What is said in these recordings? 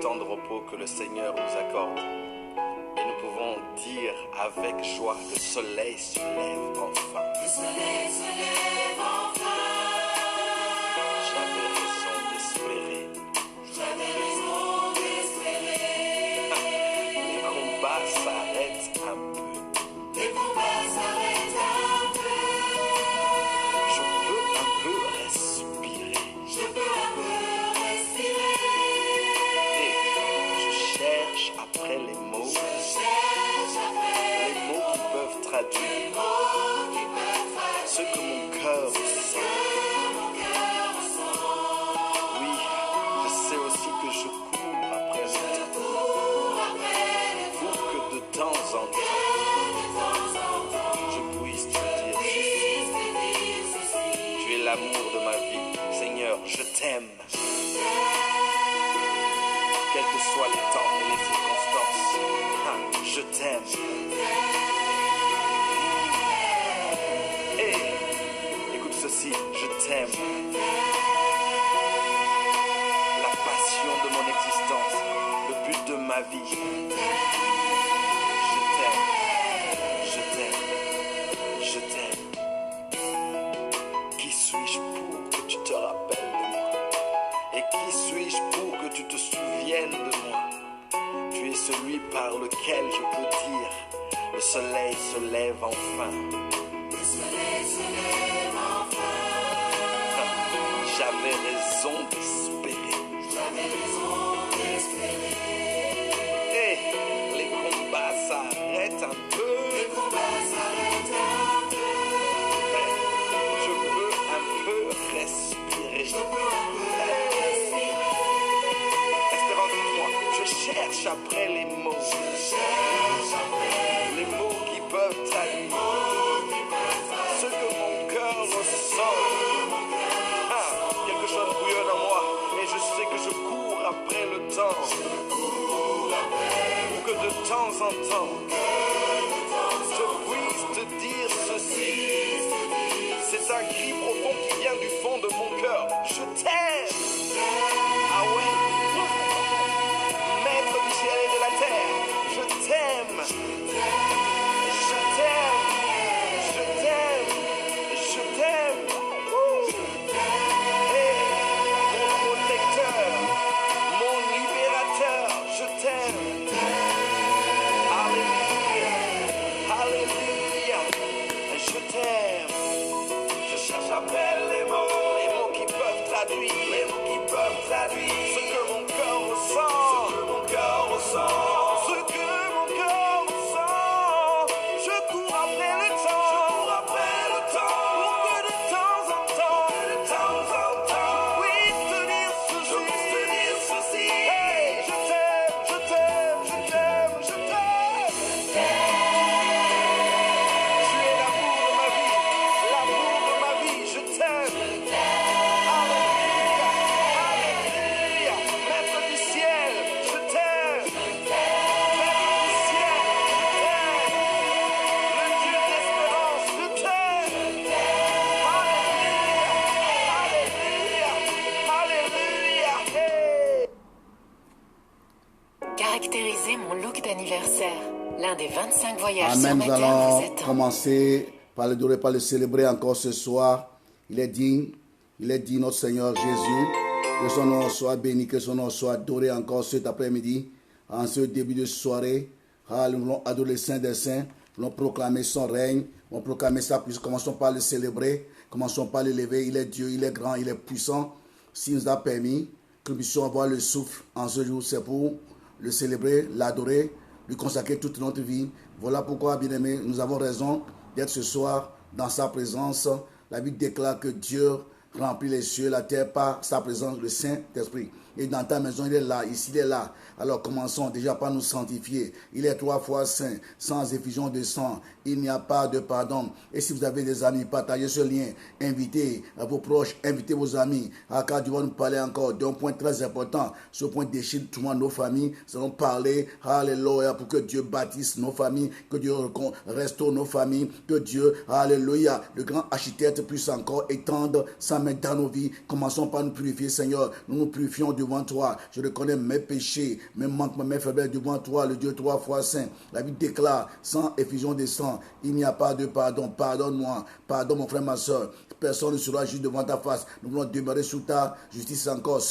Temps de repos que le Seigneur nous accorde. Et nous pouvons dire avec joie, le soleil se lève enfin. Le soleil se lève enfin. J'avais raison d'espérer. J'avais raison d'espérer. Les combats s'arrêtent un peu. Les combats s'arrêtent un peu. Je peux un peu respirer. Je peux un peu respirer. Et je cherche après les mots. Je cherche après Les mots qui peuvent traduire les mots qui peuvent traduire ce que mon cœur ce ressent. que mon cœur ressent. Oui, je sais aussi que je cours après le Je temps. cours après le Pour que de temps en temps, de temps en temps. je puisse te dire ceci. Puisse te dire ceci. Tu es l'amour de ma vie. Seigneur, je t'aime. Quels que soient les temps et les circonstances. Je t'aime. Et écoute ceci, je t'aime. La passion de mon existence, le but de ma vie. Je t'aime. Je t'aime. Je t'aime. Qui suis-je pour que tu te rappelles de moi? Et qui suis-je pour que tu te souviennes de moi? Tu es celui par lequel je peux dire le soleil se lève enfin. Le soleil se lève enfin. J'avais raison d'espérer. J'avais raison d'espérer. Et les combats s'arrêtent un peu. Les combats s'arrêtent un peu. Je peux un peu respirer. Je peux un peu respirer. Espérance, dis-moi, je cherche après les mots. Je cherche après Les mots qui peuvent traduire ce que mon cœur ressent. Quelque chose bouillonne en moi et je sais que je cours après le temps. Pour que de temps en temps, je puisse te dire ceci. C'est un cri profond qui vient du fond de mon cœur. Je t'aime. Ah oui. Maître du ciel et de la terre, je t'aime. Je t'aime. Je t'aime. Je t'aime. Hey, mon protecteur, mon libérateur, je t'aime. Alléluia. Alléluia. Je t'aime. Je cherche après les mots qui peuvent traduire, les mots qui peuvent traduire ce que mon cœur ressent, ce que mon cœur ressent, ce que mon cœur ressent. Je cours après le temps, je cours après le temps, pour que de temps en temps, je puisse te dire ceci, Hey, je t'aime, je t'aime, je t'aime, je t'aime. Tu es l'amour de ma vie, je t'aime. Alléluia, alléluia. Maître du ciel, je t'aime. Maître du ciel, je t'aime. Le Dieu d'espérance, je t'aime. Alléluia, alléluia, alléluia. Hey. Caractérisez mon look d'anniversaire. L'un des 25 voyages sur Amen. ma Nous terre vous allons attend. commencer par l'adorer, par le célébrer encore ce soir. Il est digne, notre Seigneur Jésus. Que son nom soit béni, que son nom soit adoré encore cet après-midi, en ce début de soirée. Nous voulons adorer le Saint des Saints, nous voulons proclamer son règne, nous voulons proclamer sa puissance. Commençons par le célébrer, commençons par l'élever. Il est Dieu, il est grand, il est puissant. S'il nous a permis que nous puissions avoir le souffle en ce jour, c'est pour le célébrer, l'adorer, lui consacrer toute notre vie. Voilà pourquoi, bien-aimés, nous avons raison d'être ce soir dans sa présence. La Bible déclare que Dieu remplit les cieux, la terre par sa présence, le Saint-Esprit. Et dans ta maison, il est là, ici, il est là. Alors commençons déjà par nous sanctifier. Il est 3 fois saint, sans effusion de sang. Il n'y a pas de pardon. Et si vous avez des amis, partagez ce lien. Invitez vos proches, invitez vos amis. Car Dieu va nous parler encore d'un point très important. Ce point déchire tout le monde, nos familles. Nous allons parler, alléluia, pour que Dieu bâtisse nos familles, que Dieu restaure nos familles, que Dieu, alléluia, le grand architecte puisse encore étendre sa main dans nos vies. Commençons par nous purifier, Seigneur. Nous nous purifions de devant toi. Je reconnais mes péchés, mes manquements, mes faiblesses devant toi, le Dieu 3 fois saint. La Bible déclare, sans effusion de sang, il n'y a pas de pardon. Pardonne-moi, pardonne mon frère, ma soeur. Personne ne sera juste devant ta face. Nous voulons demeurer sous ta justice encore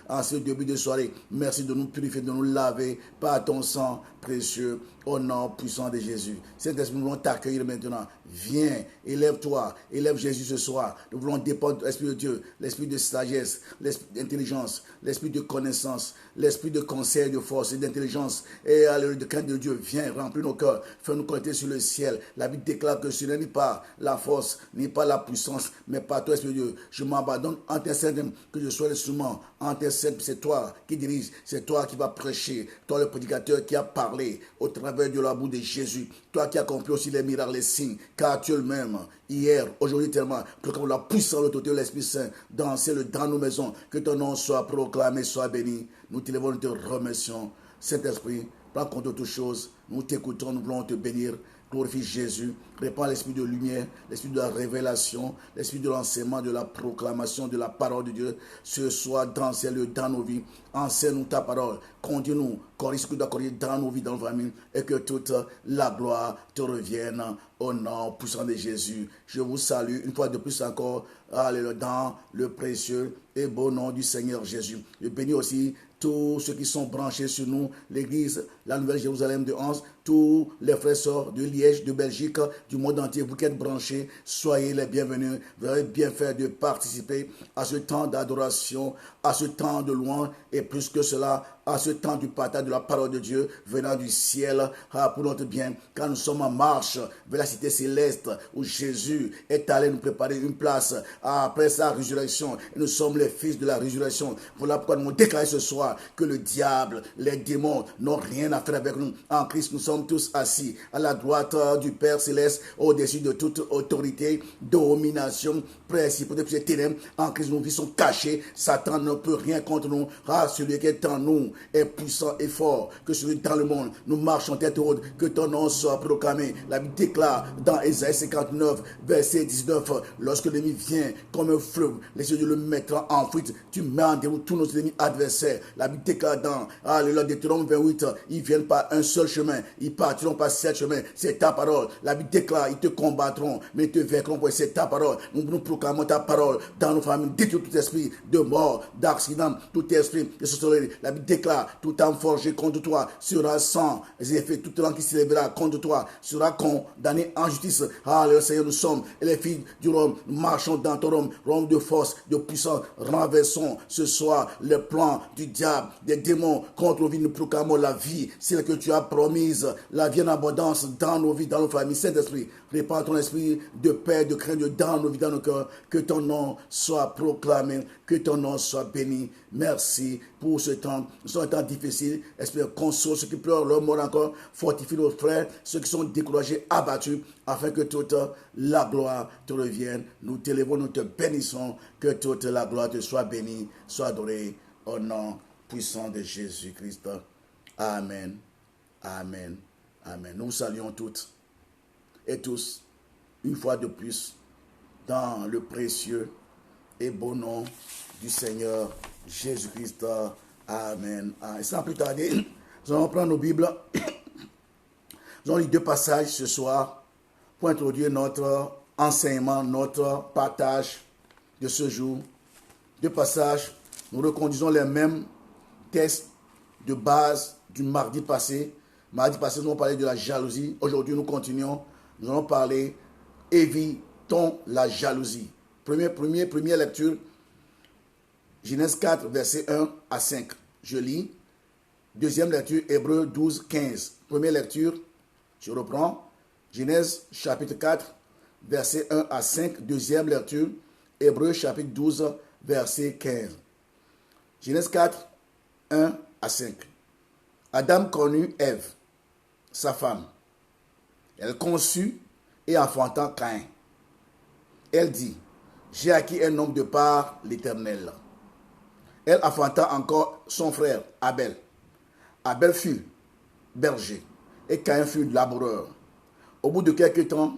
en ce début de soirée. Merci de nous purifier, de nous laver par ton sang précieux, au nom puissant de Jésus. Saint-Esprit, nous voulons t'accueillir maintenant. Viens, élève-toi, élève Jésus ce soir. Nous voulons dépendre de l'Esprit de Dieu, l'Esprit de sagesse, l'Esprit d'intelligence, l'Esprit de connaissance, l'Esprit de conseil, de force et d'intelligence. Et de crainte de Dieu, viens, remplis nos cœurs, fais-nous connecter sur le ciel. La Bible déclare que ce n'est pas la force, ni pas la puissance, mais par toi, Esprit de Dieu. Je m'abandonne en tes saints, que je sois l'instrument. En tes saints, c'est toi qui dirige, c'est toi qui vas prêcher, toi le prédicateur qui a parlé au travers de la bouche de Jésus, toi qui as accompli aussi les miracles, les signes, car tu es le même, hier, aujourd'hui, tellement, proclame la puissance, l'autorité de l'Esprit Saint dans nos maisons, que ton nom soit proclamé, soit béni. Nous t'élevons, nous te remercions. Saint-Esprit, prends compte de toutes choses, nous t'écoutons, nous voulons te bénir. Glorifie Jésus, répand l'esprit de lumière, l'esprit de la révélation, l'esprit de l'enseignement, de la proclamation de la parole de Dieu. Ce soir, dans ces lieux, dans nos vies, enseigne-nous ta parole, conduis-nous, corrige ce que tu dois corriger dans nos vies, dans nos familles, et que toute la gloire te revienne au nom puissant de Jésus. Je vous salue une fois de plus encore, dans le précieux et beau nom du Seigneur Jésus. Je bénis aussi tous ceux qui sont branchés sur nous, l'église, la Nouvelle Jérusalem de Anse, tous les frères et sœurs de Liège, de Belgique, du monde entier, vous qui êtes branchés, soyez les bienvenus. Vous avez bien fait de participer à ce temps d'adoration, à ce temps de louange, et plus que cela, à ce temps du partage de la parole de Dieu venant du ciel pour notre bien, car nous sommes en marche vers la cité céleste où Jésus est allé nous préparer une place après sa résurrection. Et nous sommes les fils de la résurrection. Voilà pourquoi nous déclarons ce soir que le diable, les démons n'ont rien à faire avec nous. En Christ, nous sommes tous assis à la droite du Père céleste, au-dessus de toute autorité, domination, principauté, puis ténèbres. En Christ, nous vivons cachés. Satan ne peut rien contre nous. Celui qui est en nous est puissant et fort que celui dans le monde. Nous marchons tête haute, que ton nom soit proclamé. La Bible déclare dans Ésaïe 59, verset 19, lorsque l'ennemi vient comme un fleuve, les yeux de le mettra en fuite. Tu mets en déroute tous nos ennemis adversaires. La Bible déclare dans le Deutéronome 28, ils viennent par un seul chemin, ils partiront par 7 chemins. C'est ta parole. La Bible déclare, ils te combattront, mais ils te vaincront. C'est ta parole. Nous proclamons ta parole dans nos familles. Détruis tout esprit de mort, d'accident, tout esprit de sorcellerie. La Bible déclare, tout âme forgé contre toi sera sans effet. Toute langue qui s'élèvera contre toi sera condamné en justice. Alléluia, Seigneur, nous sommes les filles du Rome. Nous marchons dans ton Rome, Rome de force, de puissance. Renversons ce soir le plan du diable, des démons contre nos vies. Nous proclamons la vie, celle que tu as promise, la vie en abondance dans nos vies, dans nos familles. Saint-Esprit, répands ton esprit de paix, de crainte dans nos vies, dans nos cœurs. Que ton nom soit proclamé, que ton nom soit béni. Merci pour ce temps. Ce sont des temps difficiles. Esprit, console ceux qui pleurent leur mort encore. Fortifie nos frères, ceux qui sont découragés, abattus, afin que toute la gloire te revienne. Nous t'élevons, nous te bénissons. Que toute la gloire te soit bénie, soit adorée au nom puissant de Jésus-Christ. Amen. Amen. Amen. Nous saluons toutes et tous, une fois de plus, dans le précieux et beau nom du Seigneur Jésus-Christ. Amen. Et sans plus tarder, nous allons prendre nos Bibles. Nous allons lire 2 passages ce soir pour introduire notre enseignement, notre partage de ce jour. 2 passages, nous reconduisons les mêmes textes de base du mardi passé. Mardi passé, nous avons parlé de la jalousie. Aujourd'hui, nous continuons. Nous allons parler, évitons la jalousie. Première lecture, Genèse 4, verset 1 à 5. Je lis. Deuxième lecture, Hébreux 12, 15. Première lecture, je reprends. Genèse chapitre 4, verset 1 à 5. Deuxième lecture, Hébreux chapitre 12, verset 15. Genèse 4, 1 à 5. Adam connut Ève, sa femme. Elle conçut et enfanta Caïn. Elle dit, j'ai acquis un homme de par l'Éternel. Elle enfanta encore son frère Abel. Abel fut berger et Caïn fut laboureur. Au bout de quelque temps,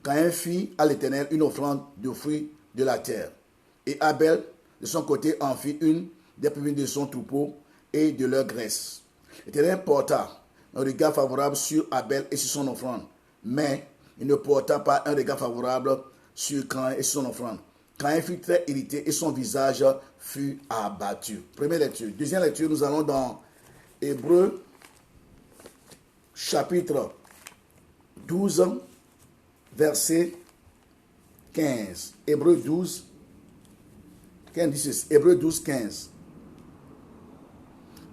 Caïn fit à l'Éternel une offrande de fruits de la terre. Et Abel, de son côté, en fit une des premiers de son troupeau et de leur graisse. L'Éternel porta un regard favorable sur Abel et sur son offrande, mais il ne porta pas un regard favorable sur Caïn et sur son offrande. Caïn fut très irrité et son visage fut abattu. Première lecture. Deuxième lecture, nous allons dans Hébreux chapitre 12, verset 15. Hébreux 12, 15. Hébreux 12, 15.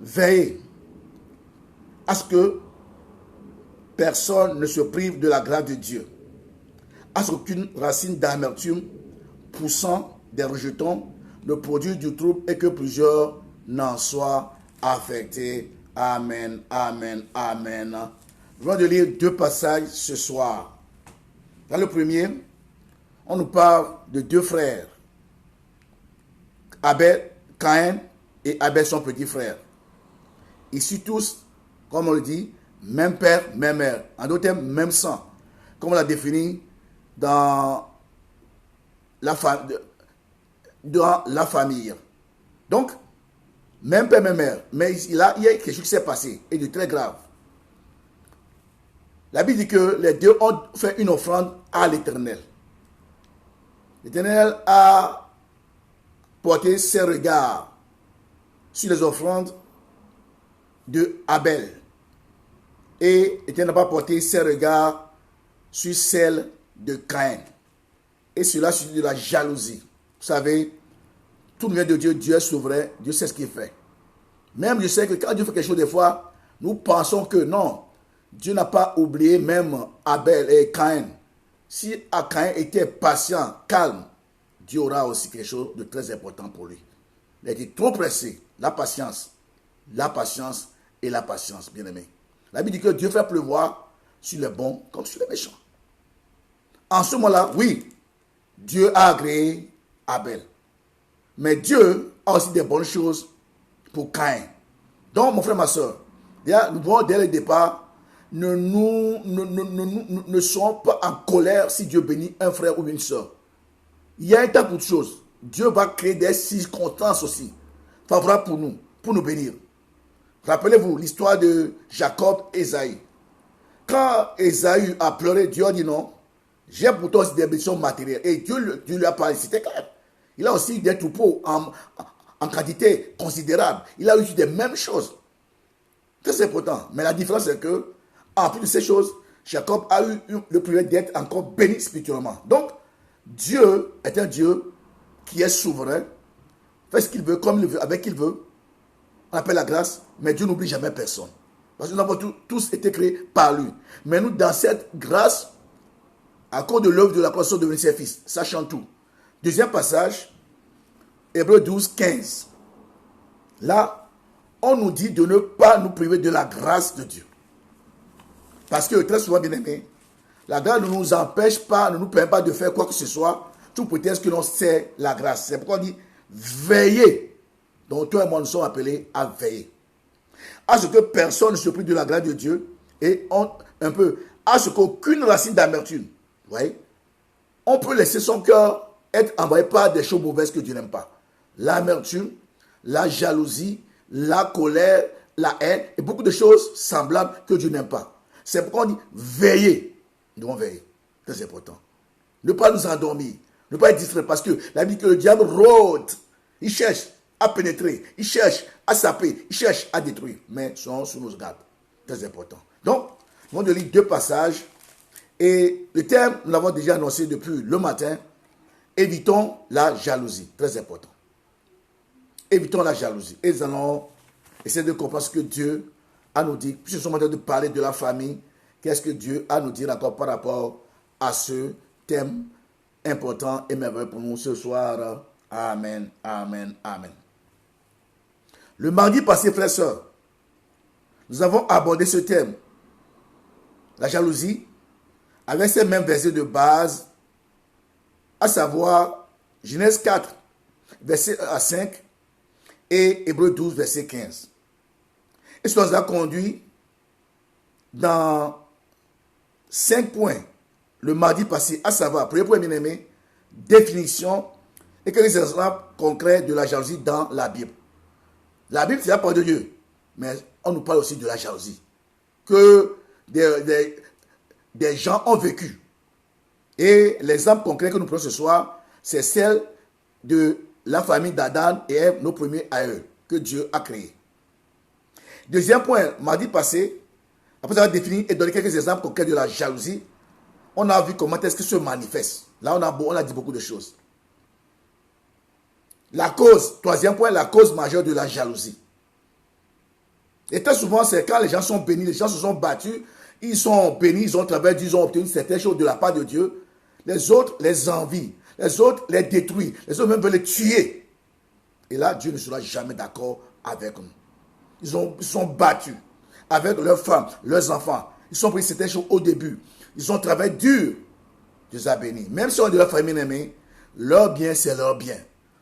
Veillez à ce que personne ne se prive de la grâce de Dieu, à ce qu'aucune racine d'amertume poussant des rejetons ne produise du trouble et que plusieurs n'en soient affectés. Amen, amen, amen. Nous allons lire deux passages ce soir. Dans le premier, on nous parle de deux frères, Abel, Caïn et Abel son petit frère. Ici tous, comme on le dit, même père, même mère. En d'autres termes, même sang. Comme on l'a défini dans la famille. Donc, même père, même mère. Mais il y a quelque chose qui s'est passé, et de très grave. La Bible dit que les deux ont fait une offrande à l'Éternel. L'Éternel a porté ses regards sur les offrandes de Abel. Et l'Éternel n'a pas porté ses regards sur celles de Caïn. Et cela suscite de la jalousie. Vous savez, tout vient de Dieu, Dieu est souverain, Dieu sait ce qu'il fait. Même je sais que quand Dieu fait quelque chose des fois, nous pensons que non, Dieu n'a pas oublié même Abel et Caïn. Si Caïn était patient, calme, Dieu aura aussi quelque chose de très important pour lui. Il a été trop pressé. La patience et la patience, bien aimé. La Bible dit que Dieu fait pleuvoir sur les bons comme sur les méchants. En ce moment-là, oui, Dieu a agréé Abel. Mais Dieu a aussi des bonnes choses pour Caïn. Donc, mon frère, ma soeur, nous voyons dès le départ, ne soyons pas en colère si Dieu bénit un frère ou une soeur. Il y a un tas de choses. Dieu va créer des circonstances aussi, favorables pour nous bénir. Rappelez-vous l'histoire de Jacob et Ésaü. Quand Ésaü a pleuré, Dieu a dit non, j'ai pour toi aussi des bénédictions matérielles. Et Dieu lui a parlé, c'était clair. Il a aussi des troupeaux en quantité considérable. Il a eu des mêmes choses. Très important. Mais la différence c'est que, en plus de ces choses, Jacob a eu le privilège d'être encore béni spirituellement. Donc, Dieu est un Dieu qui est souverain, fait ce qu'il veut, comme il veut, avec qui il veut. On appelle la grâce, mais Dieu n'oublie jamais personne. Parce que nous avons tous été créés par lui. Mais nous, dans cette grâce, à cause de l'œuvre de la croissance de ses fils, sachant tout. Deuxième passage, Hébreux 12, 15. Là, on nous dit de ne pas nous priver de la grâce de Dieu. Parce que très souvent, bien aimé, la grâce ne nous empêche pas, ne nous permet pas de faire quoi que ce soit, tout prétexte que l'on sait la grâce. C'est pourquoi on dit veillez. Donc toi et moi nous sommes appelés à veiller. À ce que personne ne se prive de la grâce de Dieu et à ce qu'aucune racine d'amertume, vous voyez, on peut laisser son cœur être envahi par des choses mauvaises que Dieu n'aime pas. L'amertume, la jalousie, la colère, la haine et beaucoup de choses semblables que Dieu n'aime pas. C'est pourquoi on dit veiller. Nous devons veiller. Très important. Ne pas nous endormir. Ne pas être distrait parce que la Bible dit que le diable rôde. Il cherche à pénétrer. Il cherche à saper. Il cherche à détruire. Mais soyons sous nos gardes. Très important. Donc, nous allons lire deux passages. Et le thème, nous l'avons déjà annoncé depuis le matin. Évitons la jalousie. Très important. Évitons la jalousie. Et nous allons essayer de comprendre ce que Dieu a nous dit. Puis nous sommes en train de parler de la famille. Qu'est-ce que Dieu a à nous dire encore par rapport à ce thème important et merveilleux pour nous ce soir. Amen, amen, amen. Le mardi passé, frères et sœurs, nous avons abordé ce thème, la jalousie, avec ces mêmes versets de base, à savoir Genèse 4, verset 1 à 5, et Hébreux 12, verset 15. Et cela nous a conduit dans 5 points le mardi passé, à savoir, premier point bien aimé, définition et quelques exemples concrets de la jalousie dans la Bible. La Bible, c'est la parole de Dieu. Mais on nous parle aussi de la jalousie. Que des gens ont vécu. Et l'exemple concret que nous prenons ce soir, c'est celle de la famille d'Adam et Ève, nos premiers aïeux, que Dieu a créés. Deuxième point, mardi passé, après avoir défini et donné quelques exemples concrets de la jalousie, on a vu comment est-ce que se manifeste. Là, on a dit beaucoup de choses. La cause, troisième point, la cause majeure de la jalousie. Et très souvent, c'est quand les gens sont bénis, les gens se sont battus, ils sont bénis, ils ont travaillé, ils ont obtenu certaines choses de la part de Dieu. Les autres les envient, les autres les détruisent, les autres même veulent les tuer. Et là, Dieu ne sera jamais d'accord avec nous. Ils sont battus avec leurs femmes, leurs enfants. Ils sont pris certaines choses au début. Ils ont travaillé dur. Dieu les a bénis. Même si on est de leur famille aimée, leur bien, c'est leur bien.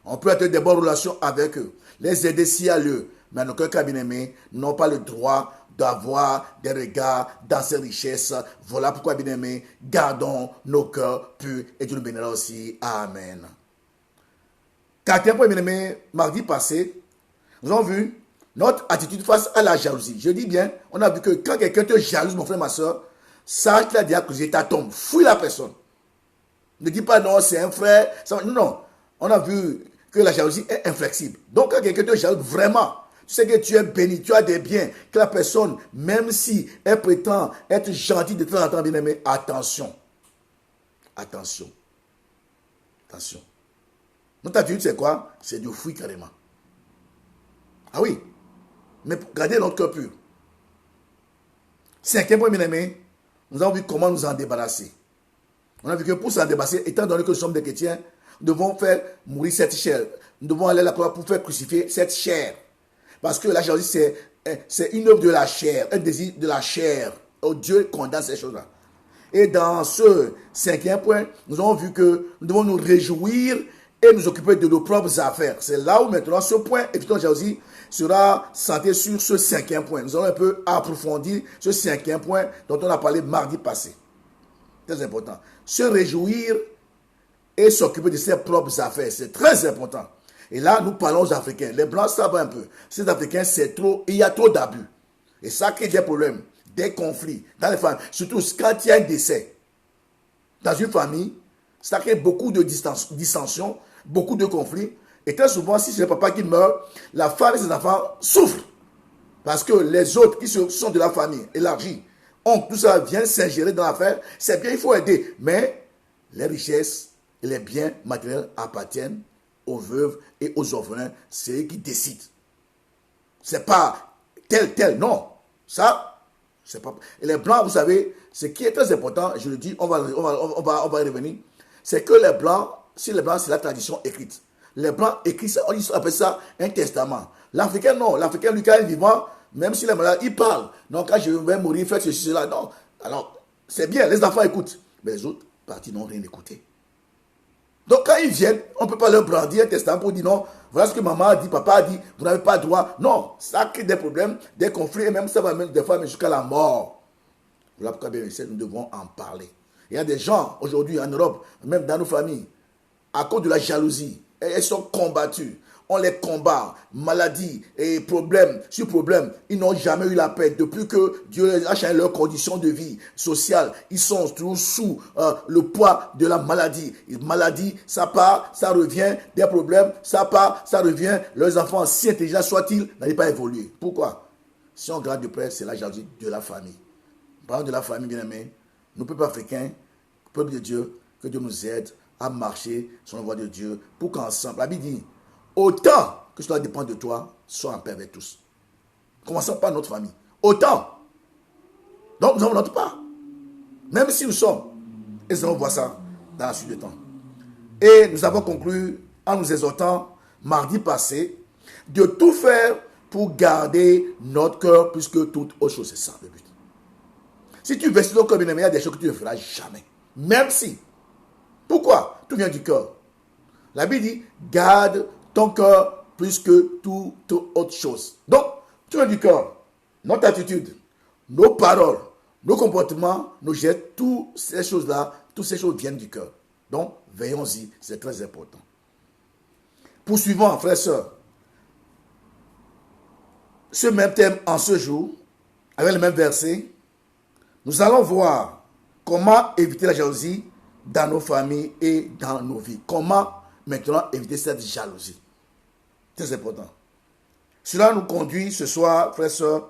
On peut avoir des bonnes relations avec eux, les aider s'il y a lieu. Mais nos cœurs bien-aimés n'ont pas le droit d'avoir des regards dans ces richesses. Voilà pourquoi, bien-aimés, gardons nos cœurs purs et Dieu nous bénira aussi. Amen. Quatrième point, bien-aimés, mardi passé, nous avons vu notre attitude face à la jalousie. Je dis bien, on a vu que quand quelqu'un te jalouse, mon frère, ma soeur, sache qu'il a déjà causé ta tombe. Fouille la personne. Ne dis pas non, c'est un frère. Non, on a vu que la jalousie est inflexible. Donc, quand quelqu'un te jalouse, vraiment, tu sais que tu es béni, tu as des biens, que la personne, même si elle prétend être gentille de temps en temps, bien aimé, attention. Attention. Attention. Notre attitude, c'est quoi? C'est de fouiller carrément. Ah oui. Mais pour garder notre cœur pur. Cinquième point, bien aimé, nous avons vu comment nous en débarrasser. On a vu que pour s'en débarrasser, étant donné que nous sommes des chrétiens, nous devons faire mourir cette chair. Nous devons aller à la croix pour faire crucifier cette chair. Parce que la jalousie, c'est une œuvre de la chair, un désir de la chair. Oh, Dieu condamne ces choses-là. Et dans ce cinquième point, nous avons vu que nous devons nous réjouir et nous occuper de nos propres affaires. C'est là où maintenant ce point, évitant la jalousie, sera centré sur ce cinquième point. Nous allons un peu approfondir ce cinquième point dont on a parlé mardi passé. Très important. Se réjouir et s'occuper de ses propres affaires. C'est très important. Et là, nous parlons aux Africains. Les Blancs savent un peu. Ces Africains, c'est trop, il y a trop d'abus. Et ça crée des problèmes, des conflits dans les familles. Surtout quand il y a un décès. Dans une famille, ça crée beaucoup de dissensions, beaucoup de conflits. Et très souvent, si c'est le papa qui meurt, la femme et ses enfants souffrent. Parce que les autres qui sont de la famille élargie, tout ça vient s'ingérer dans l'affaire. C'est bien, il faut aider. Mais les richesses et les biens matériels appartiennent aux veuves et aux orphelins. C'est eux qui décident. C'est pas tel, non. Ça, c'est pas. Et les Blancs, vous savez, ce qui est très important, je le dis, on va y revenir, c'est que les Blancs, si les Blancs, c'est la tradition écrite. Les Blancs écrivent ça, on appelle ça un testament. L'Africain, non. L'Africain, lui, quand il est vivant, même s'il est malade, il parle. Donc, quand je vais mourir, faites ceci, cela. Non. Alors, c'est bien, les enfants écoutent. Mais les autres parties n'ont rien écouté. Donc, quand ils viennent, on ne peut pas leur brandir un testament pour dire non, voilà ce que maman a dit, papa a dit, vous n'avez pas droit. Non, ça crée des problèmes, des conflits, et même ça va même des fois jusqu'à la mort. Voilà pourquoi, bien sûr, nous devons en parler. Il y a des gens, aujourd'hui, en Europe, même dans nos familles, à cause de la jalousie, elles sont combattues. On les combat, maladies et problèmes sur problèmes. Ils n'ont jamais eu la paix. Depuis que Dieu a changé leurs conditions de vie sociale, ils sont toujours sous le poids de la maladie. Maladie, ça part, ça revient. Des problèmes, ça part, ça revient. Leurs enfants, si intelligents soient-ils, n'arrivent pas à évoluer. Pourquoi? Si on regarde de près, c'est la jalousie de la famille. Parlons de la famille, bien aimé. Nous, peuple africain, peuple de Dieu, que Dieu nous aide à marcher sur la voie de Dieu pour qu'ensemble, la Bible dit, autant que cela dépend de toi, sois en paix avec tous. Commençons par notre famille. Autant. Donc nous avons notre part. Même si nous sommes. Et nous allons voir ça dans la suite du temps. Et nous avons conclu en nous exhortant, mardi passé, de tout faire pour garder notre cœur plus que toute autre chose. C'est ça le but. Si tu investis ton cœur, bien aimé, il y a des choses que tu ne feras jamais. Même si. Pourquoi? Tout vient du cœur. La Bible dit, garde ton cœur plus que toute autre chose. Donc, tout vient du cœur. Notre attitude, nos paroles, nos comportements, nos gestes, toutes ces choses-là, toutes ces choses viennent du cœur. Donc, veillons-y, c'est très important. Poursuivons, frères et sœurs. ce même thème en ce jour, avec le même verset, nous allons voir comment éviter la jalousie dans nos familles et dans nos vies. Comment maintenant éviter cette jalousie. Très important. Cela nous conduit ce soir, frères et sœurs,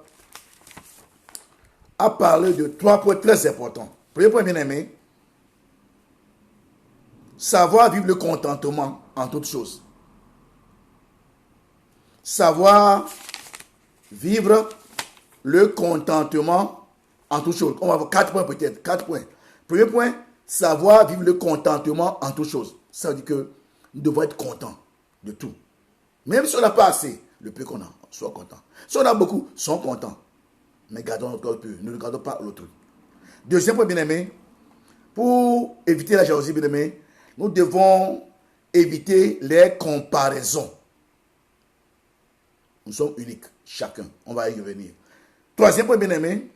à parler de 3 points très importants. Premier point, bien aimé, savoir vivre le contentement en toutes choses. Savoir vivre le contentement en toutes choses. On va avoir 4 points peut-être. 4 points. Premier point, savoir vivre le contentement en toutes choses. Ça veut dire que nous devons être contents de tout. Même si on n'a pas assez, le peu qu'on a, sois content. Si on a beaucoup, sois contents. Mais gardons notre cœur pur. Ne regardons pas l'autre. Deuxième point, bien aimé, pour éviter la jalousie, bien aimé, nous devons éviter les comparaisons. Nous sommes uniques, chacun. On va y revenir. Troisième point, bien aimé,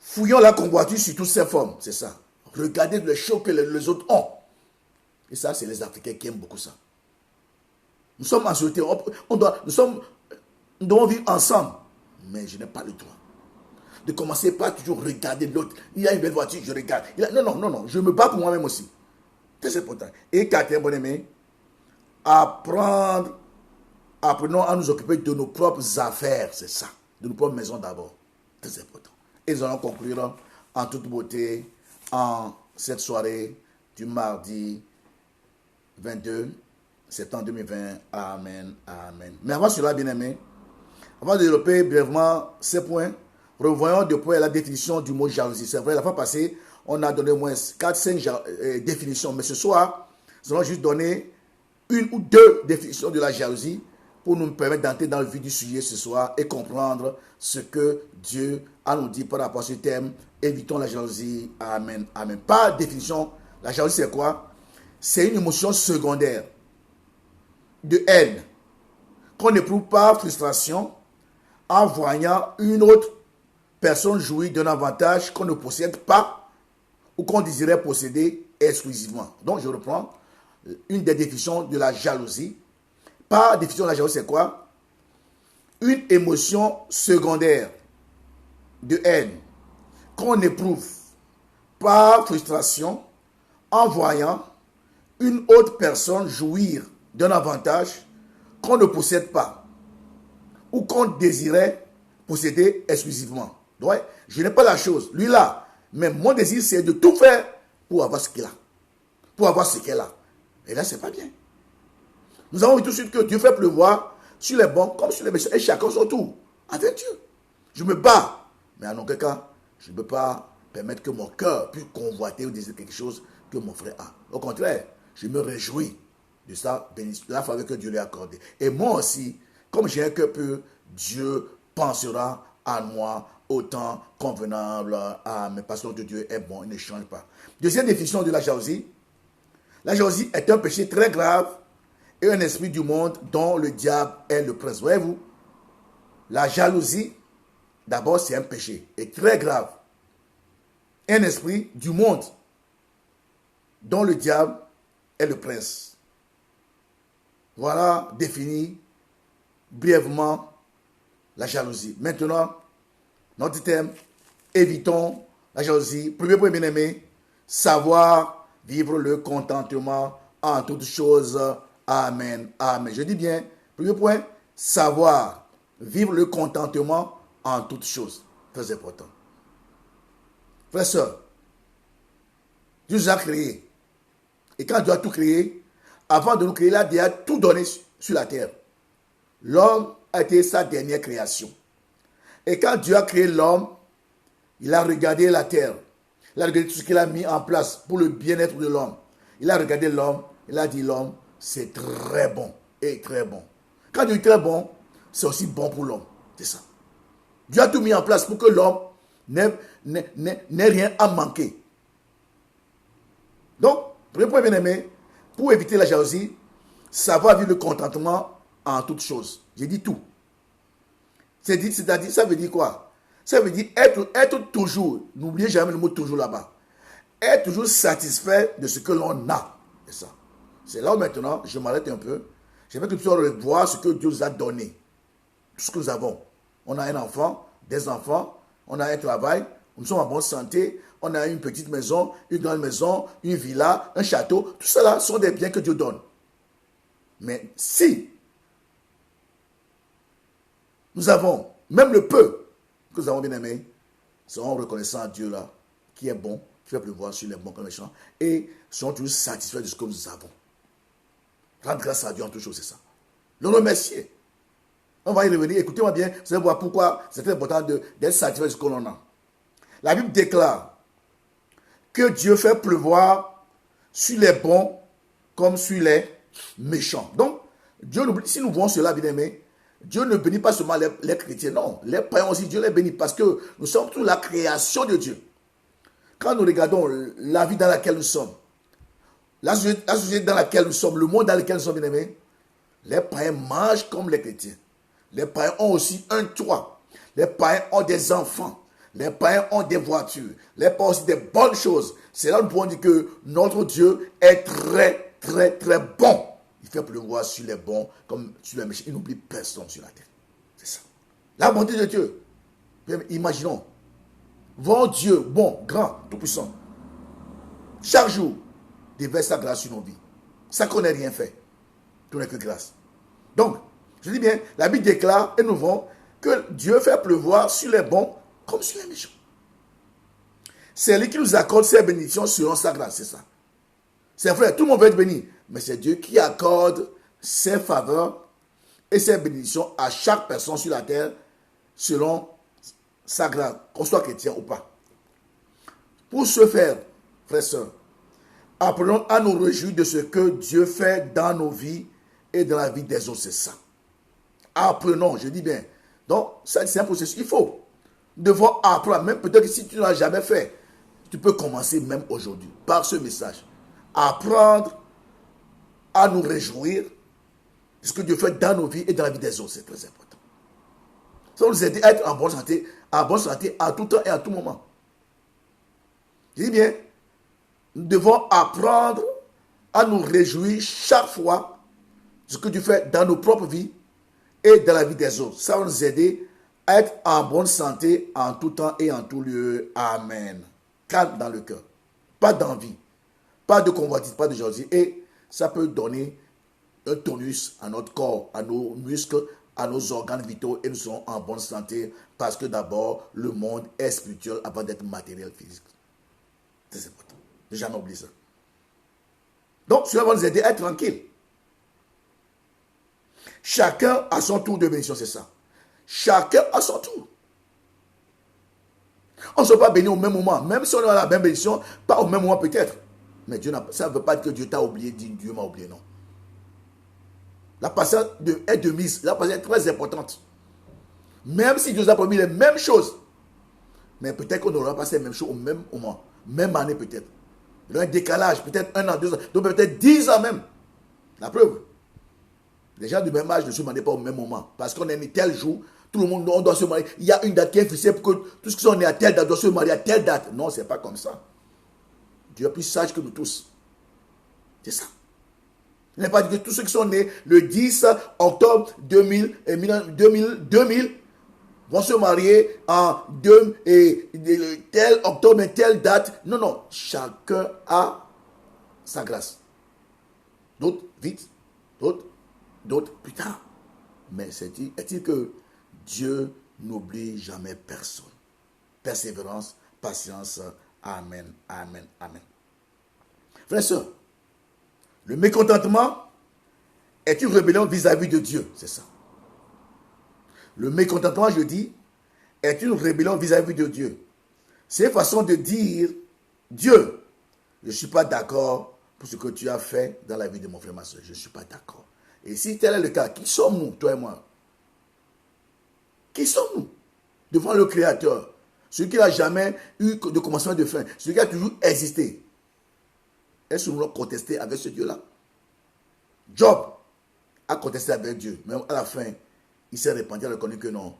fouillons la convoitise sur toutes ses formes. C'est ça. Regardez les choses que les autres ont. Et ça, c'est les Africains qui aiment beaucoup ça. Nous sommes en société. Nous devons vivre ensemble. Mais je n'ai pas le droit de commencer par toujours regarder l'autre. Il y a une belle voiture, je regarde. Non. Je me bats pour moi-même aussi. Très important. Et quatrième, bon aimé, apprenons à nous occuper de nos propres affaires. C'est ça. De nos propres maisons d'abord. Très important. Et nous allons conclure en toute beauté en cette soirée du mardi 22 septembre 2020. Amen. Amen. Mais avant cela, bien aimé, avant de développer brièvement ces points, revoyons depuis la définition du mot jalousie. C'est vrai, la fois passée, on a donné au moins 4-5 définitions. Mais ce soir, nous allons juste donner 1 ou 2 définitions de la jalousie pour nous permettre d'entrer dans le vif du sujet ce soir et comprendre ce que Dieu a nous dit par rapport à ce thème. Évitons la jalousie. Amen. Amen. Par définition, la jalousie c'est quoi? C'est une émotion secondaire de haine qu'on éprouve par frustration en voyant une autre personne jouir d'un avantage qu'on ne possède pas ou qu'on désirait posséder exclusivement. Donc, je reprends une des définitions de la jalousie. Par définition de la jalousie, c'est quoi? Une émotion secondaire de haine qu'on éprouve par frustration en voyant une autre personne jouir d'un avantage qu'on ne possède pas ou qu'on désirait posséder exclusivement. Donc, je n'ai pas la chose, lui là, mais mon désir c'est de tout faire pour avoir ce qu'il a, pour avoir ce qu'elle a. Et là, c'est pas bien. Nous avons vu tout de suite que Dieu fait pleuvoir sur les bons comme sur les méchants et chacun son tour. Avec Dieu. Je me bats, mais en aucun cas, je ne peux pas permettre que mon cœur puisse convoiter ou désirer quelque chose que mon frère a. Au contraire, je me réjouis de ça, de la faveur que Dieu lui a accordée. Et moi aussi, comme j'ai un cœur pur, Dieu pensera à moi autant convenable. Amen. Parce que Dieu est bon, il ne change pas. Deuxième définition de la jalousie. La jalousie est un péché très grave et un esprit du monde dont le diable est le prince. Voyez-vous, la jalousie, d'abord, c'est un péché et très grave. Un esprit du monde dont le diable est le prince. Voilà défini brièvement la jalousie. Maintenant, notre thème, évitons la jalousie. Premier point, bien aimé, savoir vivre le contentement en toutes choses. Amen. Amen. Je dis bien, premier point, savoir vivre le contentement en toutes choses. Très important. Frères et sœurs, Dieu nous a créés. Et quand Dieu a tout créé, avant de nous créer, il a déjà tout donné sur la terre. L'homme a été sa dernière création. Et quand Dieu a créé l'homme, il a regardé la terre. Il a regardé tout ce qu'il a mis en place pour le bien-être de l'homme. Il a regardé l'homme, il a dit l'homme, c'est très bon et très bon. Quand Dieu est très bon, c'est aussi bon pour l'homme. C'est ça. Dieu a tout mis en place pour que l'homme n'ait rien à manquer. Donc, premier point bien aimé, pour éviter la jalousie, savoir vivre le contentement en toutes choses. J'ai dit tout. C'est-à-dire, ça veut dire quoi? Ça veut dire être toujours, n'oubliez jamais le mot toujours là-bas, être toujours satisfait de ce que l'on a. C'est ça. C'est là où maintenant, je m'arrête un peu. Je vais que tu puisses voir ce que Dieu nous a donné. tout ce que nous avons. On a un enfant, des enfants, on a un travail, nous sommes en bonne santé, on a une petite maison, une grande maison, une villa, un château. Tout cela sont des biens que Dieu donne. Mais si nous avons même le peu que nous avons bien aimé, serons reconnaissants à Dieu là, qui est bon, qui fait pleuvoir sur les bons comme les méchants, et serons toujours satisfaits de ce que nous avons. Rendre grâce à Dieu en toutes choses, c'est ça. Le remercier. On va y revenir. Écoutez-moi bien, vous allez voir pourquoi c'est très important d'être satisfait de ce que l'on a. La Bible déclare que Dieu fait pleuvoir sur les bons comme sur les méchants. Donc, Dieu, si nous voyons cela, bien aimé, Dieu ne bénit pas seulement les chrétiens, non. Les païens aussi, Dieu les bénit parce que nous sommes tous la création de Dieu. Quand nous regardons la vie dans laquelle nous sommes, la société dans laquelle nous sommes, le monde dans lequel nous sommes, bien aimés, les païens mangent comme les chrétiens. Les païens ont aussi un toit. Les païens ont des enfants. Les païens ont des voitures. Les païens ont aussi des bonnes choses. C'est là que nous pouvons dire que notre Dieu est très, très, très bon. Il fait pleuvoir sur les bons comme sur les méchants. Il n'oublie personne sur la terre. C'est ça. La bonté de Dieu. Imaginons. Voir Dieu, bon, grand, tout-puissant. Chaque jour, déverse sa grâce sur nos vies. Ça qu'on n'ait rien fait. Tout n'est que grâce. Donc, je dis bien, la Bible déclare, et nous voyons, que Dieu fait pleuvoir sur les bons comme sur les méchants. C'est lui qui nous accorde ses bénédictions selon sa grâce, c'est ça. C'est vrai, tout le monde veut être béni, mais c'est Dieu qui accorde ses faveurs et ses bénédictions à chaque personne sur la terre selon sa grâce, qu'on soit chrétien ou pas. Pour ce faire, frères et sœurs, apprenons à nous réjouir de ce que Dieu fait dans nos vies et dans la vie des autres, c'est ça. Apprenons, je dis bien. Donc, ça, c'est un processus. Il faut. Nous devons apprendre. Même peut-être que si tu ne l'as jamais fait, tu peux commencer même aujourd'hui par ce message. Apprendre à nous réjouir de ce que Dieu fait dans nos vies et dans la vie des autres. C'est très important. Ça va nous aider à être en bonne santé à tout temps et à tout moment. Je dis bien, nous devons apprendre à nous réjouir chaque fois de ce que Dieu fait dans nos propres vies et dans la vie des autres. Ça va nous aider à être en bonne santé en tout temps et en tout lieu. Amen. Calme dans le cœur. Pas d'envie. Pas de convoitise, pas de jalousie. Et ça peut donner un tonus à notre corps, à nos muscles, à nos organes vitaux. Et nous serons en bonne santé parce que d'abord, le monde est spirituel avant d'être matériel, physique. C'est important. Ne jamais oublier ça. Donc, cela va nous aider à être tranquille. Chacun a son tour de bénédiction, c'est ça. Chacun a son tour. On ne sera pas béni au même moment. Même si on a la même bénédiction, pas au même moment peut-être. Mais Dieu ça ne veut pas dire que Dieu t'a oublié, Dieu m'a oublié, non. La patience est de mise. La patience est très importante. Même si Dieu nous a promis les mêmes choses. Mais peut-être qu'on n'aura pas ces mêmes choses au même moment. Même année peut-être. Il y a un décalage, peut-être 1 an, 2 ans, donc peut-être 10 ans même. La preuve. Les gens du même âge ne se marient pas au même moment. Parce qu'on est né tel jour, tout le monde on doit se marier. Il y a une date qui est fixée pour que tous ceux qui sont nés à telle date doivent se marier à telle date. Non, ce n'est pas comme ça. Dieu est plus sage que nous tous. C'est ça. Il n'est pas dit que tous ceux qui sont nés le 10 octobre 2000 vont se marier en tel octobre et telle date. Non, non. Chacun a sa grâce. D'autres vite, d'autres plus tard. Mais est-il que Dieu n'oublie jamais personne. Persévérance, patience. Amen, amen, amen. Frères et sœurs, le mécontentement est une rébellion vis-à-vis de Dieu. C'est ça. Le mécontentement, je dis, est une rébellion vis-à-vis de Dieu. C'est une façon de dire, Dieu, je ne suis pas d'accord pour ce que tu as fait dans la vie de mon frère, ma soeur. Je ne suis pas d'accord. Et si tel est le cas, qui sommes-nous, toi et moi? Qui sommes-nous devant le Créateur? Celui qui n'a jamais eu de commencement de fin. Celui qui a toujours existé. Est-ce que nous allons contester avec ce Dieu-là? Job a contesté avec Dieu. Mais à la fin, il s'est répandu, il a reconnu que non.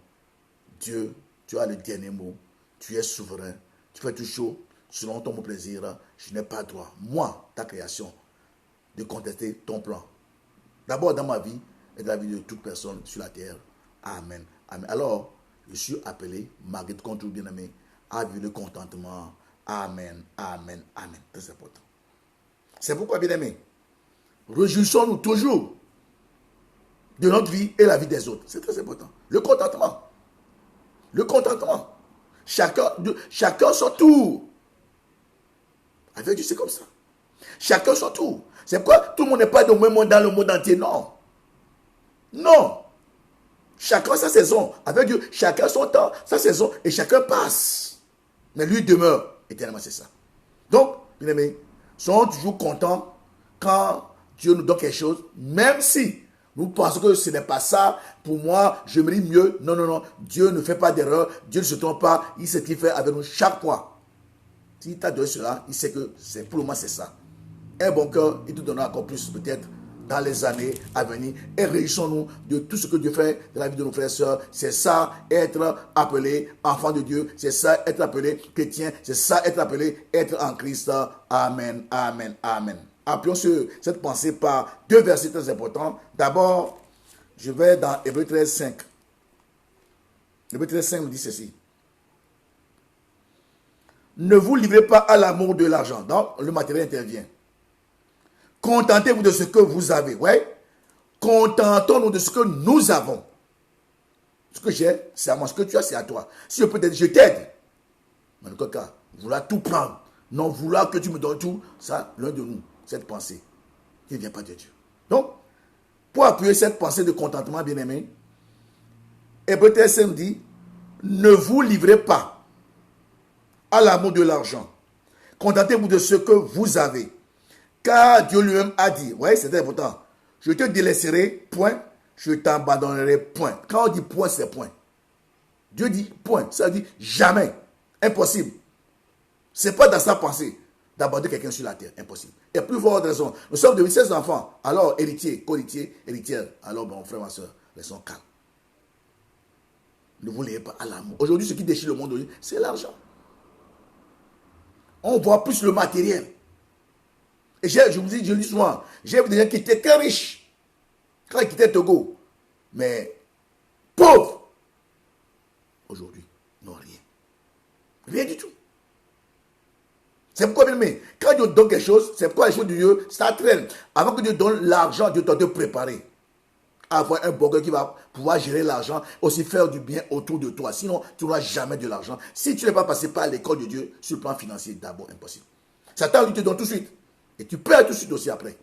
Dieu, tu as le dernier mot. Tu es souverain. Tu fais tout chaud selon ton plaisir. Je n'ai pas droit, moi, ta création, de contester ton plan. D'abord dans ma vie et dans la vie de toute personne sur la terre. Amen. Amen. Alors, je suis appelé, Marguerite Contour, bien-aimé, à vivre le contentement. Amen. Amen. Amen. Très important. C'est pourquoi, bien-aimé, réjouissons-nous toujours de notre vie et la vie des autres. C'est très important. Le contentement. Le contentement. Chacun son tour. Avec Dieu, c'est comme ça. Chacun son tour. C'est pourquoi tout le monde n'est pas au même monde dans le monde entier. Non. Non. Chacun sa saison. Avec Dieu, chacun son temps, sa saison. Et chacun passe. Mais lui demeure éternellement, c'est ça. Donc, bien aimés, soyons toujours contents quand Dieu nous donne quelque chose, même si nous pensons que ce n'est pas ça. Pour moi, je mérite mieux. Non, non, non. Dieu ne fait pas d'erreur. Dieu ne se trompe pas. Il sait ce qu'il fait avec nous chaque fois. S'il t'a donné cela, il sait que c'est pour le moment, c'est ça. Un bon cœur, il te donnera encore plus peut-être dans les années à venir. Et réjouissons-nous de tout ce que Dieu fait dans la vie de nos frères et sœurs. C'est ça, être appelé enfant de Dieu. C'est ça, être appelé chrétien. C'est ça, être appelé être en Christ. Amen, amen, amen. Appuyons sur cette pensée par deux versets très importants. D'abord, je vais dans Hébreux 13, 5. Hébreux 13, 5 nous dit ceci. Ne vous livrez pas à l'amour de l'argent. Donc, le matériel intervient. Contentez-vous de ce que vous avez. Ouais. Contentons-nous de ce que nous avons. Ce que j'ai, c'est à moi. Ce que tu as, c'est à toi. Si je peux t'aider, je t'aide. Mais en tout cas, vouloir tout prendre. Non, vouloir que tu me donnes tout. Ça, l'un de nous, cette pensée, qui ne vient pas de Dieu. Donc, pour appuyer cette pensée de contentement, bien-aimé, Hébreux 13 nous dit, ne vous livrez pas à l'amour de l'argent. Contentez-vous de ce que vous avez. Car Dieu lui-même a dit, ouais, c'est important, je te délaisserai, point, je t'abandonnerai, point. Quand on dit point, c'est point. Dieu dit point, ça dit jamais, impossible. Ce n'est pas dans sa pensée d'abandonner quelqu'un sur la terre, impossible. Et plus forte raison, nous sommes devenus 16 enfants, alors héritiers, co-héritiers, héritières, alors bon, frères et sœurs, restons calmes. Ne vous liez pas à l'amour. Aujourd'hui, ce qui déchire le monde aujourd'hui, c'est l'argent. On voit plus le matériel. Et je vous dis, je le dis souvent, j'ai vu des gens qui étaient très riches quand ils quittaient Togo, mais pauvres. Aujourd'hui, n'ont rien. Rien du tout. C'est pourquoi, bien aimé, quand Dieu donne quelque chose, c'est pourquoi les choses de Dieu, ça traîne. Avant que Dieu donne l'argent, Dieu doit te préparer. Avoir un bon cœur qui va pouvoir gérer l'argent, aussi faire du bien autour de toi. Sinon, tu n'auras jamais de l'argent. Si tu n'es pas passé par l'école de Dieu, sur le plan financier, d'abord, impossible. Satan, lui, te donne tout de suite. Et tu perds tout de suite aussi après.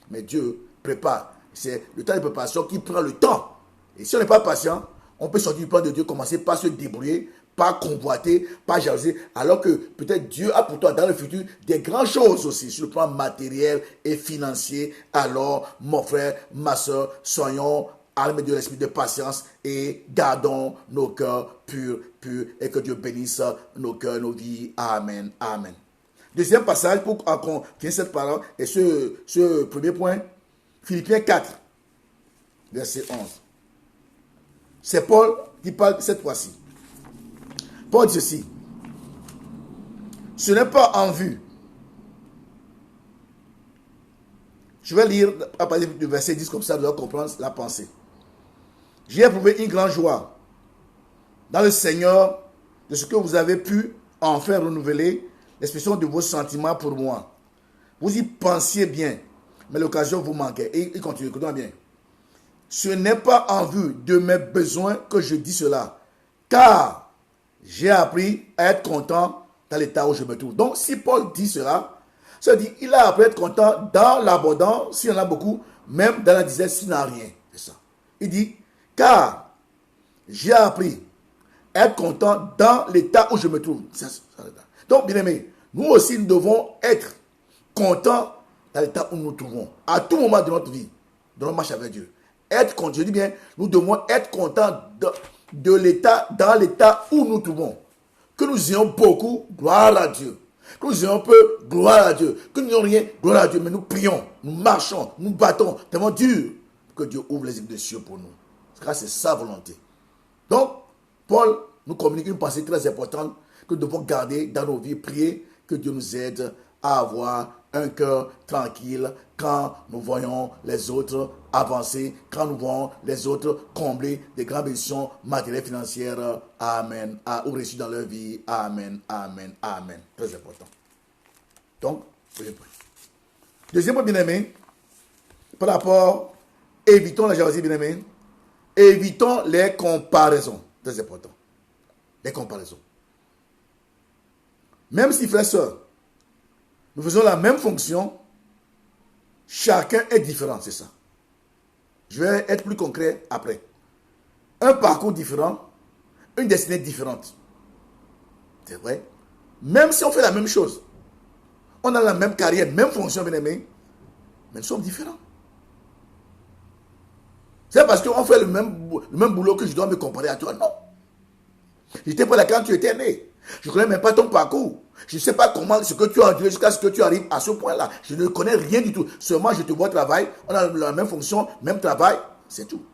Mais Dieu prépare. C'est le temps de préparation qui prend le temps. Et si on n'est pas patient, on peut sortir du plan de Dieu, commencer par se débrouiller, pas convoiter, pas jalouser, alors que peut-être Dieu a pour toi dans le futur des grandes choses aussi sur le plan matériel et financier. Alors, mon frère, ma soeur, soyons armés de l'esprit de patience et gardons nos cœurs purs, et que Dieu bénisse nos cœurs, nos vies. Amen, amen. Deuxième passage pour qu'on finisse cette parole et ce premier point, Philippiens 4, verset 11. C'est Paul qui parle cette fois-ci. Paul dit ceci. Ce n'est pas en vue. Je vais lire à partir du verset 10 comme ça, vous allez comprendre la pensée. J'ai éprouvé une grande joie dans le Seigneur de ce que vous avez pu enfin renouveler l'expression de vos sentiments pour moi. Vous y pensiez bien, mais l'occasion vous manquait. Et il continue, écoutez bien. Ce n'est pas en vue de mes besoins que je dis cela, car j'ai appris à être content dans l'état où je me trouve. Donc, si Paul dit cela, ça dit, il a appris à être content dans l'abondance, s'il y en a beaucoup, même dans la disette, s'il n'a rien. C'est ça. Il dit, car j'ai appris à être content dans l'état où je me trouve. Donc, bien aimé, nous aussi, nous devons être contents dans l'état où nous nous trouvons. À tout moment de notre vie, de notre marche avec Dieu. Être content, je dis bien, nous devons être contents de l'état, dans l'état où nous trouvons. Que nous ayons beaucoup, gloire à Dieu. Que nous ayons peu, gloire à Dieu. Que nous n'ayons rien, gloire à Dieu. Mais nous prions, nous marchons, nous battons, tellement dur que Dieu ouvre les yeux des cieux pour nous. Car c'est sa volonté. Donc, Paul nous communique une pensée très importante que nous devons garder dans nos vies, prier que Dieu nous aide à avoir un cœur tranquille quand nous voyons les autres avancer, quand nous voyons les autres combler des grandes bénédictions matérielles, financières. Amen. Ou reçues dans leur vie. Amen. Amen. Amen. Très important. Donc, je prie. Deuxième point, bien-aimé, par rapport, évitons la jalousie, bien-aimé. Évitons les comparaisons. Très important. Les comparaisons. Même si, frères et sœurs, nous faisons la même fonction, chacun est différent, c'est ça. Je vais être plus concret après. Un parcours différent, une destinée différente. C'est vrai. Même si on fait la même chose, on a la même carrière, même fonction, bien aimé, mais nous sommes différents. C'est parce qu'on fait le même boulot que je dois me comparer à toi. Non. J'étais pas là quand tu étais né. Je ne connais même pas ton parcours. Je ne sais pas comment, ce que tu as enduré jusqu'à ce que tu arrives à ce point-là. Je ne connais rien du tout. Seulement, je te vois travailler. On a la même fonction, même travail. C'est tout.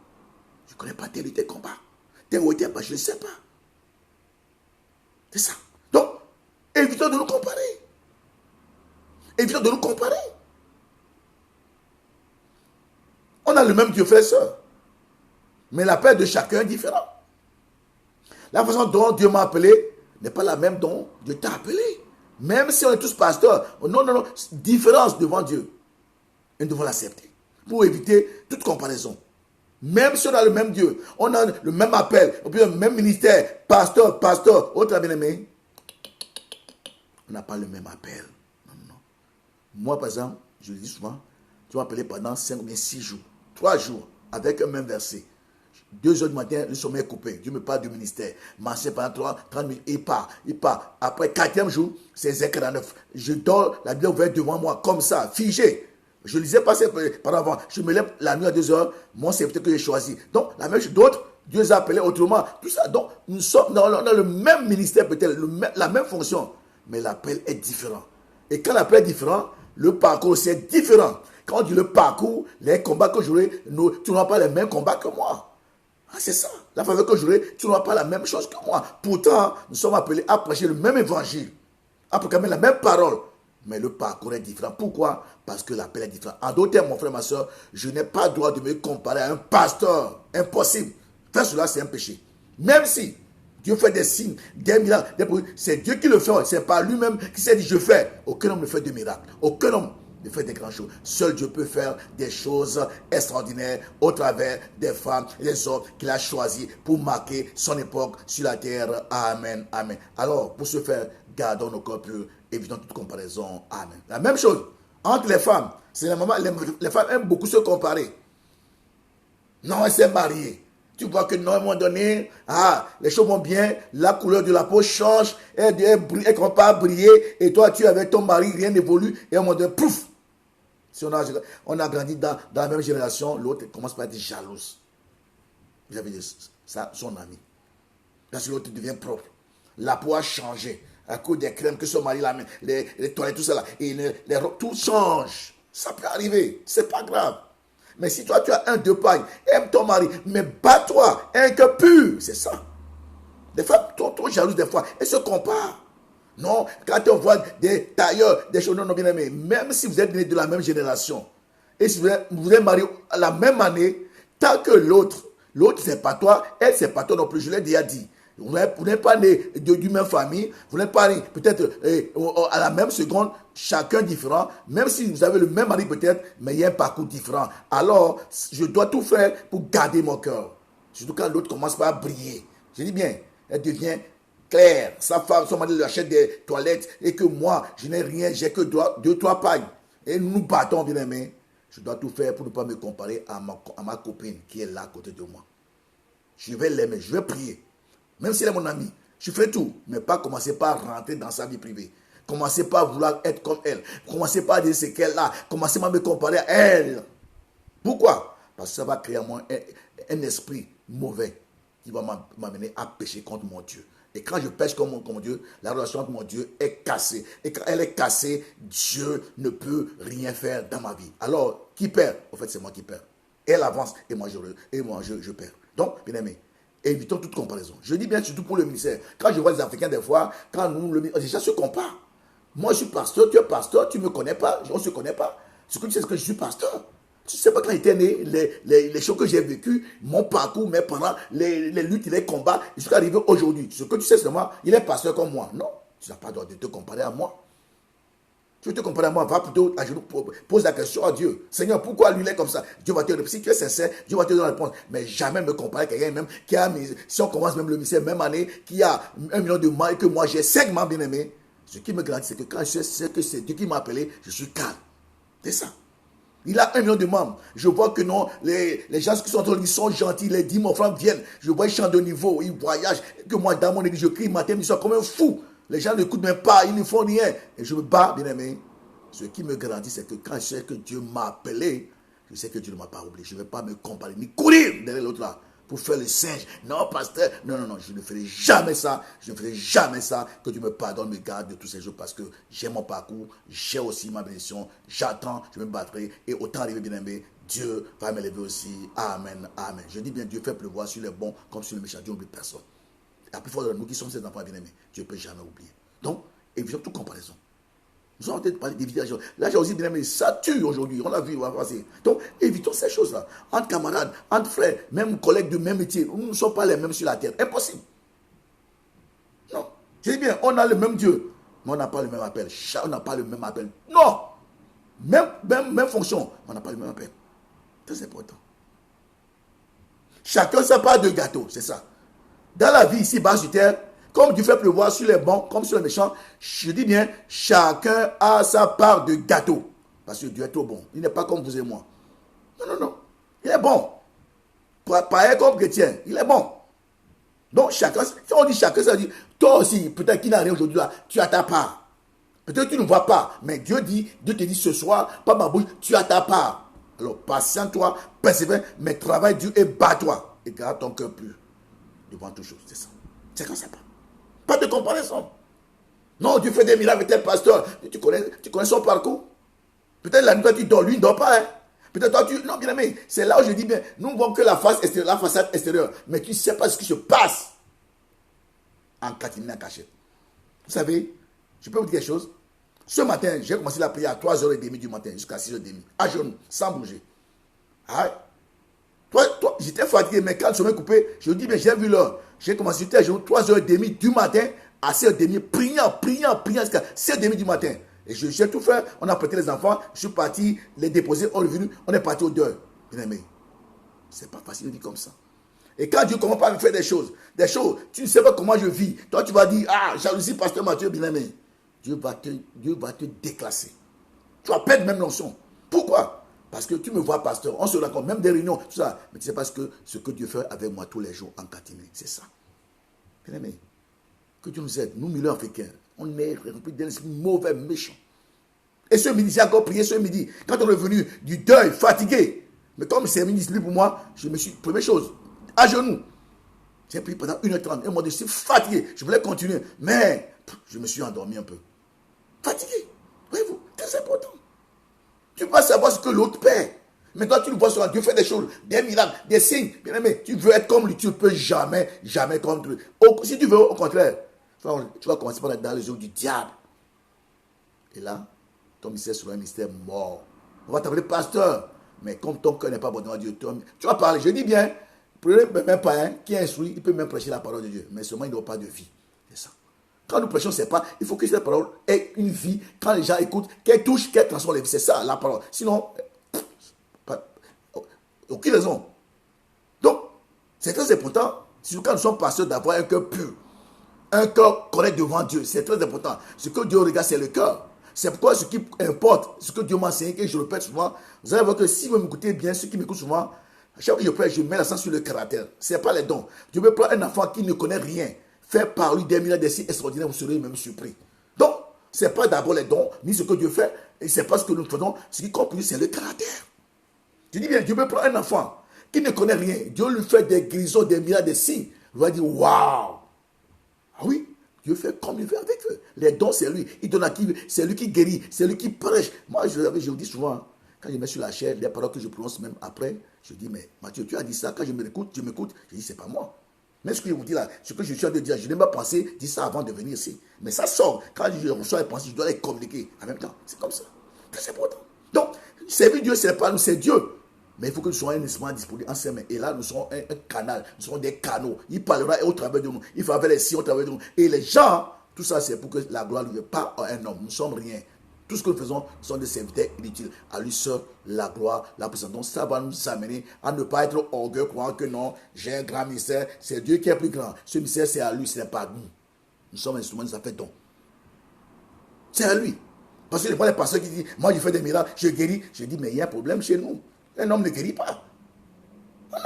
Je ne connais pas tel ou tel combat. Tel ou tel, je ne sais pas. C'est ça. Donc, évitons de nous comparer. Évitons de nous comparer. On a le même Dieu, frère et soeur. Mais l'appel de chacun est différent. La façon dont Dieu m'a appelé n'est pas la même dont Dieu t'a appelé. Même si on est tous pasteurs. Non. Différence devant Dieu. Et nous devons l'accepter. Pour éviter toute comparaison. Même si on a le même Dieu, on a le même appel, le même ministère, pasteur, autre bien-aimé, on n'a pas le même appel. Non. Moi, par exemple, je le dis souvent, tu m'as appelé pendant 5 ou 6 jours, 3 jours, avec un même verset. 2 heures du matin, le sommeil est coupé. Dieu me parle du ministère. Marcher pendant 30 minutes, il part. Après 4e jour, c'est Ézéchiel 49. Je dors, la Bible ouverte devant moi, comme ça, figé. Je lisais pas pendant avant. Je me lève la nuit à 2 heures, mon serviteur que j'ai choisi. Donc, la même chose, d'autres, Dieu les a appelés autrement. Tout ça. Donc, on a le même ministère, peut-être, la même fonction. Mais l'appel est différent. Et quand l'appel est différent, le parcours aussi est différent. Quand on dit le parcours, les combats que j'aurai, tu n'auras pas les mêmes combats que moi. C'est ça. La faveur que j'aurai, tu n'auras pas la même chose que moi. Pourtant, nous sommes appelés à prêcher le même évangile, à proclamer la même parole. Mais le parcours est différent. Pourquoi? Parce que l'appel est différent. En d'autres termes, mon frère, ma soeur, je n'ai pas le droit de me comparer à un pasteur. Impossible. Faire cela, c'est un péché. Même si Dieu fait des signes, des miracles, c'est Dieu qui le fait. C'est pas lui-même qui s'est dit je fais. Aucun homme ne fait de miracles. Aucun homme ne fait des grandes choses. Seul Dieu peut faire des choses extraordinaires au travers des femmes et des hommes qu'il a choisis pour marquer son époque sur la terre. Amen. Amen. Alors, pour ce faire, gardons nos corps purs, évitons toute comparaison. Amen. La même chose entre les femmes. C'est les femmes aiment beaucoup se comparer. Non, elle s'est mariée. Tu vois que non, à un moment donné, les choses vont bien, la couleur de la peau change, elle ne commence pas à briller, et toi, tu es avec ton mari, rien n'évolue, et à un moment donné, pouf! Si on a grandi dans la même génération, l'autre commence par être jalouse. Vous avez dit ça, son ami. Parce que l'autre devient propre. La peau a changé, à cause des crèmes que son mari a mis, les toilettes, tout ça là, et tout change. Ça peut arriver, c'est pas grave. Mais si toi, tu as un de paille, aime ton mari, mais bats-toi, un cœur pur. C'est ça. Les femmes sont trop jalouses des fois. Elles se comparent. Non, quand on voit des tailleurs, des choses non bien aimées, même si vous êtes nés de la même génération, et si vous êtes mariés à la même année, tant que l'autre, c'est pas toi, elle, c'est pas toi non plus. Je l'ai déjà dit. Vous n'êtes pas né d'une même famille, vous n'êtes pas né peut-être à la même seconde, chacun différent, même si vous avez le même mari peut-être, mais il y a un parcours différent. Alors, je dois tout faire pour garder mon cœur. Surtout quand l'autre commence pas à briller. Je dis bien, elle devient claire. Sa femme, son mari lui achète des toilettes et que moi, je n'ai rien, j'ai que 2-3 pailles. Et nous nous battons, bien aimé. Je dois tout faire pour ne pas me comparer à ma copine qui est là à côté de moi. Je vais l'aimer, je vais prier. Même si elle est mon ami, je fais tout, mais pas commencer par rentrer dans sa vie privée. Commencez pas à vouloir être comme elle. Commencez pas à dire ce qu'elle a. Commencez pas à me comparer à elle. Pourquoi? Parce que ça va créer en moi un esprit mauvais qui va m'amener à pécher contre mon Dieu. Et quand je pêche contre mon Dieu, la relation entre mon Dieu est cassée. Et quand elle est cassée, Dieu ne peut rien faire dans ma vie. Alors, qui perd? En fait, c'est moi qui perds. Elle avance et moi je perds. Donc, bien aimé, évitons toute comparaison. Je dis bien surtout pour le ministère. Quand je vois les Africains des fois, quand les gens se comparent. Moi, je suis pasteur, tu es pasteur, tu ne me connais pas, on ne se connaît pas. Ce que tu sais, c'est que je suis pasteur. Tu ne sais pas quand j'étais né, les choses que j'ai vécues, mon parcours, mes parents, les luttes, les combats, jusqu'à arriver aujourd'hui. Ce que tu sais seulement, il est pasteur comme moi. Non, tu n'as pas le droit de te comparer à moi. Tu veux te comparer à moi, va plutôt à genoux, pose la question à Dieu. Seigneur, pourquoi lui il est comme ça? Dieu va te répondre. Si tu es sincère, Dieu va te donner la réponse. Mais jamais me comparer à quelqu'un même qui a, si on commence même le ministère, même année, qui a 1 million de membres et que moi j'ai 5 membres bien aimés. Ce qui me garantit, c'est que quand je sais que c'est Dieu qui m'a appelé, je suis calme. C'est ça. Il a 1 million de membres. Je vois que non, les gens qui sont autour, ils sont gentils, les 10 enfants viennent. Je vois, ils chantent de niveau, ils voyagent. Que moi, dans mon église, je crie matin, ils sont comme un fou. Les gens n'écoutent même pas, ils ne font rien. Et je me bats, bien aimé. Ce qui me garantit, c'est que quand je sais que Dieu m'a appelé, je sais que Dieu ne m'a pas oublié. Je ne vais pas me comparer, ni courir derrière l'autre là, pour faire le singe. Non, pasteur, non, je ne ferai jamais ça. Je ne ferai jamais ça. Que Dieu me pardonne, me garde de tous ces jours, parce que j'ai mon parcours, j'ai aussi ma bénédiction. J'attends, je me battrai. Et autant arriver, bien aimé, Dieu va m'élever aussi. Amen, amen. Je dis bien, Dieu fait pleuvoir sur les bons comme sur les méchants. Dieu n'oublie personne. Et la plus forte de nous qui sommes ses enfants, bien aimés, Dieu ne peut jamais oublier. Donc, évitons toute comparaison. Nous sommes en train de parler d'éviter. Là, j'ai aussi bien aimé, ça tue aujourd'hui. On l'a vu, on va passer. Donc, évitons ces choses-là. Entre camarades, entre frères, même collègues de même métier, nous ne sommes pas les mêmes sur la terre. Impossible. Non. Je dis bien, on a le même Dieu, mais on n'a pas le même appel. On n'a pas le même appel. Non. Même fonction, on n'a pas le même appel. Très important. Chacun sa part de gâteau, c'est ça. Dans la vie ici, bas sur terre, comme Dieu fait pleuvoir sur les bons, comme sur les méchants, je dis bien, chacun a sa part de gâteau. Parce que Dieu est trop bon. Il n'est pas comme vous et moi. Non. Il est bon. Pareil comme chrétien, il est bon. Donc, chacun, si on dit chacun, ça veut dire, toi aussi, peut-être qu'il n'a rien aujourd'hui là, tu as ta part. Peut-être que tu ne vois pas, mais Dieu te dit ce soir, par ma bouche, tu as ta part. Alors, patiente-toi, persévère, mais travaille dur et bats-toi. Et garde ton cœur pur devant toute chose. C'est ça. C'est comme ça. Pas de comparaison. Non, Dieu fait des miracles avec tel pasteur. Tu connais son parcours. Peut-être la nuit, toi, tu dors. Lui, il ne dort pas. Hein? Peut-être toi, tu... Non, bien aimé, c'est là où je dis bien, nous ne voyons que la façade extérieure. Mais tu ne sais pas ce qui se passe en catimini, en cachette. Vous savez, je peux vous dire quelque chose. Ce matin, j'ai commencé la prière à 3h30 du matin jusqu'à 6h30. À genoux, sans bouger. Ah, toi, j'étais fatigué, mais quand le sommeil coupé, je dis, mais j'ai vu l'heure. J'ai commencé, j'étais à genoux 3h30 du matin à 6h30, priant jusqu'à 6h30 du matin. Et j'ai tout fait. On a prêté les enfants, je suis parti, les déposer, on est venu, on est parti au deuil. Bien aimé, c'est pas facile de vivre comme ça. Et quand Dieu commence à me faire des choses, tu ne sais pas comment je vis. Toi, tu vas dire, ah, jalousie, pasteur Mathieu, bien aimé. Dieu va te déclasser. Tu vas perdre même l'onction. Pourquoi? Parce que tu me vois pasteur, on se rencontre, même des réunions, tout ça. Mais tu sais pas ce que Dieu fait avec moi tous les jours en catimini. C'est ça. Bien aimé, que Dieu nous aide. Nous, millions africains, on est remplis d'un esprit mauvais, méchant. Et ce midi, j'ai encore prié ce midi. Quand on est venu du deuil, fatigué. Mais comme c'est midi pour moi, je me suis, première chose, à genoux. J'ai prié pendant 1h30. Et moi, je suis fatigué. Je voulais continuer. Mais je me suis endormi un peu. Fatigué. Voyez-vous, très important. Tu vas savoir ce que l'autre perd. Mais toi, tu le vois sur Dieu fait des choses, des miracles, des signes. Bien aimé, tu veux être comme lui, tu ne peux jamais contre lui. Si tu veux, au contraire, tu vas commencer par être dans les yeux du diable. Et là, ton mystère sera un mystère mort. On va t'appeler pasteur. Mais comme ton cœur n'est pas bon devant Dieu, tu vas parler. Je dis bien, prenez même pas un qui est instruit, il peut même prêcher la parole de Dieu. Mais seulement il n'aura pas de vie. C'est ça. Quand nous prêchons, c'est pas, il faut que cette parole ait une vie. Quand les gens écoutent, qu'elle touche, qu'elle transforme les vies. C'est ça la parole. Sinon, aucune raison. Donc, c'est très important, surtout quand nous sommes pasteurs, d'avoir un cœur pur. Un cœur correct devant Dieu. C'est très important. Ce que Dieu regarde, c'est le cœur. C'est pourquoi ce qui importe, ce que Dieu m'a enseigné, et je le répète souvent, vous allez voir que si vous m'écoutez bien, ceux qui m'écoutent souvent, chaque fois que je prêche, je mets l'accent sur le caractère. Ce n'est pas les dons. Dieu veut prendre un enfant qui ne connaît rien, faire par lui des miracles, des signes extraordinaires, vous serez même surpris. Donc, ce n'est pas d'abord les dons, ni ce que Dieu fait, et ce n'est pas ce que nous faisons. Ce qui compte pour lui, c'est le caractère. Je dis bien, Dieu veut prendre un enfant qui ne connaît rien. Dieu lui fait des guérisons, des miracles, des signes. Il va dire, waouh! Ah oui, Dieu fait comme il veut avec eux. Les dons, c'est lui. Il donne à qui? C'est lui qui guérit, c'est lui qui prêche. Moi, je vous dis souvent, quand je mets sur la chair, les paroles que je prononce même après, je dis, mais Mathieu, tu as dit ça. Quand je m'écoute, je dis, c'est pas moi. Mais ce que je vous dis là, ce que je suis en train de dire, je n'ai pas pensé dire ça avant de venir ici. Mais ça sort. Quand je reçois les pensées, je dois les communiquer en même temps. C'est comme ça. C'est important. Donc, servir Dieu, ce n'est pas nous, c'est Dieu. Mais il faut que nous soyons un instrument disponible en ses mains. Et là, nous serons un canal. Nous serons des canaux. Il parlera au travers de nous. Il fera faire les signes au travers de nous. Et les gens, tout ça, c'est pour que la gloire ne vienne pas à un homme. Nous ne sommes rien. Tout ce que nous faisons sont des serviteurs inutiles. À lui seul, la gloire, la puissance. Donc ça va nous amener à ne pas être orgueilleux, croyant que non, j'ai un grand mystère. C'est Dieu qui est plus grand. Ce mystère, c'est à lui, ce n'est pas à nous. Nous sommes instruments, nous avons fait don. C'est à lui. Parce que les pasteurs qui disent, moi je fais des miracles, je guéris. Je dis, mais il y a un problème chez nous. Un homme ne guérit pas. Non.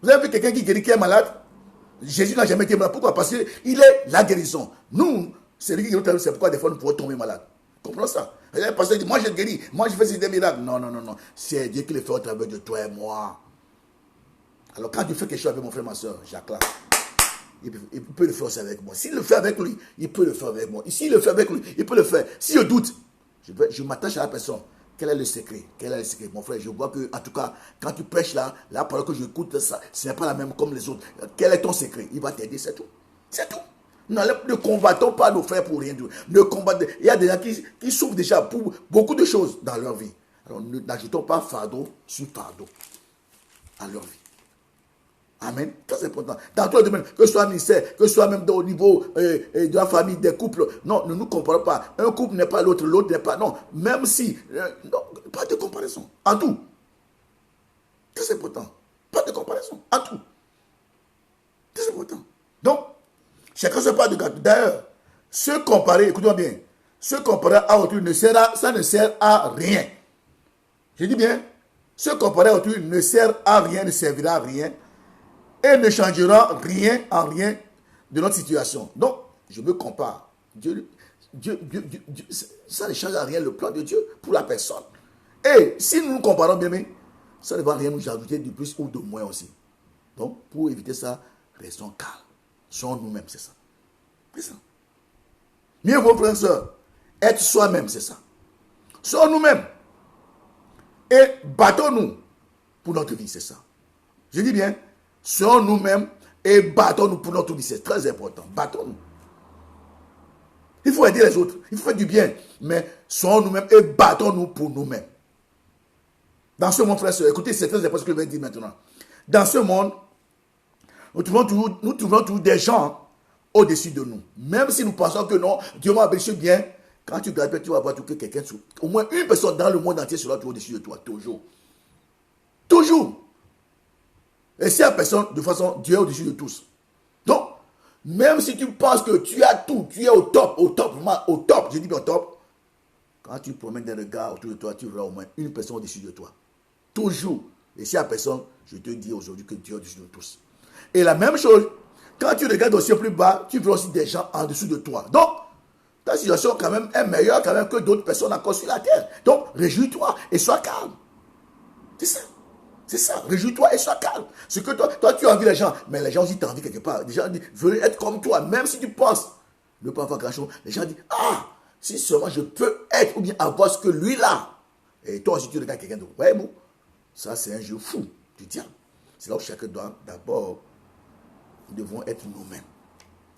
Vous avez vu quelqu'un qui guérit, qui est malade? Jésus n'a jamais été malade. Pourquoi? Parce qu'il est la guérison. Nous, c'est lui qui guérit, c'est pourquoi des fois nous pouvons tomber malades. Comprenez ça? Le pasteur dit, moi je guéris, moi je fais des miracles. Non. C'est Dieu qui le fait au travers de toi et moi. Alors quand tu fais quelque chose avec mon frère, ma soeur, j'acclame. Il peut le faire aussi avec moi. S'il le fait avec lui, il peut le faire avec moi. S'il le fait avec lui, il peut le faire. Si je doute, je m'attache à la personne. Quel est le secret? Quel est le secret? Mon frère, je vois que, en tout cas, quand tu prêches là, la parole que j'écoute, ça, ce n'est pas la même comme les autres. Quel est ton secret? Il va t'aider, c'est tout. C'est tout. Ne combattons pas nos frères pour rien. Il y a des gens qui souffrent déjà pour beaucoup de choses dans leur vie. Alors, n'ajoutons pas fardeau sur fardeau à leur vie. Amen. Très important. Dans tous les domaines, que ce soit ministère, que ce soit même au niveau de la famille, des couples. Non, ne nous comparons pas. Un couple n'est pas l'autre, l'autre n'est pas. Non, même si. Non, pas de comparaison. En tout. Très important. Pas de comparaison. En tout. Très important. Donc, chacun se parle de gâteau. D'ailleurs, se comparer, écoutez-moi bien, se comparer à autrui, ça ne sert à rien. Je dis bien, se comparer à autrui ne sert à rien, ne servira à rien. Et ne changera rien en rien de notre situation. Donc, je me compare. Dieu, ça ne change à rien le plan de Dieu pour la personne. Et si nous nous comparons bien, ça ne va rien nous ajouter de plus ou de moins aussi. Donc, pour éviter ça, restons calmes. Soyons nous-mêmes, c'est ça. C'est ça. Mieux vaut, frères et sœurs, être soi-même, c'est ça. Soyons nous-mêmes. Et battons-nous pour notre vie, c'est ça. Je dis bien, soyons nous-mêmes et battons-nous pour notre vie. C'est très important. Battons-nous. Il faut aider les autres. Il faut faire du bien. Mais soyons nous-mêmes et battons-nous pour nous-mêmes. Dans ce monde, frère, écoutez, c'est très important ce que je vais dire maintenant. Dans ce monde, nous trouvons toujours des gens au-dessus de nous. Même si nous pensons que non, Dieu m'a béni bien. Quand tu grappes, tu vas voir que quelqu'un, au moins une personne dans le monde entier sera au-dessus de toi. Toujours. Toujours. Et si il y a personne, de toute façon, Dieu est au-dessus de tous. Donc, même si tu penses que tu as tout, tu es au top, je dis bien au top, quand tu promènes des regards autour de toi, tu verras au moins une personne au-dessus de toi. Toujours. Et si il n'y a personne, je te dis aujourd'hui que Dieu est au-dessus de tous. Et la même chose, quand tu regardes aussi plus bas, tu verras aussi des gens en dessous de toi. Donc, ta situation quand même est meilleure quand même que d'autres personnes encore sur la terre. Donc, réjouis-toi et sois calme. C'est ça. C'est ça, réjouis-toi et sois calme. Ce que toi tu as envie les gens, mais les gens aussi t'envient quelque part. Les gens disent, veulent être comme toi, même si tu penses ne pas avoir grand-chose. Les gens disent, ah, si seulement je peux être ou bien avoir ce que lui là. Et toi aussi tu regardes quelqu'un d'autre. Ouais, bon, ça c'est un jeu fou du diable. C'est là où chacun doit d'abord, nous devons être nous-mêmes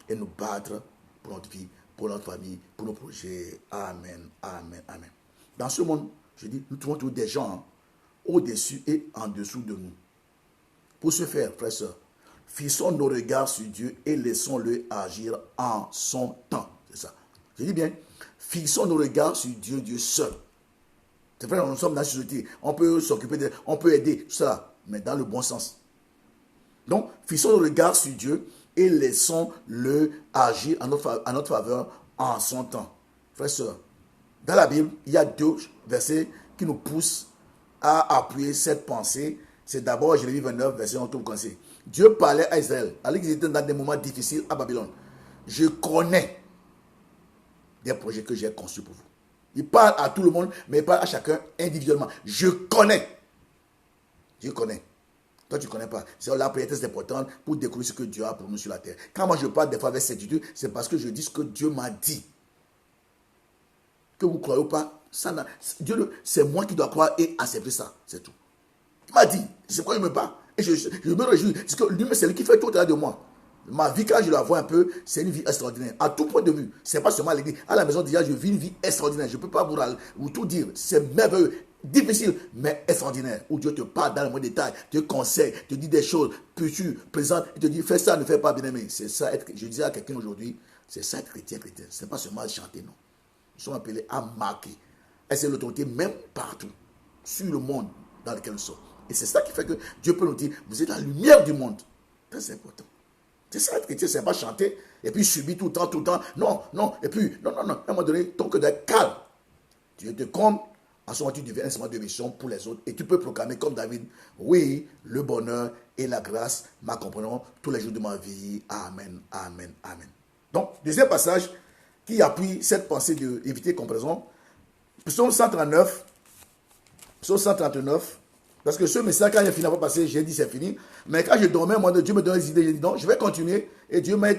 et nous battre pour notre vie, pour notre famille, pour nos projets. Amen, amen, amen. Dans ce monde, je dis, nous trouvons tous des gens au-dessus et en dessous de nous. Pour ce faire, frères et sœurs, fixons nos regards sur Dieu et laissons-le agir en son temps. C'est ça. Je dis bien, fixons nos regards sur Dieu, Dieu seul. C'est vrai, nous sommes dans la société. On peut s'occuper, on peut aider, tout ça, mais dans le bon sens. Donc, fixons nos regards sur Dieu et laissons-le agir en notre faveur en son temps. Frères et sœurs, dans la Bible, il y a 2 versets qui nous poussent à appuyer cette pensée. C'est d'abord Jérémie 29, verset 11, vous connaissez. Dieu parlait à Israël, alors qu'ils étaient dans des moments difficiles à Babylone. Je connais des projets que j'ai conçus pour vous. Il parle à tout le monde, mais il parle à chacun individuellement. Je connais. Je connais. Toi, tu ne connais pas. C'est la prière très importante pour découvrir ce que Dieu a pour nous sur la terre. Quand moi je parle des fois avec certitude, c'est parce que je dis ce que Dieu m'a dit. Que vous ne croyez pas, Dieu, c'est moi qui dois croire et accepter ça. C'est tout. Il m'a dit, c'est quoi il me bat. Et je me réjouis. Parce que lui, c'est lui qui fait tout au-delà de moi. Ma vie, quand je la vois un peu, c'est une vie extraordinaire. À tout point de vue. Ce n'est pas seulement à l'église. À la maison, déjà, je vis une vie extraordinaire. Je ne peux pas vous tout dire. C'est merveilleux. Difficile, mais extraordinaire. Où Dieu te parle dans le moindre détail, te conseille, te dit des choses, puis tu présentes, et te dit fais ça, ne fais pas, bien aimé. C'est ça être, je disais à quelqu'un aujourd'hui, c'est ça être chrétien. Ce n'est pas seulement chanter, non. Nous sommes appelés à marquer. Et c'est l'autorité même partout, sur le monde dans lequel nous sommes. Et c'est ça qui fait que Dieu peut nous dire, vous êtes la lumière du monde. Très important. C'est ça être chrétien, c'est pas chanter, et puis subir tout le temps. Non. Et puis, non. À un moment donné, ton cœur d'être calme. Dieu te compte. En ce moment, tu deviens un instrument de mission pour les autres. Et tu peux proclamer comme David, oui, le bonheur et la grâce m'accompagneront tous les jours de ma vie. Amen. Donc, deuxième passage qui appuie cette pensée d'éviter comparaison. Psaume 139. Parce que ce message, quand il est fini, passer, j'ai dit c'est fini. Mais quand je dormais, Dieu me donnait des idées. J'ai dit non, je vais continuer. Et Dieu m'a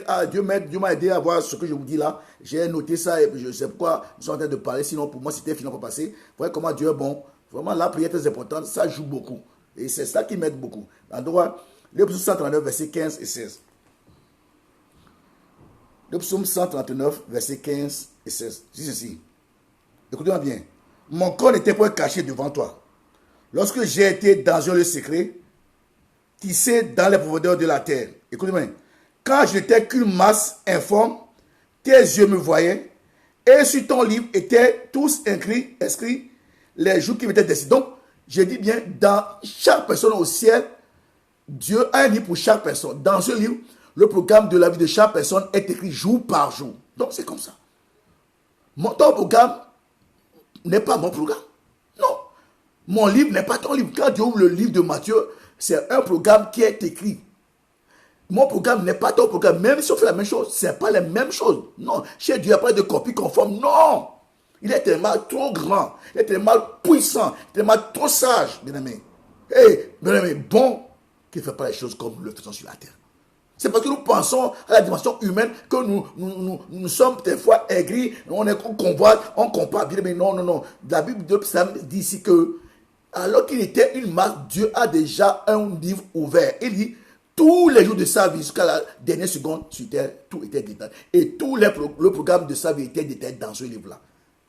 aidé à voir ce que je vous dis là. J'ai noté ça et je sais pourquoi nous sommes en train de parler. Sinon, pour moi, c'était fini, pas passer. Vous voyez comment Dieu est bon. Vraiment, la prière est très importante. Ça joue beaucoup. Et c'est ça qui m'aide beaucoup. En droit, le psaume 139, versets 15 et 16. Le psaume 139, versets 15 et 16. C'est ceci. Écoutez-moi bien. Mon corps n'était pas caché devant toi. Lorsque j'ai été dans un lieu secret, tissé dans les profondeurs de la terre. Écoutez-moi. Quand je n'étais qu'une masse informe, tes yeux me voyaient, et sur ton livre étaient tous inscrits les jours qui m'étaient destinés. Donc, je dis bien, dans chaque personne au ciel, Dieu a un livre pour chaque personne. Dans ce livre, le programme de la vie de chaque personne est écrit jour par jour. Donc, c'est comme ça. Ton programme n'est pas mon programme. Non. Mon livre n'est pas ton livre. Quand tu ouvres le livre de Matthieu, c'est un programme qui est écrit. Mon programme n'est pas ton programme. Même si on fait la même chose, ce n'est pas la même chose. Non. Chez Dieu, il n'y a pas de copie conforme. Non. Il est tellement trop grand. Il est tellement puissant. Il est tellement trop sage, bien aimé. Et, bien aimé, bon, qu'il ne fait pas les choses comme nous le faisons sur la terre. C'est parce que nous pensons à la dimension humaine que nous sommes des fois aigris, on convoite, on compare. Bien aimé, non. La Bible de Psaume dit ici que, alors qu'il était une marque, Dieu a déjà un livre ouvert. Il dit, tous les jours de sa vie, jusqu'à la dernière seconde sur terre, tout était détaillé. Et tout le programme de sa vie était détaillé dans ce livre-là.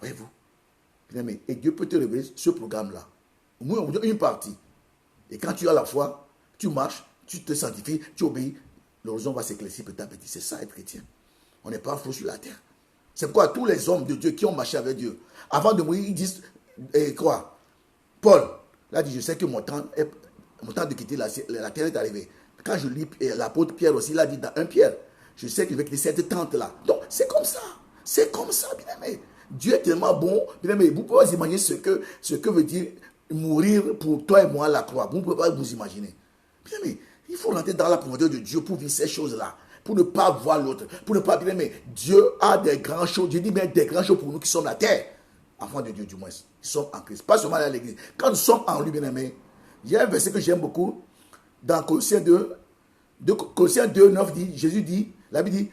Voyez-vous? Et Dieu peut te révéler ce programme-là. Au moins, une partie. Et quand tu as la foi, tu marches, tu te sanctifies, tu obéis, l'horizon va s'éclaircir petit à petit. C'est ça être chrétien. On n'est pas faux sur la terre. C'est pourquoi tous les hommes de Dieu qui ont marché avec Dieu, avant de mourir, ils disent, quoi? Paul, là, dit, je sais que mon temps de quitter la terre est arrivé. Quand je lis l'apôtre Pierre aussi, il a dit dans 1 Pierre, je sais qu'il va quitter cette tente-là. Donc, c'est comme ça. C'est comme ça, bien aimé. Dieu est tellement bon, bien aimé. Vous pouvez imaginer ce que veut dire mourir pour toi et moi à la croix. Vous ne pouvez pas vous imaginer. Bien aimé, il faut rentrer dans la profondeur de Dieu pour vivre ces choses-là. Pour ne pas voir l'autre. Pour ne pas, bien aimé, Dieu a des grandes choses. Dieu dit bien des grandes choses pour nous qui sommes la terre. Enfants de Dieu, du moins. Ils sont en Christ. Pas seulement à l'église. Quand nous sommes en lui, bien aimé, il y a un verset que j'aime beaucoup. Dans Colossiens 2, 9 dit, Jésus dit, la Bible dit,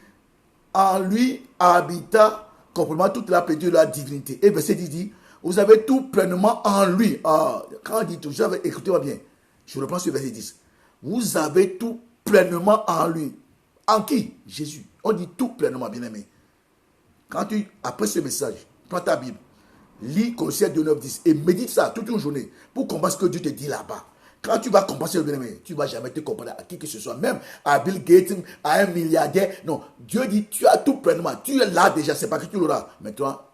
en lui habita complètement toute la plénitude de la divinité. Et verset 10 dit, vous avez tout pleinement en lui. Quand on dit tout, écoutez-moi bien, je reprends ce verset 10. Vous avez tout pleinement en lui. En qui? Jésus. On dit tout pleinement, bien aimé. Quand après ce message, prends ta Bible, lis Colossiens 2, 9, 10 et médite ça toute une journée pour comprendre ce que Dieu te dit là-bas. Quand tu vas compenser le bien-aimé, tu ne vas jamais te comparer à qui que ce soit, même à Bill Gates, à un milliardaire. Non, Dieu dit, tu as tout pleinement, tu es là déjà, c'est pas que tu l'auras. Mais toi,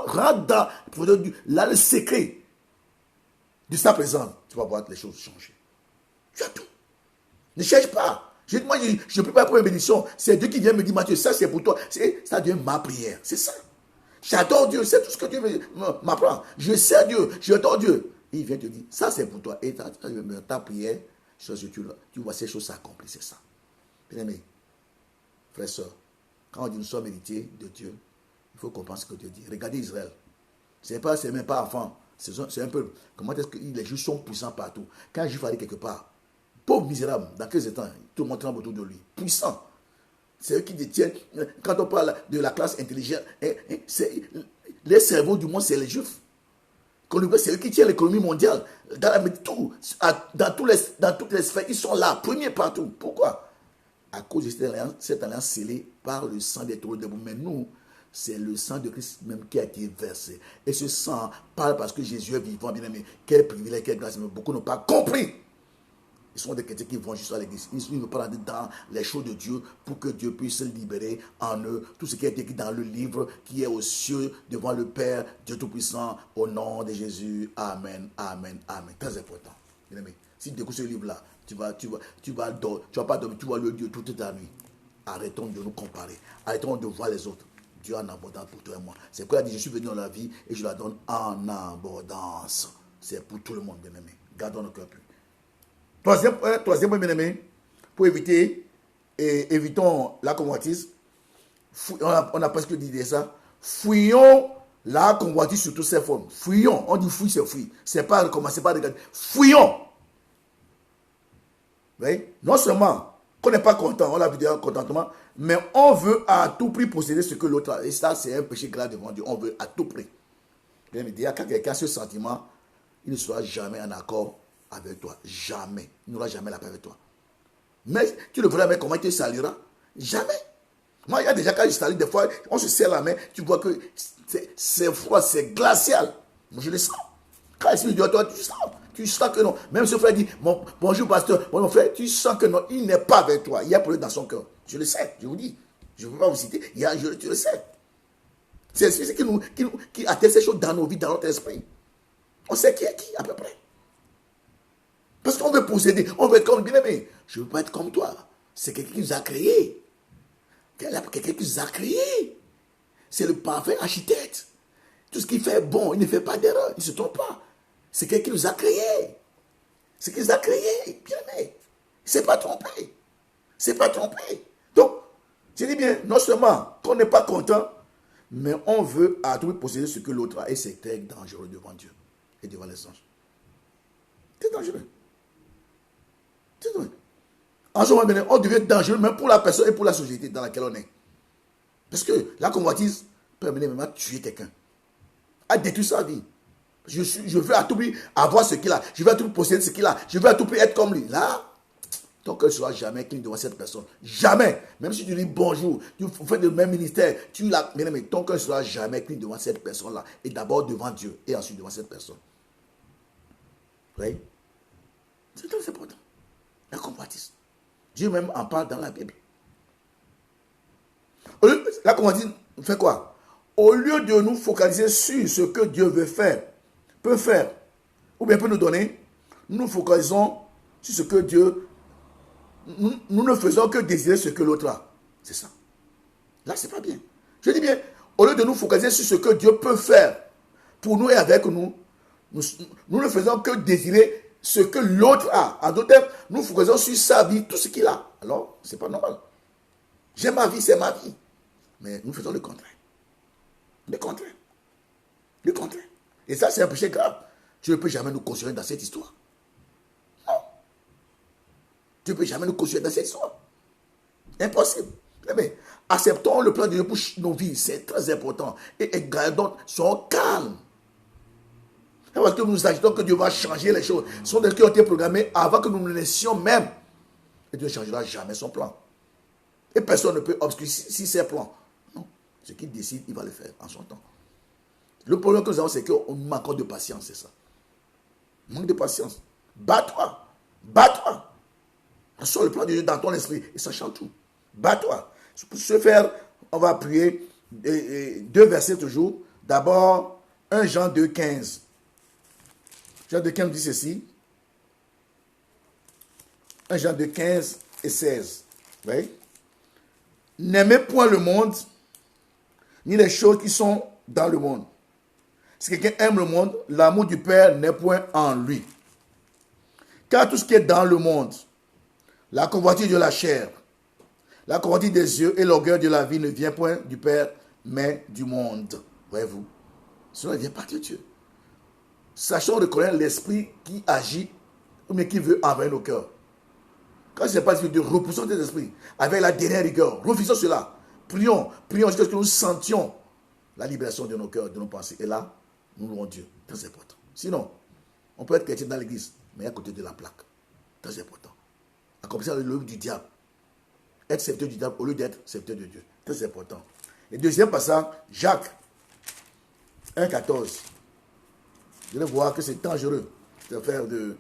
rentre dans là, le secret de sa présence, tu vas voir les choses changer. Tu as tout. Ne cherche pas. Moi, je ne peux pas pour une bénédiction. C'est Dieu qui vient me dire, Matthieu, ça c'est pour toi. Ça devient ma prière. C'est ça. J'adore Dieu, c'est tout ce que Dieu m'apprend. Je sais Dieu, j'adore Dieu. Il vient te dire, ça c'est pour toi. Et ta prière, tu vois ces choses s'accomplir, c'est ça. Bien aimé, frère, soeur, quand on dit nous sommes héritiers de Dieu, il faut comprendre ce que Dieu dit. Regardez Israël. C'est même pas enfant. C'est un peu. Comment est-ce que les Juifs sont puissants partout? Quand un Juif allait quelque part, pauvre misérable, dans quels temps, tout le monde tremble autour de lui. Puissant. C'est eux qui détiennent. Quand on parle de la classe intelligente, les cerveaux du monde, c'est les Juifs. C'est eux qui tiennent l'économie mondiale. Dans toutes les sphères, ils sont là, premiers partout. Pourquoi? À cause de cette alliance scellée par le sang des taureaux de boue. Mais nous, c'est le sang de Christ même qui a été versé. Et ce sang parle parce que Jésus est vivant, bien aimé. Quel privilège, quelle grâce. Mais beaucoup n'ont pas compris. Ils sont des chrétiens qui vont juste à l'église. Ils ne parlent pas dans les choses de Dieu pour que Dieu puisse libérer en eux tout ce qui est écrit dans le livre qui est aux cieux devant le Père, Dieu Tout-Puissant, au nom de Jésus. Amen, amen, amen. Très important. Bien aimé. Si tu écoutes ce livre-là, tu vas pas dormir, tu vas le Dieu toute ta nuit. Arrêtons de nous comparer. Arrêtons de voir les autres. Dieu en abondance pour toi et moi. C'est pourquoi il a dit, je suis venu dans la vie et je la donne en abondance. C'est pour tout le monde, bien aimé. Gardons nos cœurs purs. Troisième point, bien aimé, pour évitons la convoitise. On a presque dit ça. Fuyons la convoitise sur toutes ses formes. Fuyons. On dit fouille, c'est fouille. C'est pas commencer par regarder. Fuyons. Oui? Non seulement qu'on n'est pas content, on a vu un contentement, mais on veut à tout prix posséder ce que l'autre a. Et ça, c'est un péché grave devant Dieu. On veut à tout prix. Bien, quand quelqu'un a ce sentiment, il ne sera jamais en accord avec toi. Jamais. Il n'aura jamais la paix avec toi. Mais tu le verras, mais comment il te saluera? Jamais. Moi, il y a déjà, quand je salue, des fois, on se serre la main, tu vois que c'est froid, c'est glacial. Moi, je le sens. Quand il dit à toi, tu sens que non. Même si le frère dit, bonjour pasteur, mon frère, tu sens que non, il n'est pas avec toi. Il y a problème dans son cœur. Je le sais, je vous dis. Je ne peux pas vous citer. Tu le sais. C'est l'esprit qui atteste ces choses dans nos vies, dans notre esprit. On sait qui est qui, à peu près. Parce qu'on veut posséder, on veut être comme bien-aimé. Je ne veux pas être comme toi. C'est quelqu'un qui nous a créés. Quelqu'un qui nous a créés. C'est le parfait architecte. Tout ce qu'il fait est bon, il ne fait pas d'erreur, il ne se trompe pas. C'est quelqu'un qui nous a créés. C'est qui nous a créés, bien-aimé. Il ne s'est pas trompé. Il ne s'est pas trompé. Donc, je dis bien, non seulement qu'on n'est pas content, mais on veut à tout posséder ce que l'autre a. Et c'est très dangereux devant Dieu et devant les anges. C'est dangereux. C'est dangereux. En ce moment, on devient dangereux même pour la personne et pour la société dans laquelle on est. Parce que la convoitise peut amener même à tuer quelqu'un, à détruire sa vie. Je veux à tout prix avoir ce qu'il a. Je veux à tout prix posséder ce qu'il a. Je veux à tout prix être comme lui. Là, ton cœur ne sera jamais clean devant cette personne. Jamais. Même si tu dis bonjour, tu fais le même ministère, mais ton cœur ne sera jamais clean devant cette personne-là. Et d'abord devant Dieu et ensuite devant cette personne. Oui? C'est très important. La convoitise. Dieu même en parle dans la Bible. La convoitise fait quoi? Au lieu de nous focaliser sur ce que Dieu veut faire, peut faire, ou bien peut nous donner, nous nous focalisons sur ce que Dieu... Nous ne faisons que désirer ce que l'autre a. C'est ça. Là, c'est pas bien. Je dis bien, au lieu de nous focaliser sur ce que Dieu peut faire pour nous et avec nous, nous ne faisons que désirer ce que l'autre a. En d'autres termes, nous focalisons sur sa vie, tout ce qu'il a. Alors, c'est pas normal. J'ai ma vie, c'est ma vie. Mais nous faisons le contraire. Le contraire. Le contraire. Et ça, c'est un péché grave. Tu ne peux jamais nous consoler dans cette histoire. Non. Tu ne peux jamais nous consoler dans cette histoire. Impossible. Mais acceptons le plan de Dieu pour nos vies. C'est très important. Et gardons, soyons calmes. Parce que nous agitons que Dieu va changer les choses. Ce sont des choses qui ont été programmées avant que nous ne naissions même. Et Dieu ne changera jamais son plan. Et personne ne peut obscurcir ses plans. Non. Ce qu'il décide, il va le faire en son temps. Le problème que nous avons, c'est qu'on manque de patience, c'est ça. Manque de patience. Bats-toi. Bats-toi. Sur le plan de Dieu dans ton esprit. Et ça change tout. Bats-toi. Pour ce faire, on va prier deux versets toujours. D'abord, 1 Jean 2, 15. Jean 2, 15 dit ceci. 1 Jean 2, 15 et 16. Oui. N'aimez point le monde, ni les choses qui sont dans le monde. Si quelqu'un aime le monde, l'amour du Père n'est point en lui. Car tout ce qui est dans le monde, la convoitise de la chair, la convoitise des yeux et l'orgueil de la vie ne vient point du Père, mais du monde. Voyez-vous, cela vient pas de Dieu. Sachons reconnaître l'esprit qui agit, mais qui veut envahir nos cœurs. Quand ce n'est pas de repoussons tes esprits avec la dernière rigueur, refusons cela. Prions jusqu'à ce que nous sentions la libération de nos cœurs, de nos pensées. Et là, nous louons Dieu. Très important. Sinon, on peut être chrétien dans l'église, mais à côté de la plaque. Très important. Accomplir le œuvre du diable. Être serviteur du diable au lieu d'être serviteur de Dieu. Très important. Et deuxième passage, Jacques 1,14. Vous allez voir que c'est dangereux de faire de...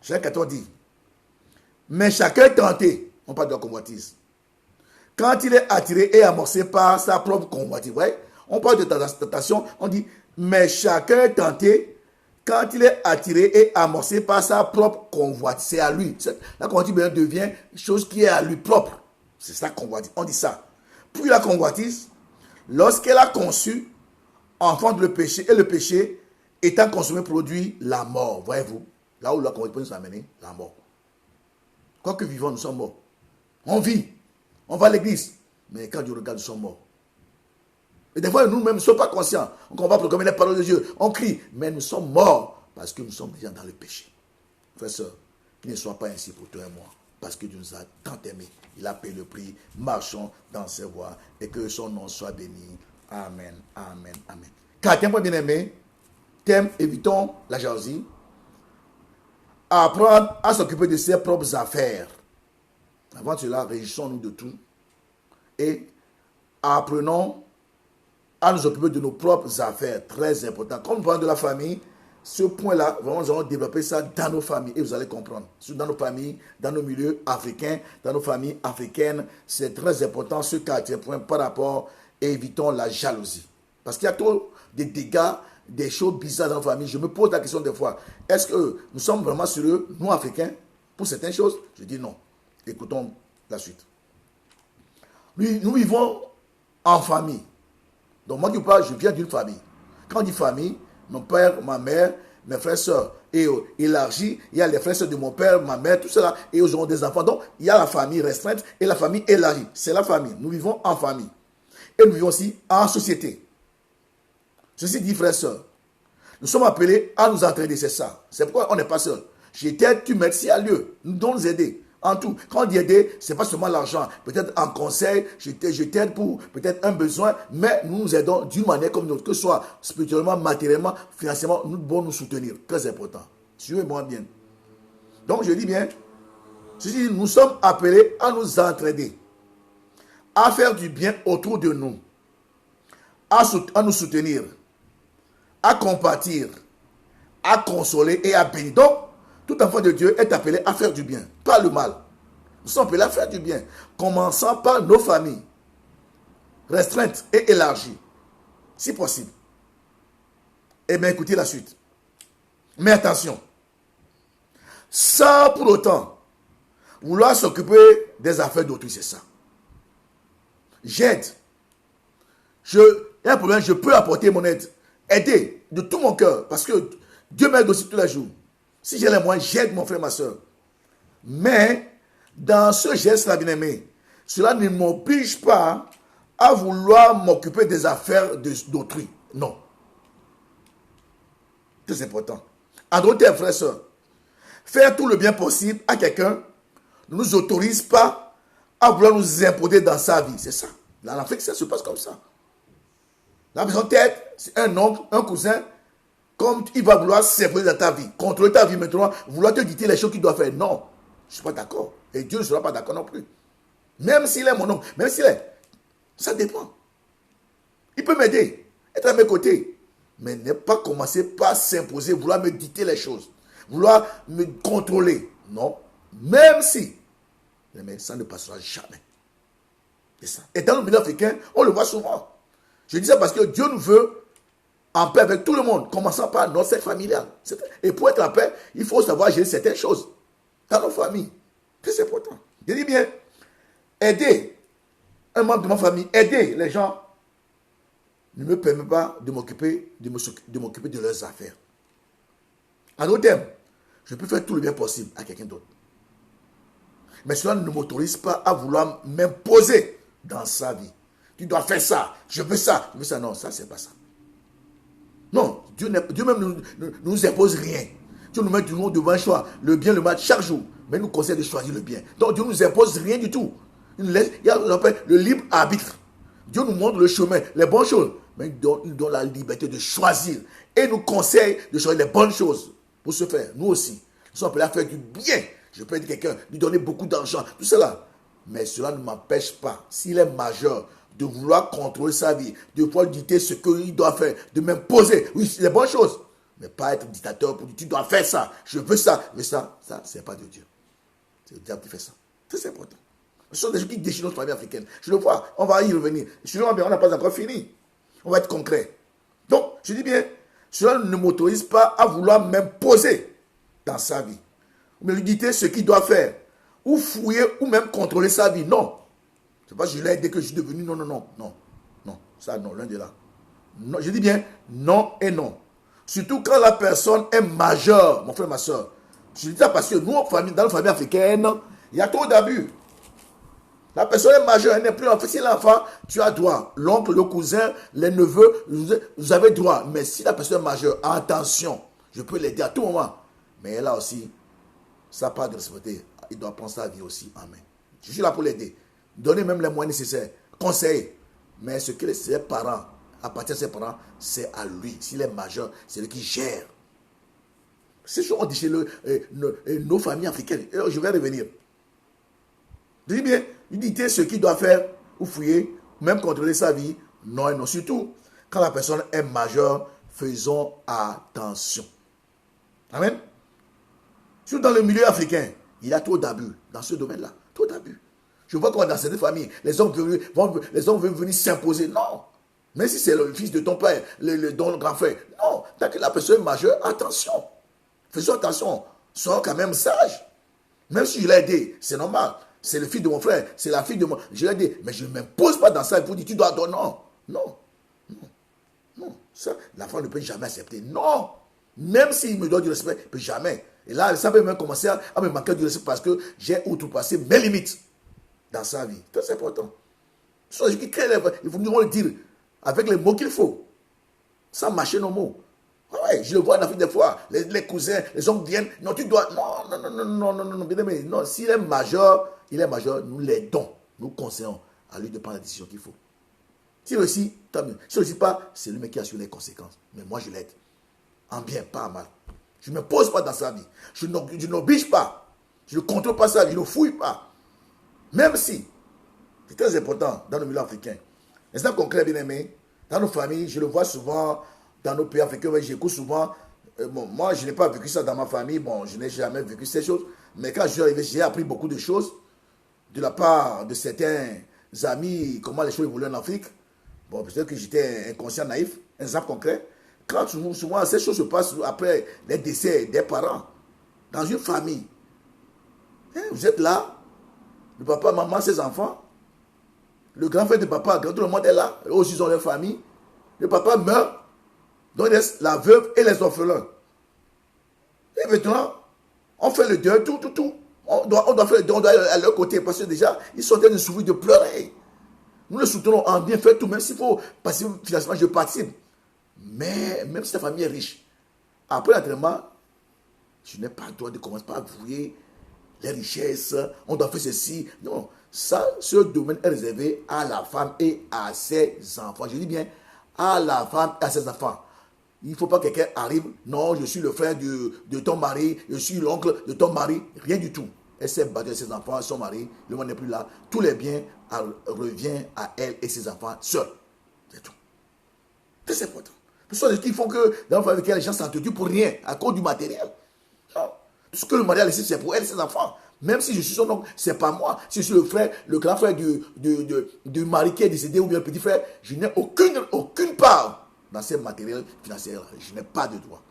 Jacques 14 dit, mais chacun est tenté, on parle de la convoitise, quand il est attiré et amorcé par sa propre convoitise. Vous voyez, on parle de tentation, on dit, mais chacun est tenté quand il est attiré et amorcé par sa propre convoitise. C'est à lui. La convoitise devient une chose qui est à lui propre. C'est ça, convoitise. On dit ça. Puis la convoitise, lorsqu'elle a conçu, enfante le péché, et le péché, étant consommé, produit la mort. Voyez-vous, là où la convoitise peut nous amener, la mort. Quoique vivants, nous sommes morts. On vit, on va à l'église, mais quand Dieu regarde, nous sommes morts. Et des fois, nous-mêmes ne sommes pas conscients. On va proclamer les paroles de Dieu, on crie, mais nous sommes morts parce que nous sommes déjà dans le péché. Frères et sœurs, qu'il ne soit pas ainsi pour toi et moi, parce que Dieu nous a tant aimés. Il a payé le prix. Marchons dans ses voies et que son nom soit béni. Amen, amen, amen. Quatrième point bien-aimé, thème, évitons la jalousie. Apprendre à s'occuper de ses propres affaires. Avant cela, réjouissons-nous de tout et apprenons à nous occuper de nos propres affaires. Très important. Comme nous parlons de la famille, ce point-là, vraiment, nous allons développer ça dans nos familles et vous allez comprendre. Dans nos familles, dans nos milieux africains, dans nos familles africaines, c'est très important ce quatrième point par rapport à évitons la jalousie. Parce qu'il y a trop de dégâts, des choses bizarres dans nos familles. Je me pose la question des fois, est-ce que nous sommes vraiment sérieux, nous Africains, pour certaines choses? Je dis non. Écoutons la suite. Nous vivons en famille. Donc moi, je viens d'une famille. Quand on dit famille, mon père, ma mère, mes frères et sœurs, et élargi, il y a les frères et sœurs de mon père, ma mère, tout cela, et ils auront des enfants. Donc, il y a la famille restreinte et la famille élargie. C'est la famille. Nous vivons en famille. Et nous vivons aussi en société. Ceci dit, frères et sœurs, nous sommes appelés à nous entraider, c'est ça. C'est pourquoi on n'est pas seul. Je t'aide, tu m'aides, s'il y a lieu. Nous devons nous aider. En tout. Quand on dit aider, ce n'est pas seulement l'argent. Peut-être en conseil, je t'aide pour peut-être un besoin, mais nous nous aidons d'une manière comme une autre, que ce soit spirituellement, matériellement, financièrement, nous devons nous soutenir. Très important. Suivez-moi bien. Donc je dis bien, nous sommes appelés à nous entraider, à faire du bien autour de nous, à nous soutenir, à compatir, à consoler et à bénir. Donc, tout enfant de Dieu est appelé à faire du bien, pas le mal. Nous sommes appelés à faire du bien, commençant par nos familles, restreintes et élargies, si possible. Eh bien, écoutez la suite. Mais attention, sans pour autant vouloir s'occuper des affaires d'autrui, c'est ça. J'aide. Il y a un problème, je peux apporter mon aide. Aider de tout mon cœur, parce que Dieu m'aide aussi tous les jours. Si j'ai les moyens, j'aide mon frère, ma soeur. Mais, dans ce geste-là, bien-aimé, cela ne m'oblige pas à vouloir m'occuper des affaires d'autrui. Non. C'est important. En d'autres termes, frères et sœurs, faire tout le bien possible à quelqu'un ne nous autorise pas à vouloir nous imposer dans sa vie. C'est ça. Dans l'Afrique, ça se passe comme ça. La personne t'aide, c'est un oncle, un cousin, comme il va vouloir s'imposer dans ta vie, contrôler ta vie maintenant, vouloir te dicter les choses qu'il doit faire. Non, je ne suis pas d'accord. Et Dieu ne sera pas d'accord non plus. Même s'il est mon oncle, même s'il est, ça dépend. Il peut m'aider, être à mes côtés, mais ne pas commencer par s'imposer, vouloir me dicter les choses, vouloir me contrôler. Non, même si, mais ça ne passera jamais. C'est ça. Et dans le milieu africain, on le voit souvent. Je dis ça parce que Dieu nous veut en paix avec tout le monde, commençant par notre cercle familial. Et pour être en paix, il faut savoir gérer certaines choses dans nos familles. C'est important. Je dis bien, aider un membre de ma famille, aider les gens, ne me permet pas de m'occuper de leurs affaires. En d'autres termes, je peux faire tout le bien possible à quelqu'un d'autre. Mais cela ne m'autorise pas à vouloir m'imposer dans sa vie. Tu dois faire ça, je veux ça, je veux ça. Non, ça, c'est pas ça. Non, Dieu même ne nous impose rien. Dieu nous met toujours devant un choix, le bien, le mal, chaque jour. Mais il nous conseille de choisir le bien. Donc Dieu ne nous impose rien du tout. Il y a le libre arbitre. Dieu nous montre le chemin, les bonnes choses. mais il donne la liberté de choisir. Et nous conseille de choisir les bonnes choses pour se faire. Nous aussi, nous sommes appelés à faire du bien. Je peux aider quelqu'un, lui donner beaucoup d'argent, tout cela. Mais cela ne m'empêche pas, s'il est majeur, de vouloir contrôler sa vie, de pouvoir lui dicter ce qu'il doit faire, de m'imposer. Oui, c'est les bonnes choses. Mais pas être dictateur pour dire, tu dois faire ça, je veux ça. Mais ça, c'est pas de Dieu. C'est le diable qui fait ça. C'est important. Ce sont des gens qui déchirent notre famille africaine. Je le vois, on va y revenir. On n'a pas encore fini. On va être concret. Donc, je dis bien, cela ne m'autorise pas à vouloir m'imposer dans sa vie. Mais lui dicter ce qu'il doit faire. Ou fouiller, ou même contrôler sa vie. Non. C'est pas que je l'ai aidé que je suis devenu. Non. Ça, non, l'un de là. Non, je dis bien non et non. Surtout quand la personne est majeure, mon frère, ma soeur. Je dis ça parce que nous, dans la famille africaine, il y a trop d'abus. La personne est majeure, elle n'est plus enfant. Si l'enfant, tu as droit. L'oncle, le cousin, les neveux, vous avez droit. Mais si la personne est majeure, attention, je peux l'aider à tout moment. Mais elle a aussi sa part de responsabilité. Il doit prendre sa vie aussi en main. Je suis là pour l'aider. Donner même les moyens nécessaires. Conseiller. Mais ce que ses parents, à partir de ses parents, c'est à lui. S'il est majeur, c'est lui qui gère. C'est ce qu'on dit chez nos familles africaines. Je vais revenir. Je dis bien, lui dicter ce qu'il doit faire, ou fouiller, même contrôler sa vie. Non et non. Surtout, quand la personne est majeure, faisons attention. Amen. Surtout dans le milieu africain, il y a trop d'abus dans ce domaine-là. Trop d'abus. Je vois comment dans certaines familles, les hommes veulent venir s'imposer. Non. Même si c'est le fils de ton père, ton grand frère. Non. Tant que la personne est majeure, attention. Faisons attention. Soyons quand même sages. Même si je l'ai aidé, c'est normal. C'est le fils de mon frère, c'est la fille de mon... Je l'ai aidé. Mais je ne m'impose pas dans ça pour dire tu dois donner. Non. Ça, l'enfant ne peut jamais accepter. Non. Même s'il me doit du respect, il ne peut jamais. Et là, ça peut même commencer à me manquer du respect parce que j'ai outrepassé mes limites dans sa vie. C'est important. Ce sont des gens qui créent il faut nous le dire avec les mots qu'il faut. Sans mâcher nos mots. Ouais, je le vois en Afrique des fois. Les cousins, les hommes viennent. Non, tu dois... Non. Bien aimé. Non, s'il est majeur, nous l'aidons. Nous conseillons à lui de prendre la décision qu'il faut. S'il réussit, tant mieux. S'il ne réussit pas, c'est lui qui assure les conséquences. Mais moi, je l'aide. En bien, pas en mal. Je ne me pose pas dans sa vie. Je n'oblige pas. Je ne contrôle pas sa vie. Je ne fouille pas. Même si, c'est très important dans le milieu africain. Exemple concret, bien aimé, dans nos familles, je le vois souvent, dans nos pays africains, j'écoute souvent. Moi, je n'ai pas vécu ça dans ma famille. Je n'ai jamais vécu ces choses. Mais quand je suis arrivé, j'ai appris beaucoup de choses de la part de certains amis, comment les choses évoluent en Afrique. Peut-être que j'étais inconscient, naïf. Un exemple concret. Quand souvent ces choses se passent après les décès des parents, dans une famille, vous êtes là, le papa, maman, ses enfants, le grand frère de papa, tout le monde est là, eux aussi ils ont leur famille, le papa meurt, donc il reste la veuve et les orphelins. Et maintenant, on fait le deuil, tout. On doit faire le deuil, on doit aller à leur côté, parce que déjà, ils sont en train de souffrir, de pleurer. Nous les soutenons en bien, fait tout, même s'il faut participer financièrement, je participe. Mais même si ta famille est riche, après l'entraînement, je n'ai pas le droit de commencer par vouer les richesses, on doit faire ceci. Non, ça, ce domaine est réservé à la femme et à ses enfants. Je dis bien, à la femme et à ses enfants. Il ne faut pas que quelqu'un arrive, non, je suis le frère de ton mari, je suis l'oncle de ton mari, rien du tout. Elle s'est battue avec ses enfants, son mari, le monde n'est plus là. Tous les biens reviennent à elle et ses enfants seuls. C'est tout. C'est important. Ce sont des choses qui font que dans la famille, les gens s'entretuent pour rien, à cause du matériel. Non. Tout ce que le mari a laissé, c'est pour elle et ses enfants. Même si je suis son oncle, c'est pas moi. Si je suis le grand frère du mari qui est décédé ou bien le petit frère, je n'ai aucune part dans ces matériels financiers. Je n'ai pas de droit.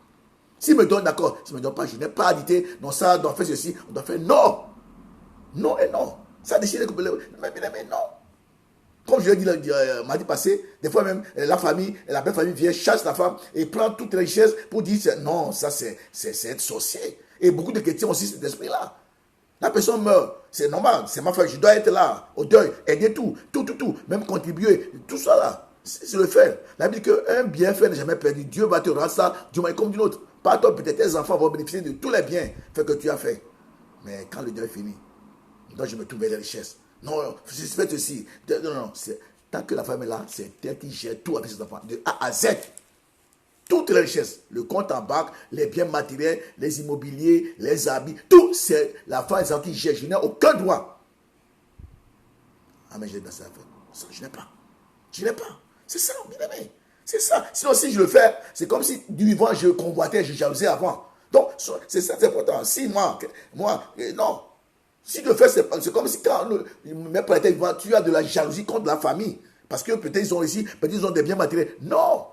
S'il me donne, d'accord. S'il ne me donne pas, je n'ai pas à dire, non, ça, on doit faire ceci, on doit faire non. Non et non. Ça déchire mais non. Comme je l'ai dit mardi passé, des fois même, la belle famille vient, chasse la femme et prend toutes les richesses pour dire, non, ça c'est être sorcier. Et beaucoup de chrétiens aussi cet esprit-là. La personne meurt, c'est normal, c'est ma femme, je dois être là, au deuil, aider tout, même contribuer, tout ça là, c'est le faire. La Bible dit qu'un bienfait n'est jamais perdu. Dieu va te rendre ça d'une manière comme d'une autre. Pas toi, peut-être tes enfants vont bénéficier de tous les biens que tu as fait. Mais quand le deuil est fini, donc je me trouve les richesses. Non, je fais ceci. Non, Tant que la femme est là, c'est elle qui gère tout avec ses enfants, de A à Z. Toutes les richesses, le compte en banque, les biens matériels, les immobiliers, les habits, tout, c'est la femme qui gère. Je n'ai aucun droit. Ah, mais j'ai dans cette affaire. Ça, je n'ai pas. Je n'ai pas. C'est ça, bien aimé. C'est ça. Sinon, si je le fais, c'est comme si du vivant, je convoitais, je jalousais avant. Donc, c'est ça, c'est important. Si moi, non. Si je le fais, c'est comme si quand mes parents étaient vivants, tu as de la jalousie contre la famille. Parce que peut-être ils ont ici, peut-être ils ont des biens matériels. Non.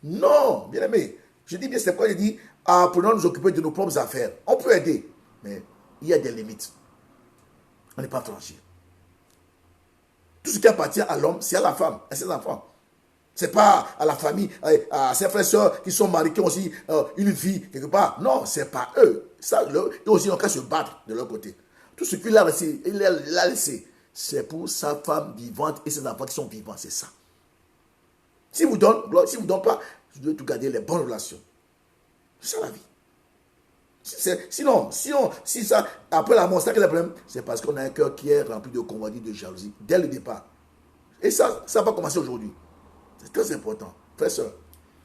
Non, bien aimé. Je dis bien, c'est pourquoi je dis, apprenons à nous occuper de nos propres affaires. On peut aider, mais il y a des limites. On n'est pas franchi. Tout ce qui appartient à l'homme, c'est à la femme, à ses enfants. Ce n'est pas à la famille, à ses frères et sœurs qui sont mariés, qui ont aussi une vie quelque part. Non, ce n'est pas eux. Ça, eux aussi, ils ont qu'à se battre de leur côté. Tout ce qu'il a laissé, il l'a laissé, c'est pour sa femme vivante et ses enfants qui sont vivants, c'est ça. Si vous donne pas, vous devez tout garder les bonnes relations. C'est ça la vie. Sinon, si ça, après la mort, c'est quel est le problème? C'est parce qu'on a un cœur qui est rempli de convoitise, de jalousie, dès le départ. Et ça va commencer aujourd'hui. C'est très important. Frère, soeur,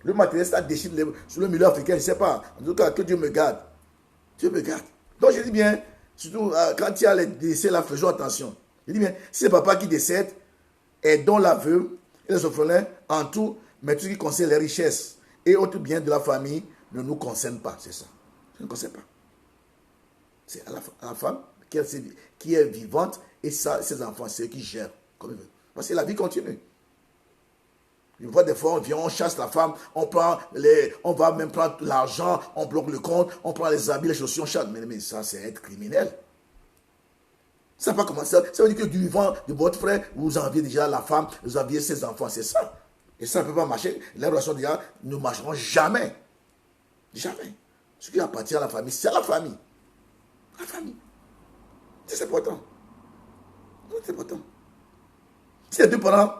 le matériel, ça déchire sur le milieu africain, je ne sais pas. En tout cas, que Dieu me garde. Dieu me garde. Donc je dis bien, surtout quand il y a les décès là, faisons attention. Je dis bien, si c'est papa qui décède, aidons la veuve et les orphelins en tout, mais tout ce qui concerne les richesses et autres biens de la famille ne nous concerne pas, c'est ça. Ça ne concerne pas. C'est à la femme qui est vivante et ça, ses enfants, c'est eux qui gèrent comme ils veulent. Parce que la vie continue. Une fois des fois, on vient, on chasse la femme, on va même prendre l'argent, on bloque le compte, on prend les habits, les chaussures, on chasse. Mais ça, c'est être criminel. Ça n'a pas commencé. Ça veut dire que du vivant de votre frère, vous enviez déjà la femme, vous enviez ses enfants, c'est ça. Et ça ne peut pas marcher. Les relations déjà ne marcheront jamais. Jamais. Ce qui appartient à la famille, c'est à la famille. La famille. C'est important. C'est important. Si les deux parents,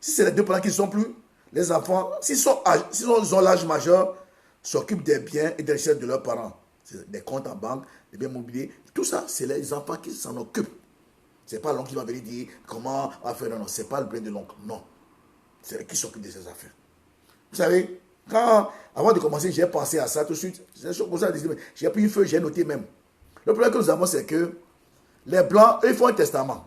si c'est les deux parents qui ne sont plus, les enfants, s'ils ont l'âge majeur, s'occupent des biens et des richesses de leurs parents. C'est des comptes en banque, des biens immobiliers. Tout ça, c'est les enfants qui s'en occupent. Ce n'est pas l'oncle qui va venir dire comment on va faire. Non, ce n'est pas le bien de l'oncle. Non. C'est eux qui s'occupent de ces affaires. Vous savez, avant de commencer, j'ai pensé à ça tout de suite. J'ai pris une feuille, j'ai noté même. Le problème que nous avons, c'est que les Blancs, eux, ils font un testament.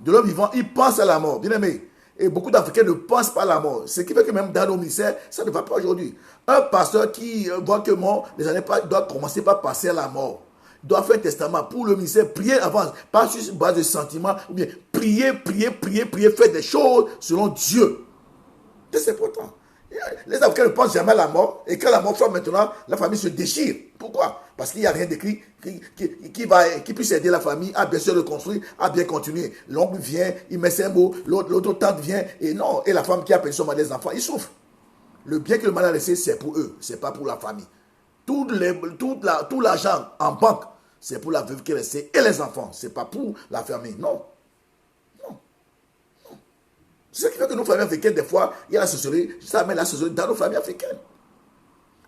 De leur vivant, ils pensent à la mort. Bien aimé. Et beaucoup d'Africains ne pensent pas à la mort. Ce qui fait que même dans nos ministères, ça ne va pas aujourd'hui. Un pasteur qui voit que mort, les années pas, doit commencer par passer à la mort. Il doit faire un testament pour le ministère, prier avant, pas sur base de sentiments, ou bien prier, faire des choses selon Dieu. C'est important. Les Africains ne pensent jamais à la mort. Et quand la mort frappe maintenant, la famille se déchire. Pourquoi? Parce qu'il n'y a rien d'écrit qui puisse aider la famille à bien se reconstruire, à bien continuer. L'oncle vient, il met ses mots, l'autre tante vient, et non. Et la femme qui a perdu son mari, les enfants, ils souffrent. Le bien que le mari a laissé, c'est pour eux, c'est pas pour la famille. Tout l'argent en banque, c'est pour la veuve qui est restée et les enfants. C'est pas pour la famille. Non. C'est ce qui fait que nos familles africaines, des fois, il y a la sorcellerie, ça met la sorcellerie dans nos familles africaines.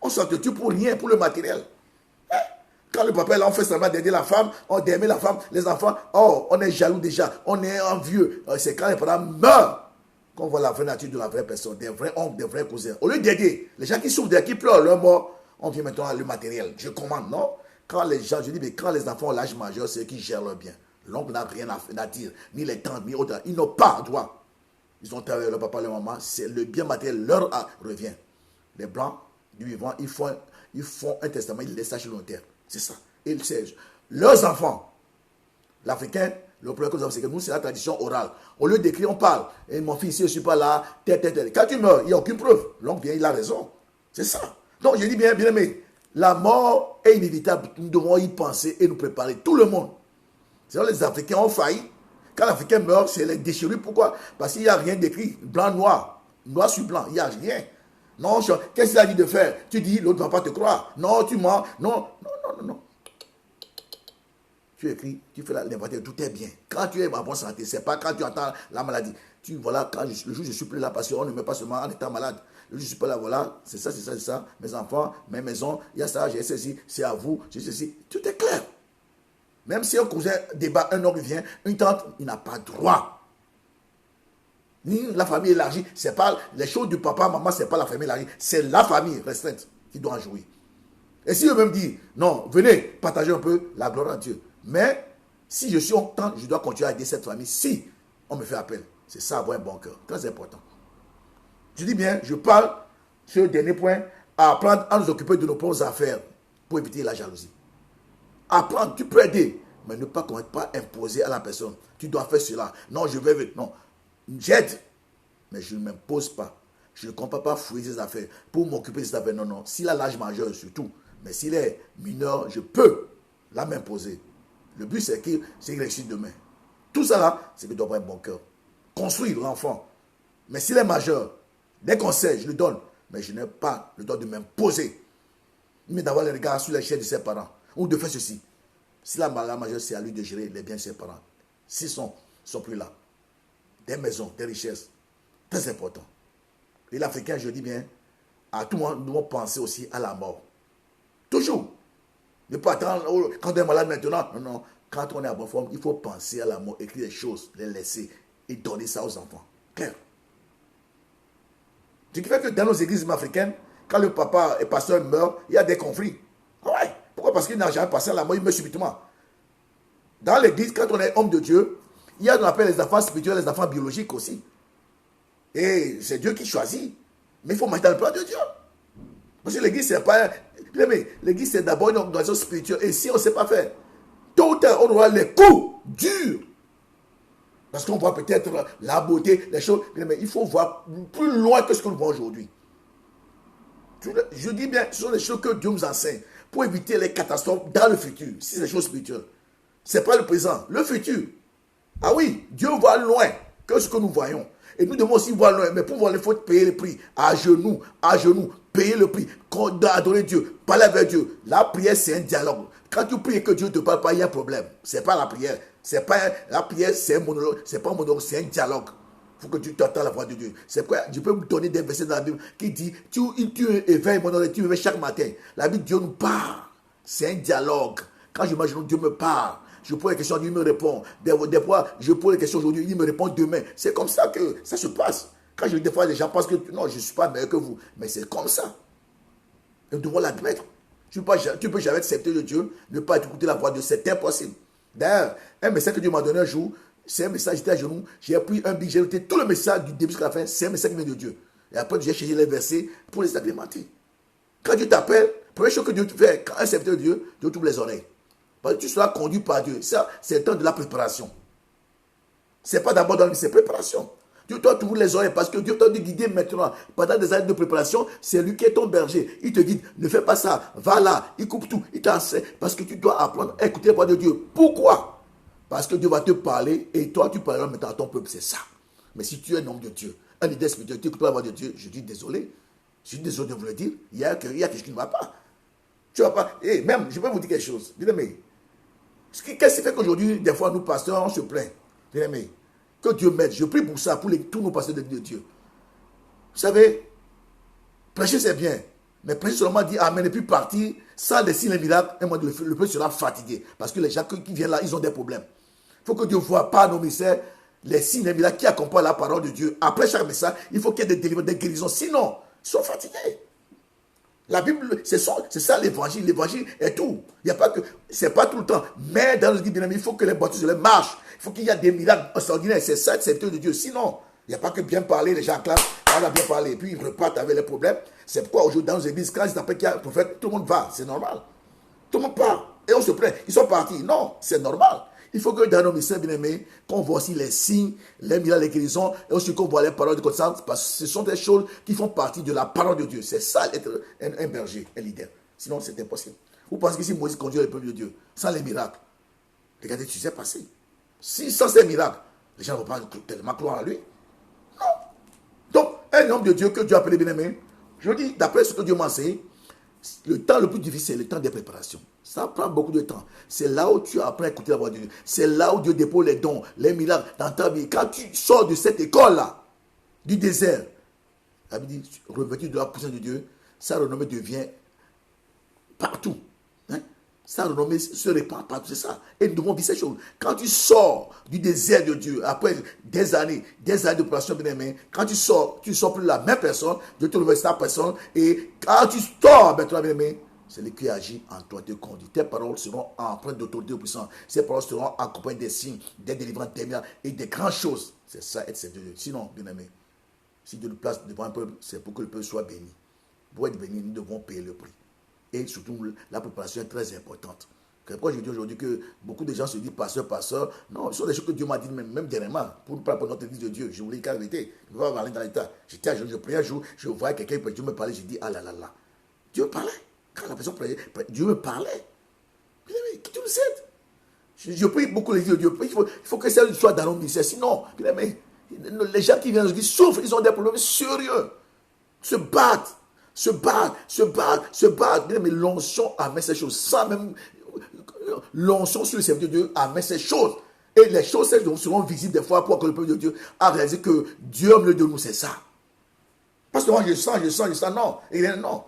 On s'entretue pour rien, pour le matériel. Quand le papa est là, on fait semblant d'aider la femme, on d'aimer la femme, les enfants, on est jaloux déjà, on est envieux. C'est quand les parents meurent qu'on voit la vraie nature de la vraie personne, des vrais oncles, des vrais cousins. Au lieu d'aider, les gens qui souffrent, qui pleurent leur mort, on vient maintenant le matériel. Je commande, non? Quand les gens, je dis, mais quand les enfants ont l'âge majeur, c'est eux qui gèrent leur bien. L'oncle n'a rien à dire, ni les tantes, ni autres. Ils n'ont pas droit. Ils ont travaillé leur papa, leur maman, c'est le bien matériel leur revient. Les Blancs, du vivant, ils font un testament, ils laissent ça sur leur terre. C'est ça. Et leurs enfants, l'Africain, le problème que nous avons, c'est que nous, c'est la tradition orale. Au lieu d'écrire, on parle. Et mon fils, je ne suis pas là, tel. Quand tu meurs, il n'y a aucune preuve. L'oncle vient, il a raison. C'est ça. Donc, je dis bien aimé, la mort est inévitable. Nous devons y penser et nous préparer. Tout le monde. C'est là les Africains ont failli. Quand l'Africain meurt, c'est les déchirures. Pourquoi? Parce qu'il n'y a rien d'écrit. Blanc, noir. Noir sur blanc. Il n'y a rien. Non, qu'est-ce qu'il a dit de faire? Tu dis, l'autre ne va pas te croire. Non, tu mens. Non. Tu écris, tu fais l'inventaire, tout est bien. Quand tu es en bonne santé, c'est pas quand tu entends la maladie. Voilà, le jour où je suis plus là, parce qu'on ne met pas seulement en étant malade. Le jour où je ne suis pas là, voilà, c'est ça. Mes enfants, mes maisons, il y a ça, j'ai ceci, c'est à vous, j'ai ceci. Tout est clair. Même si un cousin débat, un oncle vient, une tante, il n'a pas droit. ni la famille élargie. C'est pas les choses du papa, maman, c'est pas la famille élargie. C'est la famille restreinte qui doit en jouir. Et si eux-mêmes disent, non, venez partager un peu la gloire à Dieu. Mais si je suis en temps, je dois continuer à aider cette famille. Si on me fait appel, c'est ça, avoir un bon cœur. Très important. Je dis bien, je parle sur le dernier point, à apprendre à nous occuper de nos propres affaires pour éviter la jalousie. Apprendre, tu peux aider, mais ne pas imposer à la personne. Tu dois faire cela. Non, je vais. Non, j'aide, mais je ne m'impose pas. Je ne compte pas fouiller ses affaires pour m'occuper de ses affaires. Non, non. S'il a l'âge majeur, surtout. Mais s'il est mineur, je peux la m'imposer. Le but, c'est qu'il réussisse demain. Tout ça là, c'est qu'il doit avoir un bon cœur. Construire l'enfant. Mais s'il est majeur, des conseils, je le donne. Mais je n'ai pas le droit de m'imposer. Mais d'avoir les regards sur les chaînes de ses parents. Ou de faire ceci. Si la majeure, c'est à lui de gérer les biens de ses parents. S'ils sont plus là. Des maisons, des richesses. Très important. Et l'Africain, je dis bien, à tout moment, nous devons penser aussi à la mort. Toujours. Ne pas attendre, quand on est malade maintenant. Non, non. Quand on est en bonne forme, il faut penser à la mort, écrire des choses, les laisser et donner ça aux enfants. Clair. Ce qui fait que dans nos églises africaines, quand le papa et pasteur meurt, il y a des conflits. Ouais. Pourquoi? Parce qu'il n'a jamais passé à la mort, il meurt subitement. Dans l'église, quand on est homme de Dieu, il y a ce qu'on appelle les enfants spirituels, les enfants biologiques aussi. Et c'est Dieu qui choisit. Mais il faut marcher dans le plan de Dieu. Parce que l'église, c'est pas... L'église, c'est d'abord une organisation spirituelle. Et si on ne sait pas faire, tôt ou tard, on aura les coups durs. Parce qu'on voit peut-être la beauté, les choses. Mais il faut voir plus loin que ce que nous voyons aujourd'hui. Je dis bien, ce sont les choses que Dieu nous enseigne pour éviter les catastrophes dans le futur. Si c'est des choses spirituelles. Ce n'est pas le présent, le futur. Ah oui, Dieu voit loin que ce que nous voyons. Et nous devons aussi voir loin. Mais pour voir, il faut payer le prix. À genoux, payer le prix. Adorer Dieu, parler avec Dieu. La prière, c'est un dialogue. Quand tu pries et que Dieu ne te parle pas, il y a un problème. Ce n'est pas la prière. La prière, c'est un monologue. Ce n'est pas un monologue, c'est un dialogue. Il faut que tu t'entends la voix de Dieu. C'est pourquoi je peux vous donner des versets dans la Bible qui dit, tu éveilles mon oreille, tu éveilles chaque matin. La Bible, Dieu nous parle. C'est un dialogue. Quand je m'imagine, Dieu me parle. Je pose les questions, Dieu me répond. Des fois, je pose les questions aujourd'hui, il me répond demain. C'est comme ça que ça se passe. Quand des fois, les gens pensent que non, je ne suis pas meilleur que vous. Mais c'est comme ça. Et nous devons l'admettre. Tu ne peux jamais accepter de Dieu, ne pas écouter la voix de Dieu. C'est impossible. D'ailleurs, un message que Dieu m'a donné un jour, c'est un message, j'étais à genoux, j'ai pris un bic, j'ai noté tout le message du début jusqu'à la fin, c'est un message qui vient de Dieu. Et après, j'ai cherché les versets pour les agrémenter. Quand Dieu t'appelle, la première chose que Dieu fait, quand un serviteur de Dieu, Dieu t'ouvre les oreilles. Parce que tu seras conduit par Dieu. Ça, c'est le temps de la préparation. Ce n'est pas d'abord dans c'est préparation. Dieu doit t'ouvrir les oreilles parce que Dieu t'a guidé maintenant. Pendant des années de préparation, c'est lui qui est ton berger. Il te guide, ne fais pas ça, va là, il coupe tout, il t'enseigne. Parce que tu dois apprendre à écouter la voix de Dieu. Pourquoi? Parce que Dieu va te parler et toi, tu parleras maintenant à ton peuple. C'est ça. Mais si tu es un homme de Dieu, un leader spirituel, tu écoutes la voix de Dieu, je dis désolé. Je suis désolé de vous le dire. Il y a quelque chose qui ne va pas. Tu ne vas pas. Et même, je vais vous dire quelque chose. Bien aimé. Qu'est-ce qui fait qu'aujourd'hui, des fois, nous pasteurs, on se plaint. Bien aimé. Que Dieu m'aide. Je prie pour ça, pour tous nos pasteurs de Dieu. Vous savez, prêcher c'est bien. Mais prêcher seulement dire Amen et puis partir sans des signes et miracles, et moi, le peuple sera fatigué. Parce que les gens qui viennent là, ils ont des problèmes. Il faut que Dieu voie par nos messages les signes et miracles qui accompagnent la parole de Dieu. Après chaque message, il faut qu'il y ait des délivrances, des guérisons. Sinon, ils sont fatigués. La Bible, c'est ça l'évangile. L'évangile est tout. Il y a pas que, c'est pas tout le temps. Mais dans le dit bien, il faut que les baptêmes marchent. Il faut qu'il y ait des miracles extraordinaires. C'est ça, c'est le de Dieu. Sinon, il n'y a pas que bien parler, les gens clament, on a bien parlé, et puis ils repartent avec les problèmes. C'est pourquoi aujourd'hui, dans nos églises, quand ils appellent qu'il y a un prophète, tout le monde va. C'est normal. Tout le monde part. Et on se plaint. Ils sont partis. Non, c'est normal. Il faut que dans nos messages bien-aimés, qu'on voit aussi les signes, les miracles, les guérisons, et aussi qu'on voit les paroles de connaissance, parce que ce sont des choses qui font partie de la parole de Dieu. C'est ça être un berger, un leader. Sinon, c'est impossible. Vous pensez que si Moïse conduit le peuple de Dieu, sans les miracles, regardez, tu sais passer. Si sans ces miracles, les gens ne vont pas tellement croire à lui. Non. Donc, un homme de Dieu que Dieu a appelé bien-aimé, je dis, d'après ce que Dieu m'a enseigné, le temps le plus difficile, c'est le temps des préparations. Ça prend beaucoup de temps. C'est là où tu apprends à écouter la voix de Dieu. C'est là où Dieu dépose les dons, les miracles dans ta vie. Quand tu sors de cette école-là, du désert, la Bible dit, revêtu de la puissance de Dieu, sa renommée devient partout. Hein? sa renommée se répand partout, c'est ça. Et nous devons vivre ces choses. Quand tu sors du désert de Dieu, après des années de préparation, bien aimé, quand tu ne sors plus la même personne, Dieu te révèle cette personne, et quand tu sors, bien aimé, c'est lui qui agit en toi, te conduit. Tes paroles seront empreintes d'autorité puissante. Ces paroles seront accompagnées des signes, des délivrances, des miracles et des grandes choses. C'est ça, être serviteur de Dieu. Sinon, bien aimé, si Dieu nous place devant un peuple, c'est pour que le peuple soit béni. Pour être béni, nous devons payer le prix. Et surtout, la préparation est très importante. C'est pourquoi je dis aujourd'hui que beaucoup de gens se disent pasteur. Non, ce sont des choses que Dieu m'a dit même dernièrement, pour nous parler pour notre église de Dieu. Je voulais qu'à vérité. Je vais aller dans l'état. J'étais à je priais un jour, je voyais quelqu'un, Dieu me parlait, j'ai dit, ah là là là. Dieu me parlait. Quand la personne priait, Dieu me parlait. Mais Dieu me sait. Je prie beaucoup l'église de Dieu. Il faut que ça soit dans nos ministères. Sinon, les gens qui viennent aujourd'hui souffrent, ils ont des problèmes sérieux. Se battent. Mais l'onction amène ces choses. Sans même l'onction sur le serviteur de Dieu amène ces choses. Et les choses seront visibles des fois pour que le peuple de Dieu a réalisé que Dieu au milieu de nous, c'est ça. Parce que moi, je sens, non. Et non.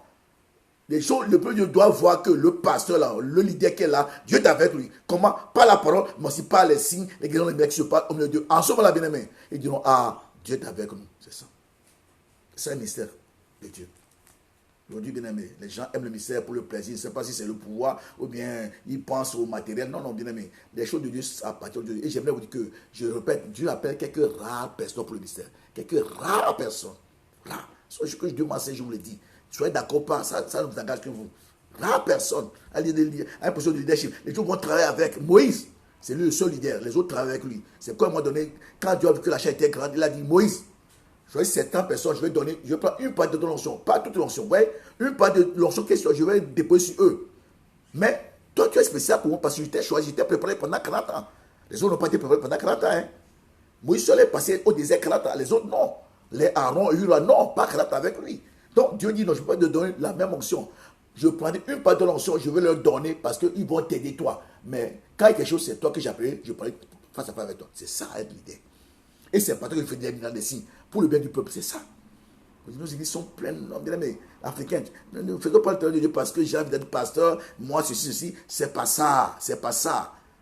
Les choses, le peuple de Dieu doit voir que le pasteur là, le leader qui est là, Dieu est avec lui. Comment? Pas la parole, mais aussi par les signes, les guérisons, les miracles qui se passent au milieu de Dieu. En ce moment-là, bien aimé, ils diront, ah, Dieu est avec nous. C'est ça. C'est un mystère de Dieu. Aujourd'hui, bien aimé, les gens aiment le mystère pour le plaisir. Je ne sais pas si c'est le pouvoir ou bien ils pensent au matériel. Non, bien aimé. Les choses de Dieu appartiennent de Dieu. Et j'aimerais vous dire que, je répète, Dieu appelle quelques rares personnes pour le mystère. Quelques rares personnes. Rares. C'est ce que Dieu m'a dit, je vous le dis. Soyez d'accord pas, ça ne vous engage que vous. Rares personnes. À une position de leadership. Les gens vont travailler avec Moïse. C'est lui le seul leader. Les autres travaillent avec lui. C'est quoi, à un moment donné, quand Dieu a vu que la chair était grande, il a dit, Moïse, je vais 70 personnes, je vais prendre une part de ton onction, pas toute l'onction, ouais, une part de l'onction que je vais déposer sur eux. Mais toi, tu es spécial pour moi parce que je t'ai choisi, je t'ai préparé pendant 40 ans. Les autres n'ont pas été préparés pendant 40 ans. Hein. Moïse seul est passé au désert 40 ans, les autres non. Les Aaron et Ura, non, pas 40 ans avec lui. Donc Dieu dit, non, je ne peux pas te donner la même onction. Je prends une part de l'onction, je vais leur donner parce qu'ils vont t'aider toi. Mais quand il y a quelque chose, c'est toi que j'ai appelé, je prends face à face avec toi. C'est ça, être l'idée. Et c'est pas toi qui fais des signes pour le bien du peuple, c'est ça. Nos églises sont pleines, mais africaines. Ne faisons pas le travail de Dieu parce que j'ai envie d'être pasteur, moi, ceci. C'est pas ça.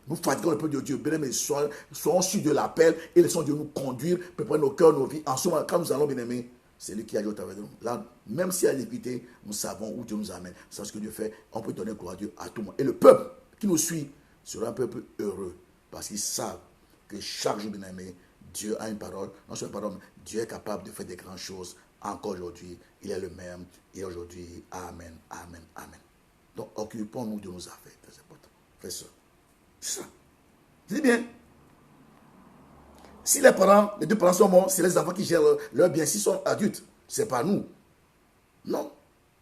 Nous fatiguons le peuple de Dieu. Bien aimés, soyons sûrs de l'appel et laissons Dieu nous conduire, préparer nos cœurs, nos vies. En ce moment, quand nous allons, bien aimés, c'est lui qui agit au travers de nous. Là, même si à l'équité, nous savons où Dieu nous amène. C'est ce que Dieu fait. On peut donner gloire à Dieu à tout le monde. Et le peuple qui nous suit sera un peuple heureux parce qu'ils savent que chaque jour, bien aimé, Dieu a une parole, non seulement une parole, Dieu est capable de faire des grandes choses. Encore aujourd'hui, il est le même. Et aujourd'hui, amen, amen, amen. Donc, occupons-nous de nos affaires. C'est important. Frère, ça. C'est ça. Je dis bien. Si les deux parents sont morts, c'est les enfants qui gèrent leur bien. S'ils sont adultes, c'est pas nous. Non.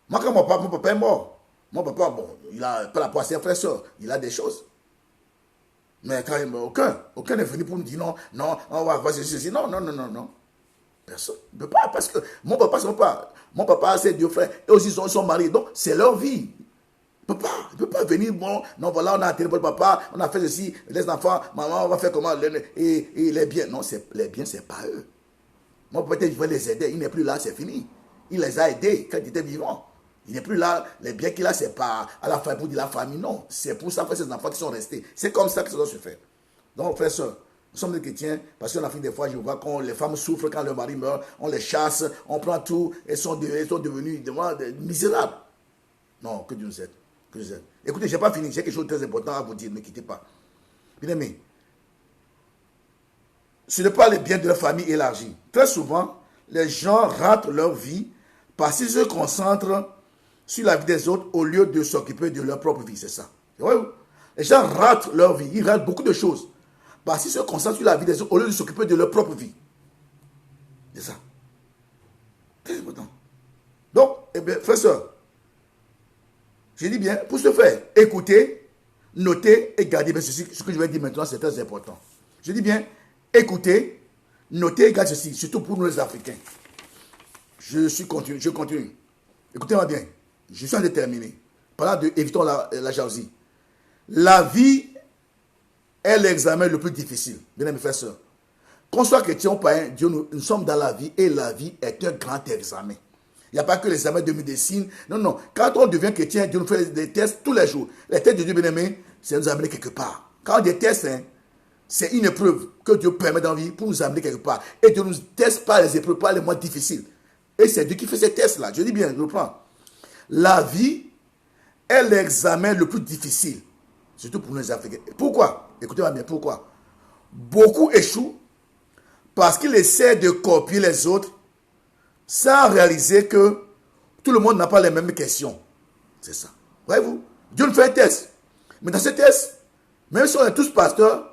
Moi, quand mon papa est mort, mon papa, bon, il a pas la poids à ses frères et soeurs. Il a des choses. Mais quand même, aucun n'est venu pour nous dire non, on va faire ceci. Non. Personne ne peut pas, parce que mon papa, c'est deux frères, et aussi ils sont mariés, donc c'est leur vie. Il ne peut pas venir, bon, non, voilà, on a atteint pour le papa, on a fait ceci, les enfants, maman, on va faire comment, et les biens. Non, les biens, c'est pas eux. Mon papa, il veut les aider, il n'est plus là, c'est fini. Il les a aidés quand il était vivant. Il n'est plus là, les biens qu'il a, c'est pas à la famille, pour dire la famille, non. C'est pour ça que ces enfants qui sont restés. C'est comme ça que ça doit se faire. Donc, frère, soeur, nous sommes des chrétiens, parce qu'en Afrique, des fois, je vois quand les femmes souffrent, quand leur mari meurt, on les chasse, on prend tout, elles sont devenues misérables. Non, que Dieu nous aide. Écoutez, je n'ai pas fini, j'ai quelque chose de très important à vous dire, ne quittez pas. Bien aimé, ce n'est pas le bien de la famille élargie. Très souvent, les gens ratent leur vie parce qu'ils se concentrent sur la vie des autres au lieu de s'occuper de leur propre vie, c'est ça. Les gens ratent leur vie, ils ratent beaucoup de choses parce qu'ils se concentrent sur la vie des autres au lieu de s'occuper de leur propre vie. C'est ça. Très important. Donc, eh bien, frère, soeur, je dis bien, pour ce faire, écoutez, notez et gardez. Mais ceci, ce que je vais dire maintenant, c'est très important. Je dis bien, écoutez, notez et gardez ceci, surtout pour nous les Africains. Je continue. Écoutez-moi bien, je suis indéterminé. Parlant de évitons la jalousie. La vie est l'examen le plus difficile. Bien aimé frères et sœurs. Qu'on soit chrétien ou païen, Dieu, nous sommes dans la vie et la vie est un grand examen. Il n'y a pas que les examens de médecine. Non, non. Quand on devient chrétien, Dieu nous fait des tests tous les jours. Les tests de Dieu, bien-aimé, c'est nous amener quelque part. Quand on dit tests, hein, c'est une épreuve que Dieu permet dans la vie pour nous amener quelque part. Et Dieu nous teste par les épreuves, par les mois difficiles. Et c'est Dieu qui fait ces tests-là. Je dis bien, je reprends. La vie est l'examen le plus difficile. Surtout pour nous les Africains. Pourquoi? Écoutez-moi bien, pourquoi? Beaucoup échouent parce qu'ils essaient de copier les autres sans réaliser que tout le monde n'a pas les mêmes questions. C'est ça. Voyez-vous? Dieu nous fait un test. Mais dans ce test, même si on est tous pasteurs,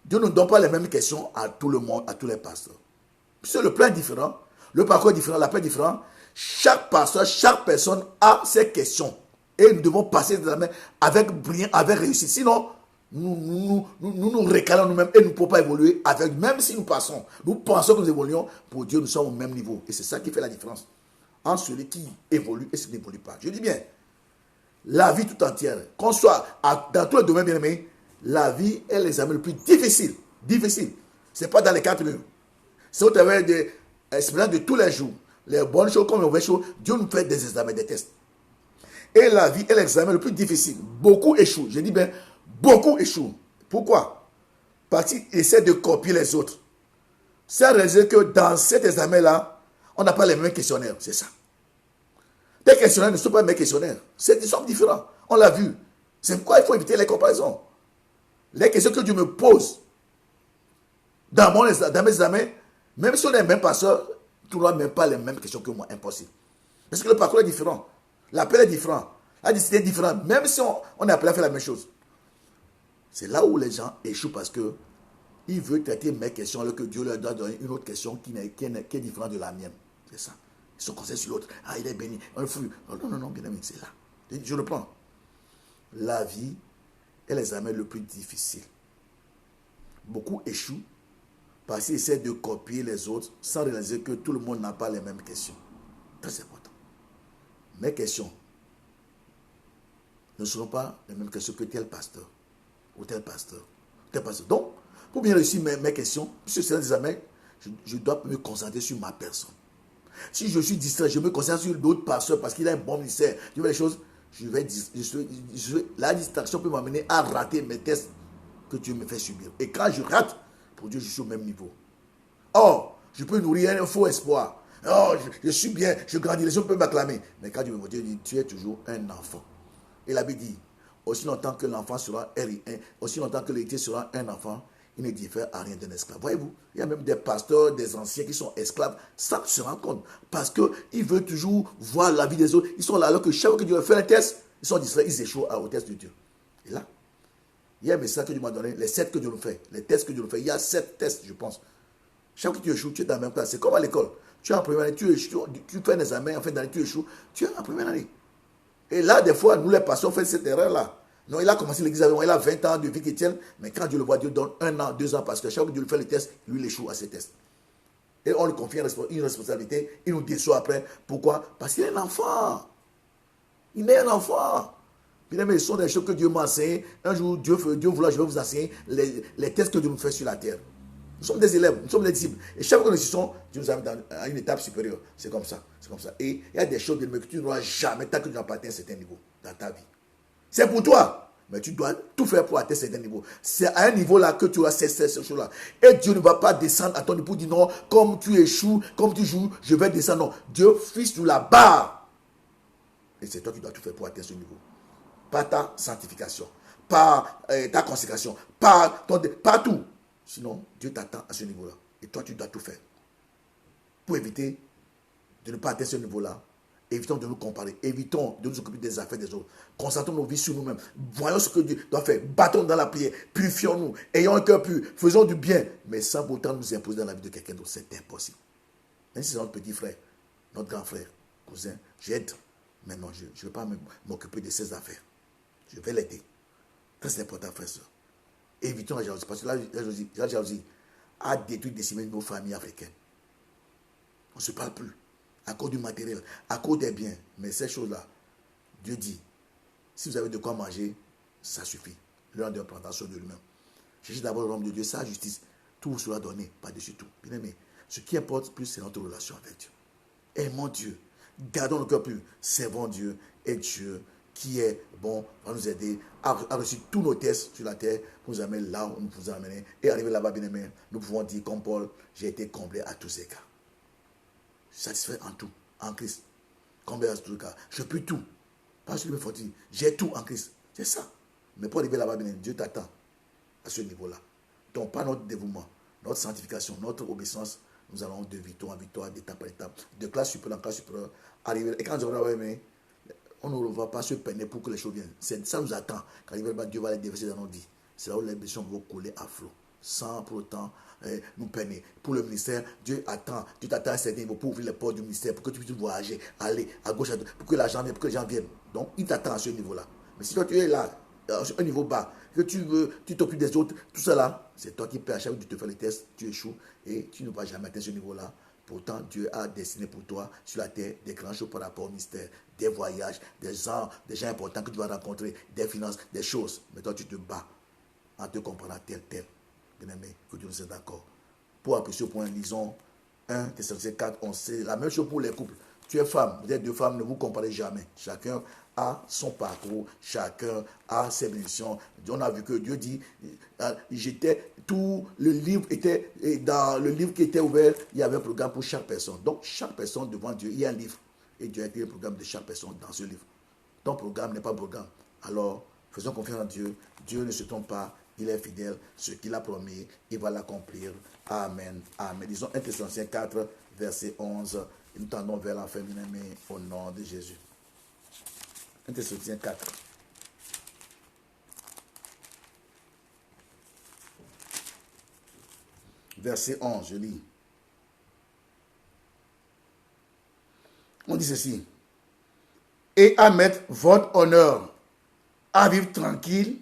Dieu ne donne pas les mêmes questions à tout le monde, à tous les pasteurs. C'est le plan est différent, le parcours est différent, la paix est différent. Chaque pasteur, chaque personne a ses questions. Et nous devons passer de la main avec brillant, avec réussite. Sinon, nous récalons nous-mêmes et nous ne pouvons pas évoluer avec, même si nous passons. Nous pensons que nous évoluons, pour Dieu, nous sommes au même niveau. Et c'est ça qui fait la différence entre celui qui évolue et celui qui n'évolue pas. Je dis bien, la vie tout entière, qu'on soit dans tous les domaines bien aimés, la vie est l'examen le plus difficile. Difficile. Ce n'est pas dans les 4 murs. C'est au travers des expériences de tous les jours. Les bonnes choses comme les mauvaises choses, Dieu nous fait des examens, des tests. Et la vie est l'examen le plus difficile. Beaucoup échouent. Je dis bien, beaucoup échouent. Pourquoi? Parce qu'ils essaient de copier les autres. C'est réaliser que dans cet examen-là, on n'a pas les mêmes questionnaires. C'est ça. Tes questionnaires ne sont pas mes questionnaires. Ils sont différents. On l'a vu. C'est pourquoi il faut éviter les comparaisons. Les questions que Dieu me pose dans mes examens, même si on est le même pasteur, tu n'auras même pas les mêmes questions que moi. Impossible. Parce que le parcours est différent. L'appel est différent. La destinée est différente. Même si on est appelé à faire la même chose. C'est là où les gens échouent parce que ils veulent traiter mes questions alors que Dieu leur doit donner une autre question qui est différente de la mienne. C'est ça. Ils sont concentrés sur l'autre. Ah, il est béni. On est fou. Non, bien aimé, c'est là. Je reprends. La vie est l'examen le plus difficile. Beaucoup échouent parce qu'ils essaient de copier les autres sans réaliser que tout le monde n'a pas les mêmes questions. Très important. Mes questions ne seront pas les mêmes questions que tel pasteur ou tel pasteur. Donc, pour bien réussir mes questions, puisque c'est un examen, je dois me concentrer sur ma personne. Si je suis distrait, je me concentre sur d'autres pasteurs parce qu'il a un bon ministère. Tu vois les choses, la distraction peut m'amener à rater mes tests que Dieu me fait subir. Et quand je rate, pour Dieu, je suis au même niveau. Or, je peux nourrir un faux espoir. Oh, je suis bien, je grandis, les gens peuvent m'acclamer. Mais quand Dieu me voit, Dieu dit, tu es toujours un enfant. Et la Bible dit, aussi longtemps que l'enfant sera aussi longtemps que l'héritier sera un enfant, il ne diffère à rien d'un esclave. Voyez-vous, il y a même des pasteurs, des anciens qui sont esclaves, sans se rendre compte. Parce qu'ils veulent toujours voir la vie des autres. Ils sont là alors que chaque fois que Dieu fait un test, ils sont distraits, ils échouent au test de Dieu. Et là, il y a un message que Dieu m'a donné, les 7 que Dieu nous fait, les tests que Dieu nous fait. Il y a 7 tests, je pense. Chaque fois que tu échoues, tu es dans la même classe. C'est comme à l'école. Tu es en première année, tu fais un examen, en fin d'année, tu échoues, tu es en première année. Et là, des fois, nous les pasteurs, on fait cette erreur-là. Non, il a commencé l'église, il a 20 ans de vie chrétienne, mais quand Dieu le voit, Dieu donne 1 an, 2 ans, parce que chaque fois que Dieu lui fait le test, lui, il échoue à ses tests. Et on lui confie une responsabilité, il nous déçoit après. Pourquoi? Parce qu'il est un enfant. Il est un enfant. Bien aimé, ce sont des choses que Dieu m'a enseignées. Un jour, Dieu vouloir, je vais vous enseigner les tests que Dieu nous fait sur la terre. Nous sommes des élèves, nous sommes des disciples. Et chaque fois que nous sommes, Dieu nous amène à une étape supérieure. C'est comme ça. C'est comme ça. Et il y a des choses que tu n'auras jamais tant que tu n'as pas atteint un certain niveau dans ta vie. C'est pour toi. Mais tu dois tout faire pour atteindre un certain niveau. C'est à un niveau là que tu auras ces choses-là. Et Dieu ne va pas descendre à ton niveau pour dire non, comme tu échoues, comme tu joues, je vais descendre. Non. Dieu fixe sur la barre. Et c'est toi qui dois tout faire pour atteindre ce niveau. Pas ta sanctification, pas ta consécration, pas tout. Sinon, Dieu t'attend à ce niveau-là. Et toi, tu dois tout faire. Pour éviter de ne pas atteindre ce niveau-là, évitons de nous comparer. Évitons de nous occuper des affaires des autres. Concentrons nos vies sur nous-mêmes. Voyons ce que Dieu doit faire. Battons dans la prière. Purifions-nous. Ayons un cœur pur. Faisons du bien. Mais sans pourtant nous imposer dans la vie de quelqu'un d'autre. C'est impossible. Même si c'est notre petit frère, notre grand frère, cousin, j'aide. Mais non, je ne vais pas m'occuper de ses affaires. Je vais l'aider. C'est important, frère, soeur. Évitons la jalousie. Parce que la jalousie a détruit, décimé nos familles africaines. On ne se parle plus. À cause du matériel, à cause des biens. Mais ces choses-là, Dieu dit, si vous avez de quoi manger, ça suffit. L'un de prendra soin de lui-même. Cherchez d'abord le royaume de Dieu, sa justice. Tout vous sera donné par-dessus tout. Bien aimé, ce qui importe plus, c'est notre relation avec Dieu. Aimons Dieu. Gardons le cœur pur. Servons Dieu. Et Dieu qui est bon va nous aider à réussir tous nos tests sur la terre pour nous amener là où nous pouvons amener. Et arriver là-bas, bien aimé, nous pouvons dire comme Paul, j'ai été comblé à tous égards. Satisfait en tout, en Christ. Comblé à tous égards. Je peux tout. Parce que je me faut dire, j'ai tout en Christ. C'est ça. Mais pour arriver là-bas, bien aimé, Dieu t'attend à ce niveau-là. Donc, pas notre dévouement, notre sanctification, notre obéissance, nous allons de victoire en victoire, d'étape en étape, de classe supérieure en classe supérieure, arriver. Et quand nous allons aimer, on ne va pas se peiner pour que les choses viennent. Ça nous attend. Quand Dieu va les déverser dans nos vies. C'est là où les bénédictions vont couler à flot. Sans pour autant nous peiner. Pour le ministère, Dieu t'attend à un certain niveau pour ouvrir les portes du ministère, pour que tu puisses voyager, aller à gauche, à droite, pour que l'argent vienne, pour que les gens viennent. Donc, il t'attend à ce niveau-là. Mais si toi tu es là, à un niveau bas, que tu t'occupes des autres, tout ça là, c'est toi qui paies à chaque fois que tu te fais les tests, tu échoues et tu ne vas jamais atteindre ce niveau-là. Pourtant, Dieu a destiné pour toi sur la terre des grandes choses par rapport au mystère, des voyages, des gens importants que tu vas rencontrer, des finances, des choses. Mais toi, tu te bats en te comparant à tel. Bien aimé, que Dieu nous aide d'accord. Pour apprécier au point, lisons 1 Thessaloniciens 4, 11. C'est la même chose pour les couples. Tu es femme, vous êtes deux femmes, ne vous comparez jamais. Chacun a son parcours, chacun a ses bénédictions. On a vu que Dieu dit, tout le livre était, dans le livre qui était ouvert, il y avait un programme pour chaque personne. Donc, chaque personne devant Dieu, il y a un livre. Et Dieu a écrit le programme de chaque personne dans ce livre. Ton programme n'est pas un programme. Alors, faisons confiance en Dieu. Dieu ne se trompe pas. Il est fidèle. Ce qu'il a promis, il va l'accomplir. Amen. Amen. Disons 1 Thessaloniciens 4, verset 11. Nous tendons vers la fin, bien aimé, au nom de Jésus. 1 Thessaloniciens 4. Verset 11, je lis. On dit ceci. Et à mettre votre honneur, à vivre tranquille,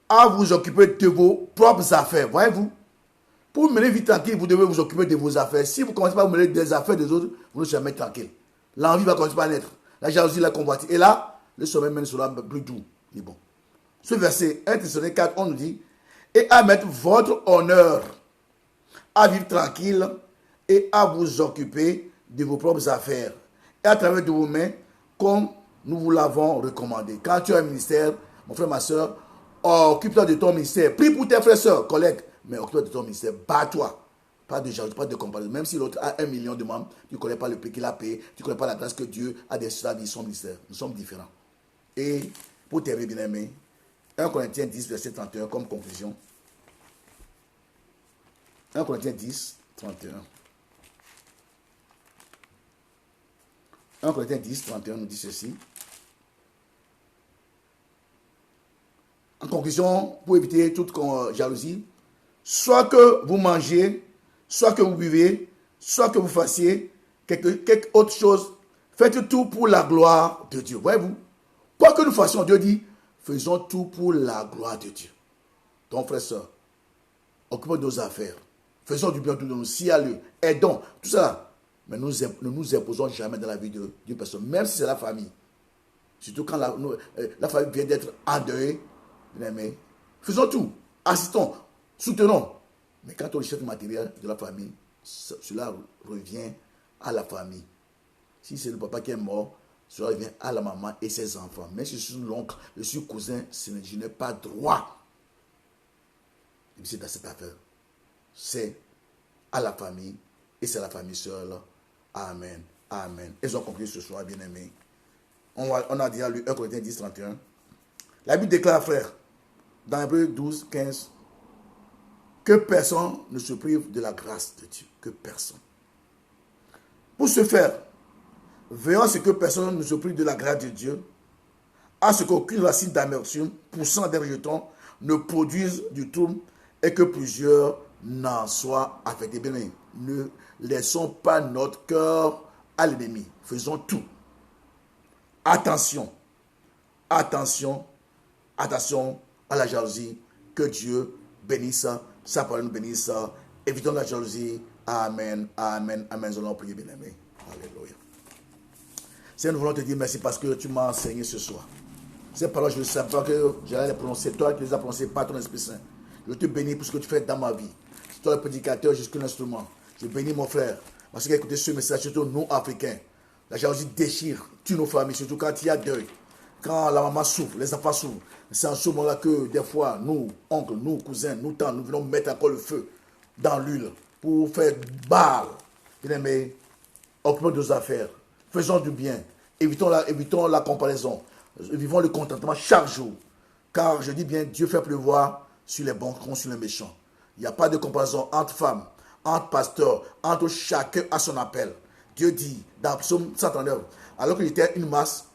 à vous occuper de vos propres affaires. Voyez-vous? Pour mener vie tranquille, vous devez vous occuper de vos affaires. Si vous commencez par vous mener des affaires des autres, vous ne serez jamais tranquille. L'envie va commencer par naître. La jalousie, la convoitise. Et là, le sommeil même sera plus doux. Il est bon. Ce verset 1 Thessaloniciens 4, on nous dit, et à mettre votre honneur, à vivre tranquille et à vous occuper de vos propres affaires. Et à travers de vos mains, comme nous vous l'avons recommandé. Quand tu as un ministère, mon frère, ma soeur, occupe-toi de ton ministère. Prie pour tes frères, soeurs, collègues, mais occupe-toi de ton ministère. Bats-toi. Pas de jalousie, pas de comparaison. Même si l'autre a 1 million de membres, tu ne connais pas le prix qu'il a payé, tu ne connais pas la grâce que Dieu a décidé sur la vie de son ministère. Nous sommes différents. Et pour terminer, bien aimé, 1 Corinthiens 10, verset 31, comme conclusion. 1 Corinthiens 10, 31. 1 Corinthiens 10, 31 nous dit ceci. En conclusion, pour éviter toute jalousie, soit que vous mangez, soit que vous buvez, soit que vous fassiez quelque autre chose, faites tout pour la gloire de Dieu. Voyez-vous, quoi que nous fassions, Dieu dit, faisons tout pour la gloire de Dieu. Donc, frère, soeur, occupons de nos affaires. Faisons du bien tout de nous, si à lieu, aidons, tout ça. Mais nous ne nous imposons jamais dans la vie d'une personne, même si c'est la famille. Surtout quand la famille vient d'être endeuillée, bien aimé. Faisons tout, assistons, soutenons. Mais quand on achète le matériel de la famille, cela revient à la famille. Si c'est le papa qui est mort, cela revient à la maman et ses enfants. Mais si je suis l'oncle, je suis cousin, je n'ai pas droit. Et c'est dans cette affaire. C'est à la famille et c'est la famille seule. Amen. Amen. Ils ont compris ce soir, bien aimé. On a déjà lu 1 Corinthiens 10, 31. La Bible déclare, frère, dans Hébreux 12, 15, que personne ne se prive de la grâce de Dieu. Que personne. Pour ce faire, veillons à ce que personne ne se prive de la grâce de Dieu, à ce qu'aucune racine d'amertume, poussant des rejetons, ne produise du trouble et que plusieurs n'en soient affectés. Bien, ne laissons pas notre cœur à l'ennemi. Faisons tout. Attention. Attention. Attention à la jalousie. Que Dieu bénisse. Sa parole nous bénisse. Évitons la jalousie. Amen. Amen. Amen. Nous allons prier, bien-aimé. Alléluia. Seigneur, nous voulons te dire merci parce que tu m'as enseigné ce soir. Ces paroles, je ne savais pas que j'allais les prononcer. Toi qui les as prononcées par ton Esprit Saint. Je te bénis pour ce que tu fais dans ma vie. C'est toi le prédicateur jusqu'à l'instrument. Je bénis mon frère parce qu'il a écouté ce message, surtout nous, Africains. La jalousie déchire, tue nos familles, surtout quand il y a deuil. Quand la maman souffre, les enfants souffrent. C'est en ce moment-là que des fois, nous, oncles, nous, cousins, nous, tantes, nous venons mettre encore le feu dans l'huile pour faire barre. Bien aimé, occupons de nos affaires. Faisons du bien. Évitons la comparaison. Vivons le contentement chaque jour. Car je dis bien, Dieu fait pleuvoir sur les bons comme sur les méchants. Il n'y a pas de comparaison entre femmes, entre pasteurs, entre chacun à son appel. Dieu dit dans Psaume 139, alors que j'étais une masse,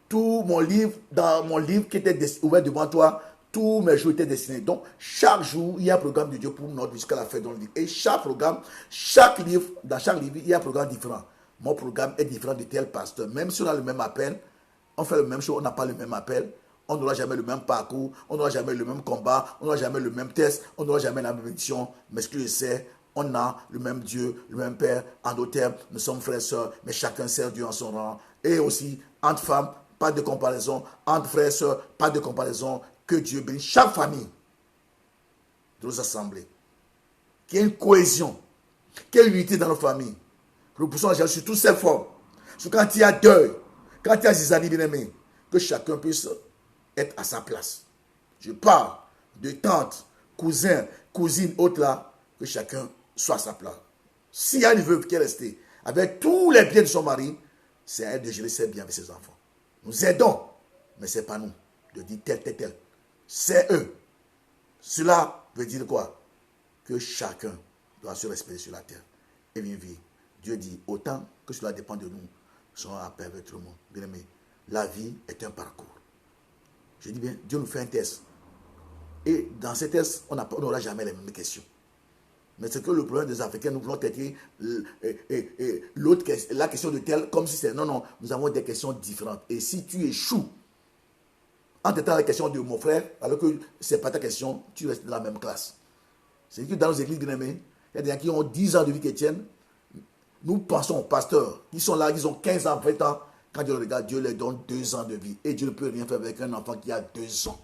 tout mon livre, dans mon livre qui était ouvert devant toi, tous mes jours étaient destinés. Donc, chaque jour, il y a un programme de Dieu pour notre vie jusqu'à la fin de notre livre. Et chaque programme, chaque livre, dans chaque livre, il y a un programme différent. Mon programme est différent de tel pasteur. Même si on a le même appel, on fait la même chose, on n'a pas le même appel. On n'aura jamais le même parcours, on n'aura jamais le même combat, on n'aura jamais le même test, on n'aura jamais la même édition. Mais ce que je sais, on a le même Dieu, le même Père. En d'autres termes, nous sommes frères et sœurs, mais chacun sert Dieu en son rang. Et aussi, entre femmes, pas de comparaison. Entre frères et sœurs, pas de comparaison. Que Dieu bénisse chaque famille de nos assemblées. Qu'il y ait une cohésion, qu'il y ait une unité dans nos familles. Que nous puissions agir sur toutes ces formes. Sur quand il y a deuil, quand il y a zizanie bien-aimés, que chacun puisse être à sa place. Je parle de tantes, cousins, cousines, autres là, que chacun soit à sa place. S'il y a une veuve qui est restée avec tous les biens de son mari, c'est à elle de gérer ses biens avec ses enfants. Nous aidons, mais ce n'est pas nous de dire tel. C'est eux. Cela veut dire quoi? Que chacun doit se respecter sur la terre et bien vivre. Dieu dit, autant que cela dépend de nous, serons appelés avec tout le monde. Bien aimé, la vie est un parcours. Je dis bien, Dieu nous fait un test. Et dans ce test, on n'aura jamais les mêmes questions. Mais c'est que le problème des Africains, nous voulons traiter la question de tel comme si c'est... Non, nous avons des questions différentes. Et si tu échoues en traitant la question de mon frère, alors que ce n'est pas ta question, tu restes dans la même classe. C'est que dans nos églises bien-aimées, il y a des gens qui ont 10 ans de vie chrétienne. Nous pensons aux pasteurs, ils sont là, ils ont 15 ans, 20 ans. Quand Dieu le regarde, Dieu leur donne 2 ans de vie. Et Dieu ne peut rien faire avec un enfant qui a 2 ans.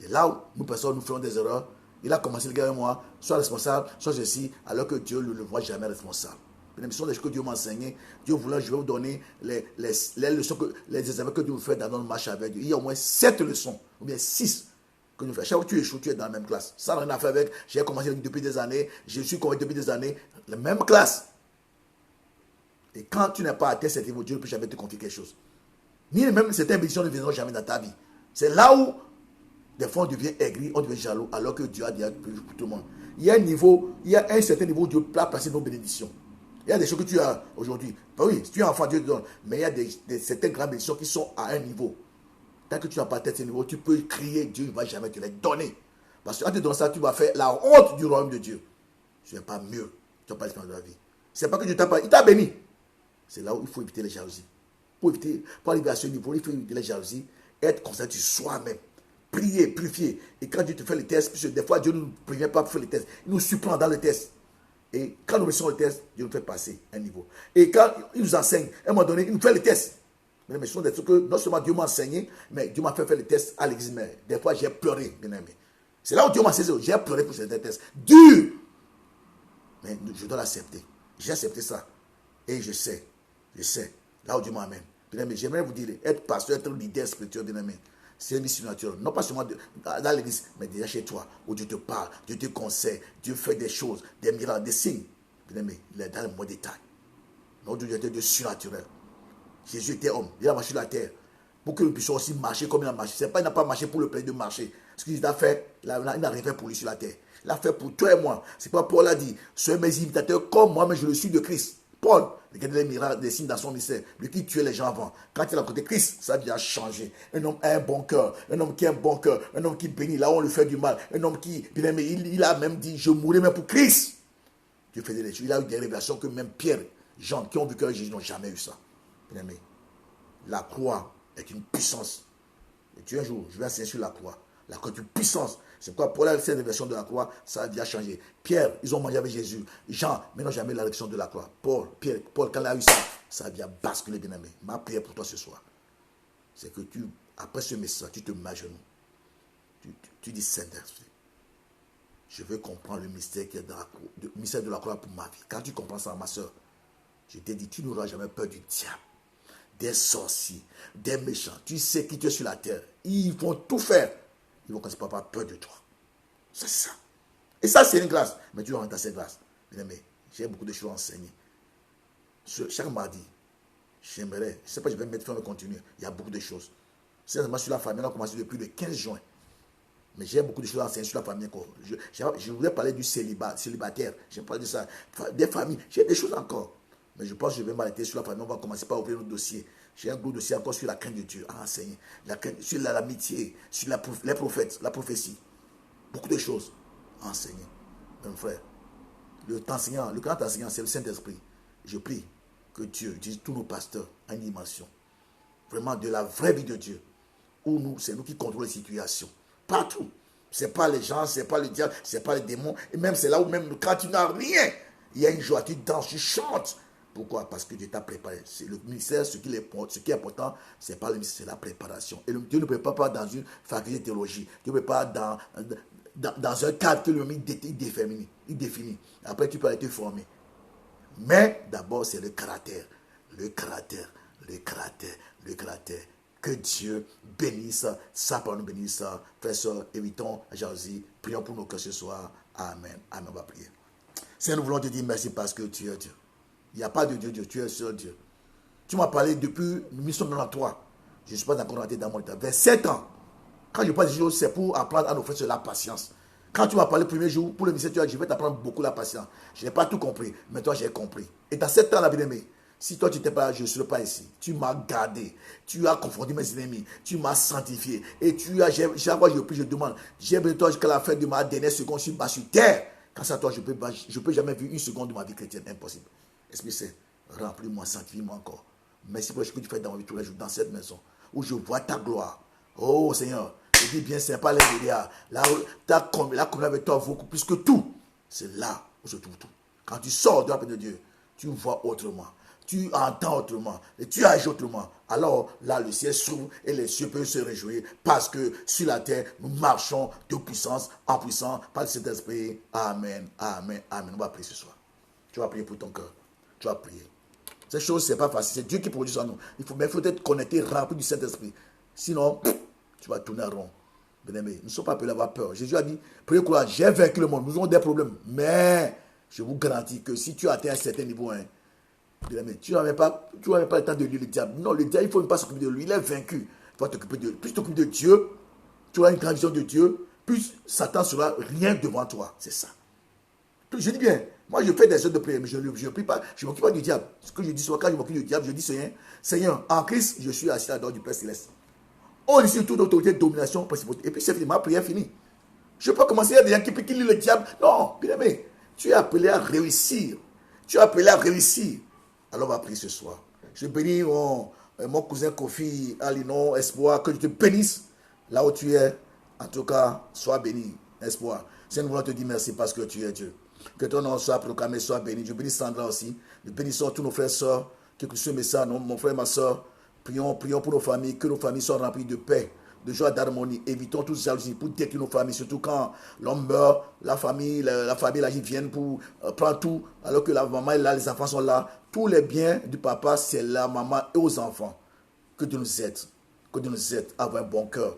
Et là où nous personnes nous faisons des erreurs, il a commencé le gars et moi, soit responsable, soit ceci, alors que Dieu ne le voit jamais responsable. Ce sont des choses que Dieu m'a enseigné. Dieu voulant, je vais vous donner les leçons, les examens que Dieu vous fait dans notre marche avec Dieu. Il y a au moins 7 leçons, ou bien 6 que nous faisons. Chaque fois que tu échoues, tu es dans la même classe. Ça n'a rien à faire avec, j'ai commencé depuis des années, je suis convaincu depuis des années, la même classe. Et quand tu n'es pas atteint cet niveau, Dieu ne peut jamais te confier quelque chose. Ni même certaines bénédictions ne viendront jamais dans ta vie. C'est là où, des fois, on devient aigri, on devient jaloux, alors que Dieu a déjà prévu pour tout le monde. Il y a un certain niveau où Dieu peut placer nos bénédictions. Il y a des choses que tu as aujourd'hui. Ben oui, si tu es enfant, Dieu te donne. Mais il y a certaines grandes bénédictions qui sont à un niveau. Tant que tu n'as pas atteint ce niveau, tu peux crier, Dieu ne va jamais te les donner. Parce que quand tu donnes ça, tu vas faire la honte du royaume de Dieu. Tu n'es pas mieux. Tu n'as pas l'expérience de la vie. C'est pas que Dieu t'a pas. Il t'a béni. C'est là où il faut éviter les jalousies. Pour arriver à ce niveau, il faut éviter les jalousies, être concentré sur soi-même. Prier, purifier. Et quand Dieu te fait les tests, puisque des fois Dieu ne nous prévient pas pour faire les tests, il nous surprend dans le test. Et quand nous réussissons le test, Dieu nous fait passer un niveau. Et quand il nous enseigne, à un moment donné, il nous fait les tests. Mais ce sont des trucs que non seulement Dieu m'a enseigné, mais Dieu m'a fait faire les tests à l'église. Mais des fois, j'ai pleuré, bien aimé. C'est là où Dieu m'a saisi. J'ai pleuré pour ces tests. Dur. Mais je dois l'accepter. J'ai accepté ça. Et je sais. Là où Dieu m'amène. Bien aimé, j'aimerais vous dire, être pasteur, être leader spirituel, bien aimé. C'est une mission naturelle. Non pas seulement dans l'église, mais déjà chez toi, où Dieu te parle, Dieu te conseille, Dieu fait des choses, des miracles, des signes. Bien aimé, il est dans le mot détail. Notre Dieu était Dieu surnaturel. Jésus était homme, il a marché sur la terre. Pour que nous puissions aussi marcher comme il a marché. C'est pas qu'il n'a pas marché pour le plaisir de marcher. Ce qu'il a fait, il n'a rien fait pour lui sur la terre. Il l'a fait pour toi et moi. C'est pas Paul a dit, soyez mes imitateurs comme moi, mais je le suis de Christ. Paul, regardez les miracles, des signes dans son ministère. Lui qui tuait les gens avant. Quand il a côté Christ, sa vie a changé. Un homme a un bon cœur. Un homme qui a un bon cœur. Un homme qui bénit là où on lui fait du mal. Un homme qui, bien aimé, il a même dit, je mourrai même pour Christ. Dieu faisait des choses. Il a eu des révélations que même Pierre, Jean, qui ont vu que Jésus n'ont jamais eu ça. Bien aimé, la croix est une puissance. Et tu un jour, je vais enseigner sur la croix. La croix est une puissance. C'est quoi pour la révélation de la croix, ça a déjà changé. Pierre, ils ont mangé avec Jésus. Jean, mais n'ont jamais la révélation de la croix. Paul, quand il a eu ça, ça a déjà basculé, bien aimé. Ma prière pour toi ce soir, c'est que après ce message, tu te mets à genoux. Tu dis, Saint-Esprit, je veux comprendre le mystère qui est dans la croix, le mystère de la croix pour ma vie. Quand tu comprends ça, ma soeur, Je t'ai dit, tu n'auras jamais peur du diable, des sorciers, des méchants. Tu sais qui tu es sur la terre. Ils vont tout faire. Ils vont commencer par avoir peur de toi. C'est ça. Et ça, c'est une grâce. Mais tu dois rentrer dans cette grâce. Mais j'ai beaucoup de choses à enseigner. Chaque mardi, j'aimerais, je ne sais pas, je vais mettre fin de continuer. Il y a beaucoup de choses. Sérieusement, sur la famille, on a commencé depuis le 15 juin. Mais j'ai beaucoup de choses à enseigner sur la famille encore. Je voulais parler du célibataire. Je vais parler de ça. Des familles. J'ai des choses encore. Mais je pense que je vais m'arrêter sur la famille. On va commencer par ouvrir notre dossier. J'ai un gros dossier encore sur la crainte de Dieu à enseigner. Sur l'amitié, sur les prophètes, la prophétie. Beaucoup de choses à enseigner. Mon frère, le grand enseignant, c'est le Saint-Esprit. Je prie que Dieu utilise tous nos pasteurs à une dimension. Vraiment de la vraie vie de Dieu. Où c'est nous qui contrôlons les situations. Partout. Ce n'est pas les gens, ce n'est pas le diable, ce n'est pas les démons. Et même c'est là où même quand tu n'as rien, il y a une joie, tu danses, tu chantes. Pourquoi? Parce que Dieu t'a préparé. C'est le ministère, ce qui est important, ce n'est pas le ministère, c'est la préparation. Et Dieu ne prépare pas dans une faculté de théologie. Dieu ne prépare pas dans un cadre que le monde il définit. Après, tu peux aller te former. Mais d'abord, c'est le caractère. Le caractère. Que Dieu bénisse sa parole, nous bénisse. Frères, sœurs, évitons la jalousie. Prions pour nos cœurs ce soir. Amen. Amen. On va prier. Seigneur, nous voulons te dire merci parce que tu es Dieu. Il n'y a pas de Dieu, tu es seul Dieu. Tu m'as parlé depuis 1993. Je ne suis pas encore rentré dans mon état. Vers 7 ans. Quand je parle de choses, c'est pour apprendre à nos frères sur la patience. Quand tu m'as parlé le premier jour, pour le ministère, tu as dit, je vais t'apprendre beaucoup la patience. Je n'ai pas tout compris, mais toi, j'ai compris. Et dans 7 ans, la bien-aimée, si toi, tu n'étais pas là, je ne serais pas ici. Tu m'as gardé. Tu as confronté mes ennemis. Tu m'as sanctifié. Et chaque fois que je prie, je demande, j'ai besoin de toi jusqu'à la fin de ma dernière seconde, je suis bas sur terre. Quand ça, toi, je ne peux jamais vivre une seconde de ma vie chrétienne. Impossible. Esprit Saint, remplis-moi, sanctifie-moi encore. Merci pour ce que tu fais dans ma vie tous les jours, dans cette maison, où je vois ta gloire. Oh Seigneur, je dis bien, ce n'est pas les milliards. Là où la communion avec toi vaut beaucoup plus que tout. C'est là où je trouve tout. Quand tu sors de la paix de Dieu, tu vois autrement. Tu entends autrement. Et tu agis autrement. Alors là, le ciel s'ouvre et les cieux peuvent se réjouir. Parce que sur la terre, nous marchons de puissance en puissance par le Saint-Esprit. Amen, amen, amen. On va prier ce soir. Tu vas prier pour ton cœur. Tu vas prier. Ces choses, ce n'est pas facile. C'est Dieu qui produit ça en nous. Il faut être connecté, rempli du Saint-Esprit. Sinon, tu vas tourner rond. Bien-aimés, nous ne sommes pas appelés à avoir peur. Jésus a dit, priez courage, j'ai vaincu le monde. Nous avons des problèmes. Mais, je vous garantis que si tu atteins un certain niveau, bien-aimé, tu n'as même pas le temps de lire le diable. Non, le diable, il ne faut pas s'occuper de lui. Il est vaincu. Tu vas t'occuper de lui. Plus tu t'occupes de Dieu, tu auras une grande vision de Dieu, plus Satan sera rien devant toi. C'est ça. Je dis bien, moi je fais des œuvres de prière, mais je ne prie pas, je ne m'occupe pas du diable. Ce que je dis souvent, quand je m'occupe du diable, je dis Seigneur, en Christ, je suis assis à la droite du Père Céleste. On ici toute autorité, domination, principauté. Et puis c'est fini, ma prière est finie. Je peux commencer à des gens qui lisent le diable. Non, bien aimé, tu es appelé à réussir. Tu es appelé à réussir. Alors on va prier ce soir. Je bénis mon cousin Kofi, Alinon, Espoir, que je te bénisse là où tu es. En tout cas, sois béni, Espoir. Seigneur, nous voulons te dire merci parce que tu es Dieu. Que ton nom soit proclamé, soit béni. Je bénis Sandra aussi. Nous bénissons tous nos frères et sœurs qui écoutent ce message. Mon frère et ma sœur, prions pour nos familles, que nos familles soient remplies de paix, de joie, d'harmonie. Évitons toute jalousie pour détruire nos familles, surtout quand l'homme meurt, la famille, là, ils viennent pour prendre tout, alors que la maman est là, les enfants sont là. Tous les biens du papa, c'est la maman et aux enfants. Que Dieu nous aide. Que Dieu nous aide à avoir un bon cœur.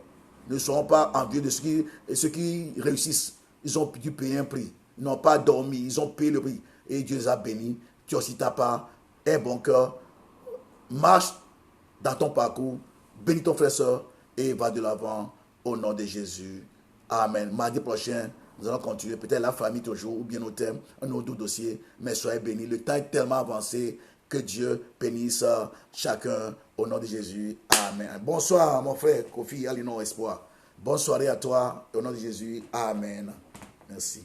Ne soyons pas envieux de ceux qui réussissent. Ils ont dû payer un prix. Ils n'ont pas dormi, ils ont payé le prix. Et Dieu les a bénis. Tu aussi ta part, un bon cœur. Marche dans ton parcours. Bénis ton frère et soeur et va de l'avant au nom de Jésus. Amen. Mardi prochain, nous allons continuer. Peut-être la famille toujours ou bien nos thèmes, un autre dossier. Mais soyez bénis. Le temps est tellement avancé que Dieu bénisse chacun au nom de Jésus. Amen. Bonsoir mon frère Kofi Alinon Espoir. Bonne soirée à toi au nom de Jésus. Amen. Merci.